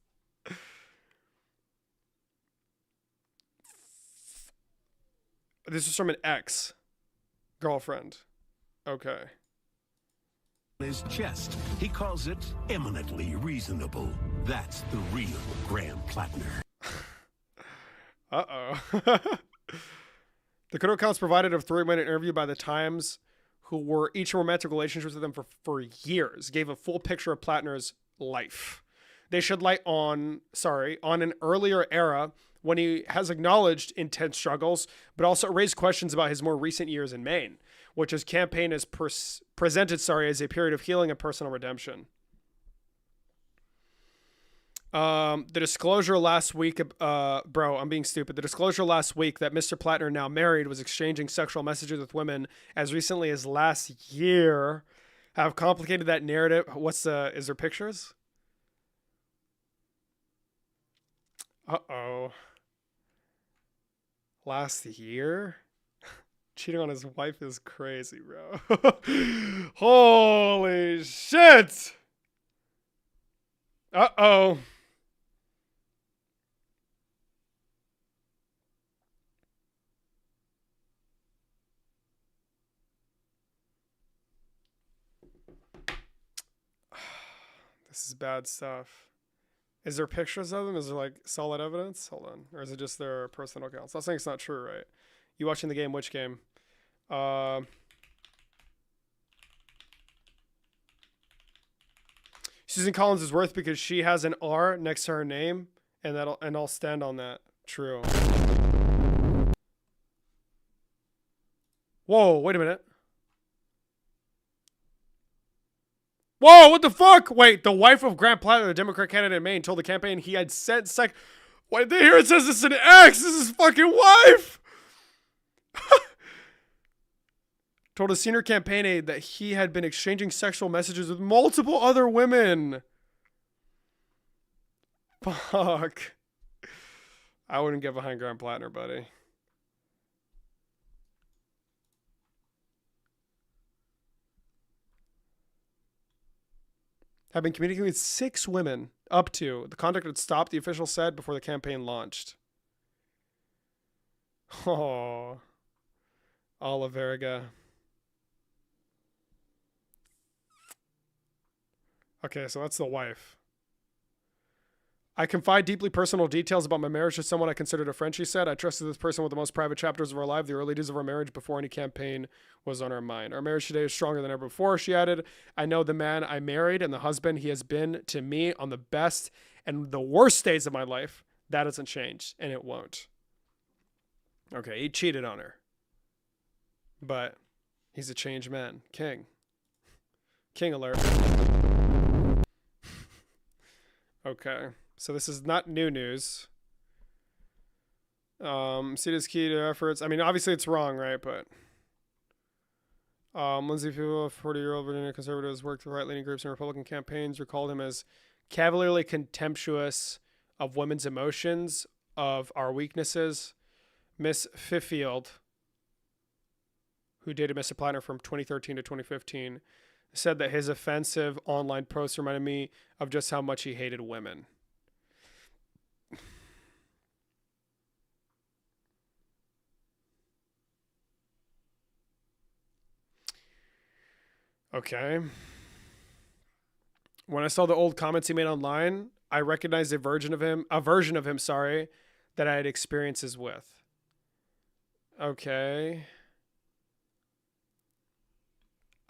This is from an ex-girlfriend. Okay. His chest. He calls it eminently reasonable. That's the real Graham Plattner. Uh-oh. The Dakota accounts provided a 3-minute interview by the Times, who were each in romantic relationships with him for years, gave a full picture of Plattner's life. They shed light on an earlier era when he has acknowledged intense struggles, but also raised questions about his more recent years in Maine, which his campaign has presented as a period of healing and personal redemption. The disclosure last week, bro, I'm being stupid. The disclosure last week that Mr. Plattner, now married, was exchanging sexual messages with women as recently as last year have complicated that narrative. Is there pictures? Uh-oh. Last year? Cheating on his wife is crazy, bro. Holy shit! Uh-oh. This is bad stuff. Is there pictures of them? Is there like solid evidence? Hold on. Or is it just their personal accounts? I'm saying it's not true, right? You watching the game? Which game? Susan Collins is worth because she has an R next to her name, and I'll stand on that. True. Whoa, wait a minute. Whoa, what the fuck? Wait, the wife of Grant Plattner, the Democrat candidate in Maine, told the campaign he had sent Wait, here it says it's an ex. This is his fucking wife. Told a senior campaign aide that he had been exchanging sexual messages with multiple other women. Fuck. I wouldn't get behind Grant Plattner, buddy. Have been communicating with 6 women up to. The conduct had stopped, the official said, before the campaign launched. Oh. Oliveriga. Okay, so that's the wife. I confide deeply personal details about my marriage to someone I considered a friend, she said. I trusted this person with the most private chapters of our life, the early days of our marriage, before any campaign was on our mind. Our marriage today is stronger than ever before, she added. I know the man I married and the husband he has been to me on the best and the worst days of my life. That hasn't changed, and it won't. Okay, he cheated on her. But he's a changed man. King. King alert. Okay. So this is not new news. See this key to efforts. I mean, obviously it's wrong, right? But Lindsay People, 40-year-old Virginia conservatives, worked with right-leaning groups and Republican campaigns, recalled him as cavalierly contemptuous of women's emotions, of our weaknesses. Miss Fifield, who dated Mr. Plattner from 2013 to 2015, said that his offensive online posts reminded me of just how much he hated women. Okay. When I saw the old comments he made online, I recognized a version of him, that I had experiences with. Okay.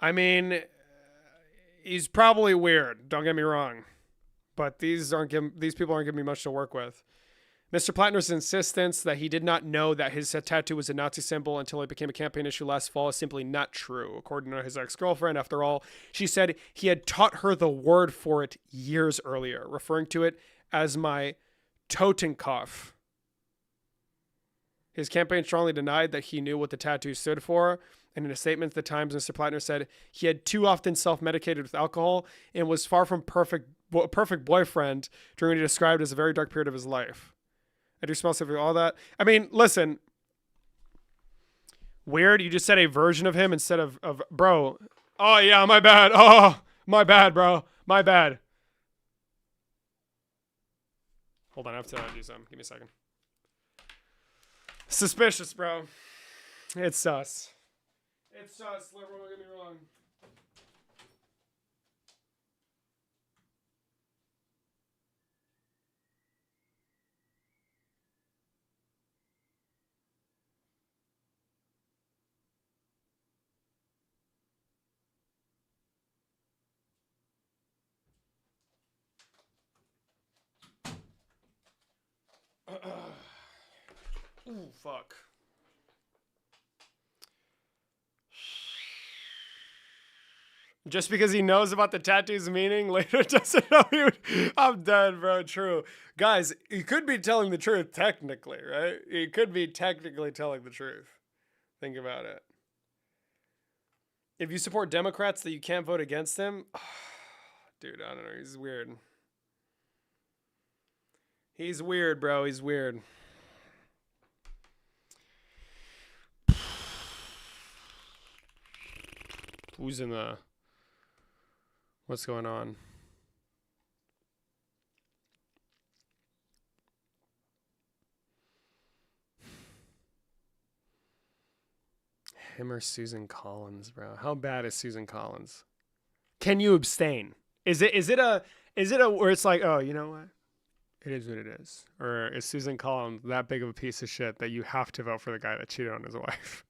I mean, he's probably weird, don't get me wrong. But these people aren't giving me much to work with. Mr. Plattner's insistence that he did not know that his tattoo was a Nazi symbol until it became a campaign issue last fall is simply not true. According to his ex-girlfriend, after all, she said he had taught her the word for it years earlier, referring to it as my Totenkopf. His campaign strongly denied that he knew what the tattoo stood for. And in a statement at the Times, Mr. Plattner said he had too often self-medicated with alcohol and was far from perfect boyfriend during what he described as a very dark period of his life. I do smell something, all that. I mean, listen. Weird. You just said a version of him instead of bro. Oh, yeah, my bad. Oh, my bad, bro. My bad. Hold on, I have to do something. Give me a second. Suspicious, bro. It's sus. It's sus, liberal, don't get me wrong. Ooh, fuck. Just because he knows about the tattoo's meaning later doesn't know he would... I'm dead, bro. True. Guys, he could be telling the truth technically, right? He could be technically telling the truth. Think about it. If you support Democrats that you can't vote against them... Dude, I don't know. He's weird. He's weird, bro. He's weird. Who's in the... What's going on? Him or Susan Collins, bro? How bad is Susan Collins? Can you abstain? Is it where it's like, oh, you know what? It is what it is. Or is Susan Collins that big of a piece of shit that you have to vote for the guy that cheated on his wife?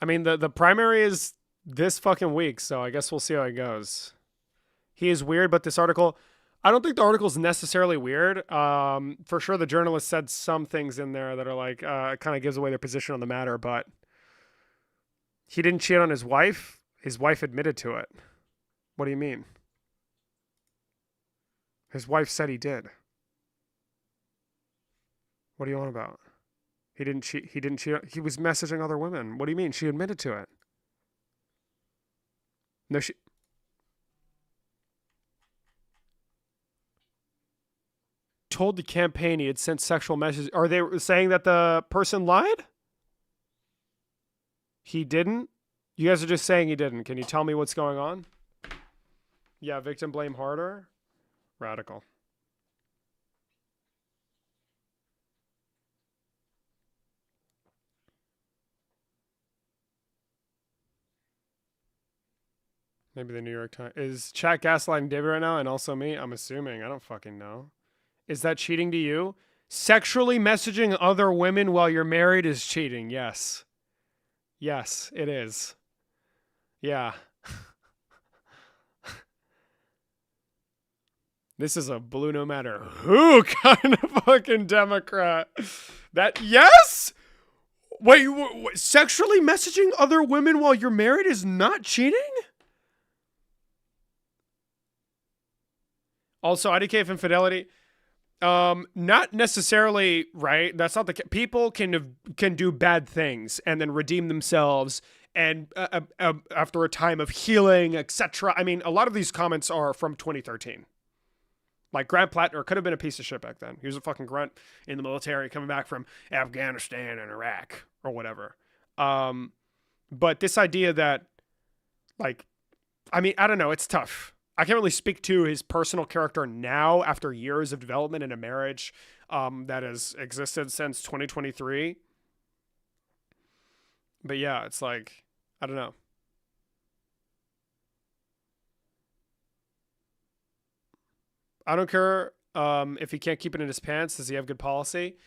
I mean, the primary is this fucking week, so I guess we'll see how it goes. He is weird, but this article, I don't think the article is necessarily weird. For sure, the journalist said some things in there that are like, it kind of gives away their position on the matter, but he didn't cheat on his wife. His wife admitted to it. What do you mean? His wife said he did. What are you on about? He didn't cheat. He didn't cheat. He was messaging other women. What do you mean? She admitted to it. No, she. Told the campaign he had sent sexual messages. Are they saying that the person lied? He didn't? You guys are just saying he didn't. Can you tell me what's going on? Yeah, victim blame harder. Radical. Maybe the New York Times. Is chat gaslighting David right now and also me? I'm assuming. I don't fucking know. Is that cheating to you? Sexually messaging other women while you're married is cheating. Yes. Yes, it is. Yeah. This is a blue no matter who kind of fucking Democrat. That, yes? Wait, sexually messaging other women while you're married is not cheating? Also, IDK of infidelity, not necessarily, right? That's not the people can do bad things and then redeem themselves and after a time of healing, etc. I mean, a lot of these comments are from 2013. Like Grant Plattner could have been a piece of shit back then. He was a fucking grunt in the military coming back from Afghanistan and Iraq or whatever. But this idea that, like, I mean, I don't know, it's tough. I can't really speak to his personal character now after years of development in a marriage that has existed since 2023. But yeah, it's like, I don't know. I don't care if he can't keep it in his pants. Does he have good policy?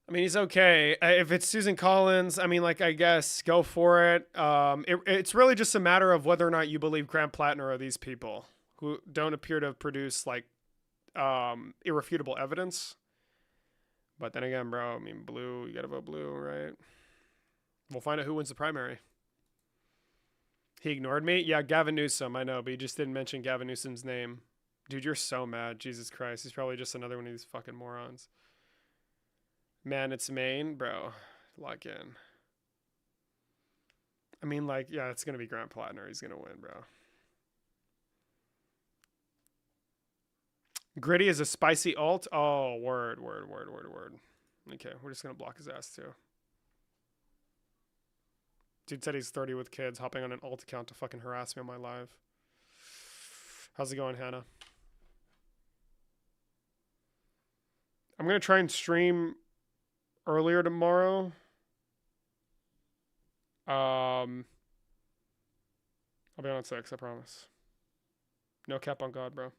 I mean, he's okay. If it's Susan Collins, I mean, like, I guess go for it. It's really just a matter of whether or not you believe Grant Plattner or these people who don't appear to have produced, like, irrefutable evidence. But then again, bro, I mean, blue, you gotta vote blue, right? We'll find out who wins the primary. He ignored me? Yeah, Gavin Newsom, I know, but he just didn't mention Gavin Newsom's name. Dude, you're so mad. Jesus Christ. He's probably just another one of these fucking morons. Man, it's Maine, bro. Lock in. I mean, like, yeah, it's going to be Grant Plattner. He's going to win, bro. Gritty is a spicy alt. Oh, word. Okay, we're just going to block his ass, too. Dude said he's 30 with kids, hopping on an alt account to fucking harass me on my live. How's it going, Hannah? I'm going to try and stream earlier tomorrow. I'll be on at 6, I promise. No cap on God, bro.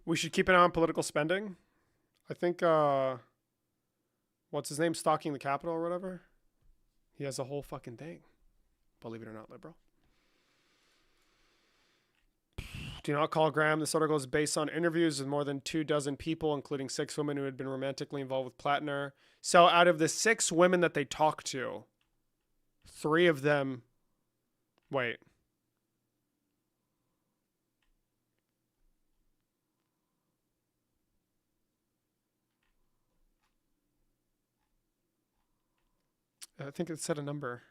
We should keep an eye on political spending. I think, what's his name? Stalking the Capitol or whatever. He has a whole fucking thing. Believe it or not, liberal. Do not call Graham. This article is based on interviews with more than 24 people, including 6 women who had been romantically involved with Plattner. So out of the 6 women that they talked to, 3 of them... Wait. I think it said a number.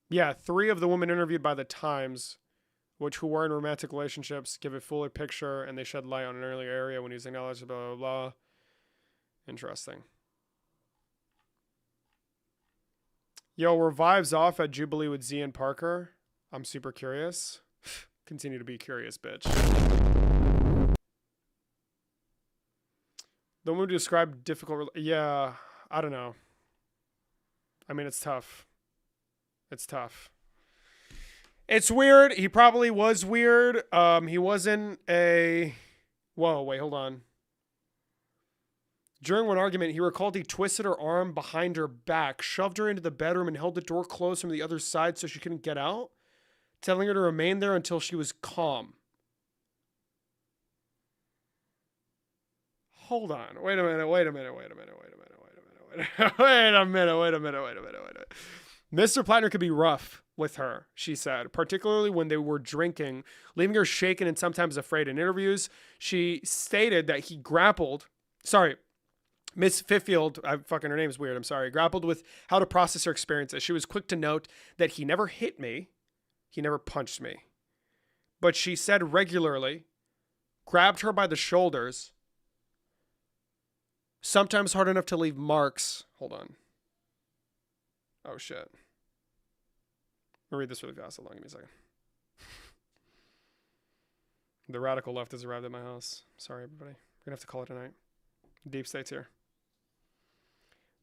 Yeah, 3 of the women interviewed by the Times, who were in romantic relationships, give a fuller picture, and they shed light on an earlier area when he's acknowledged, blah, blah, blah. Interesting. Yo, Revive's off at Jubilee with Z and Parker. I'm super curious. Continue to be curious, bitch. The woman who described difficult... Yeah, I don't know. I mean, it's tough. It's tough. It's weird. He probably was weird. He wasn't a... Whoa, wait, hold on. During one argument, he recalled he twisted her arm behind her back, shoved her into the bedroom, and held the door closed from the other side so she couldn't get out, telling her to remain there until she was calm. Hold on. Wait a minute. Mr. Plattner could be rough with her, she said, particularly when they were drinking, leaving her shaken and sometimes afraid. In interviews, she stated that he grappled, Miss Fiffield, her name is weird, I'm sorry, grappled with how to process her experiences. She was quick to note that he never hit me, he never punched me. But she said regularly, grabbed her by the shoulders, sometimes hard enough to leave marks. Hold on. Oh, shit. I'll read this really fast. Hold on, give me a second. The radical left has arrived at my house. Sorry, everybody. We're going to have to call it a night. The deep state's here.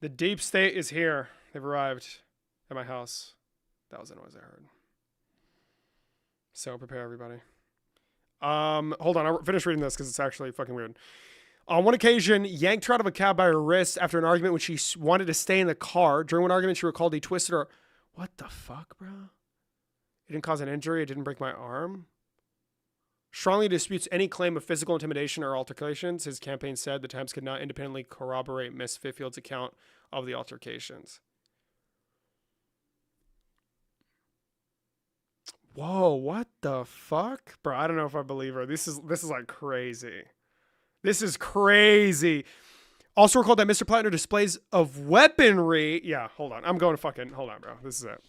The deep state is here. They've arrived at my house. That was the noise I heard. So prepare, everybody. Hold on. I'll finish reading this because it's actually fucking weird. On one occasion, yanked her out of a cab by her wrist after an argument when she wanted to stay in the car. During one argument, she recalled he twisted her. What the fuck, bro? It didn't cause an injury. It didn't break my arm. Strongly disputes any claim of physical intimidation or altercations. His campaign said the Times could not independently corroborate Miss Fiffield's account of the altercations. Whoa, what the fuck? Bro, I don't know if I believe her. This is like crazy. This is crazy. Also recalled that Mr. Plattner displays of weaponry. Yeah, hold on. I'm going to fucking... Hold on, bro. This is it.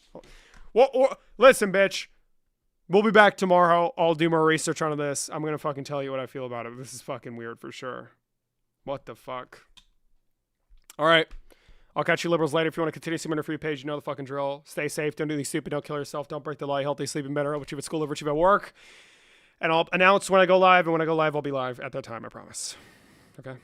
Listen, bitch. We'll be back tomorrow. I'll do more research on this. I'm going to fucking tell you what I feel about it. This is fucking weird for sure. What the fuck? All right. I'll catch you liberals later. If you want to continue seeing my free page, you know the fucking drill. Stay safe. Don't do anything stupid. Don't kill yourself. Don't break the law. Healthy, sleeping better. What you at school, what you at work. And I'll announce when I go live. And when I go live, I'll be live at that time, I promise. Okay?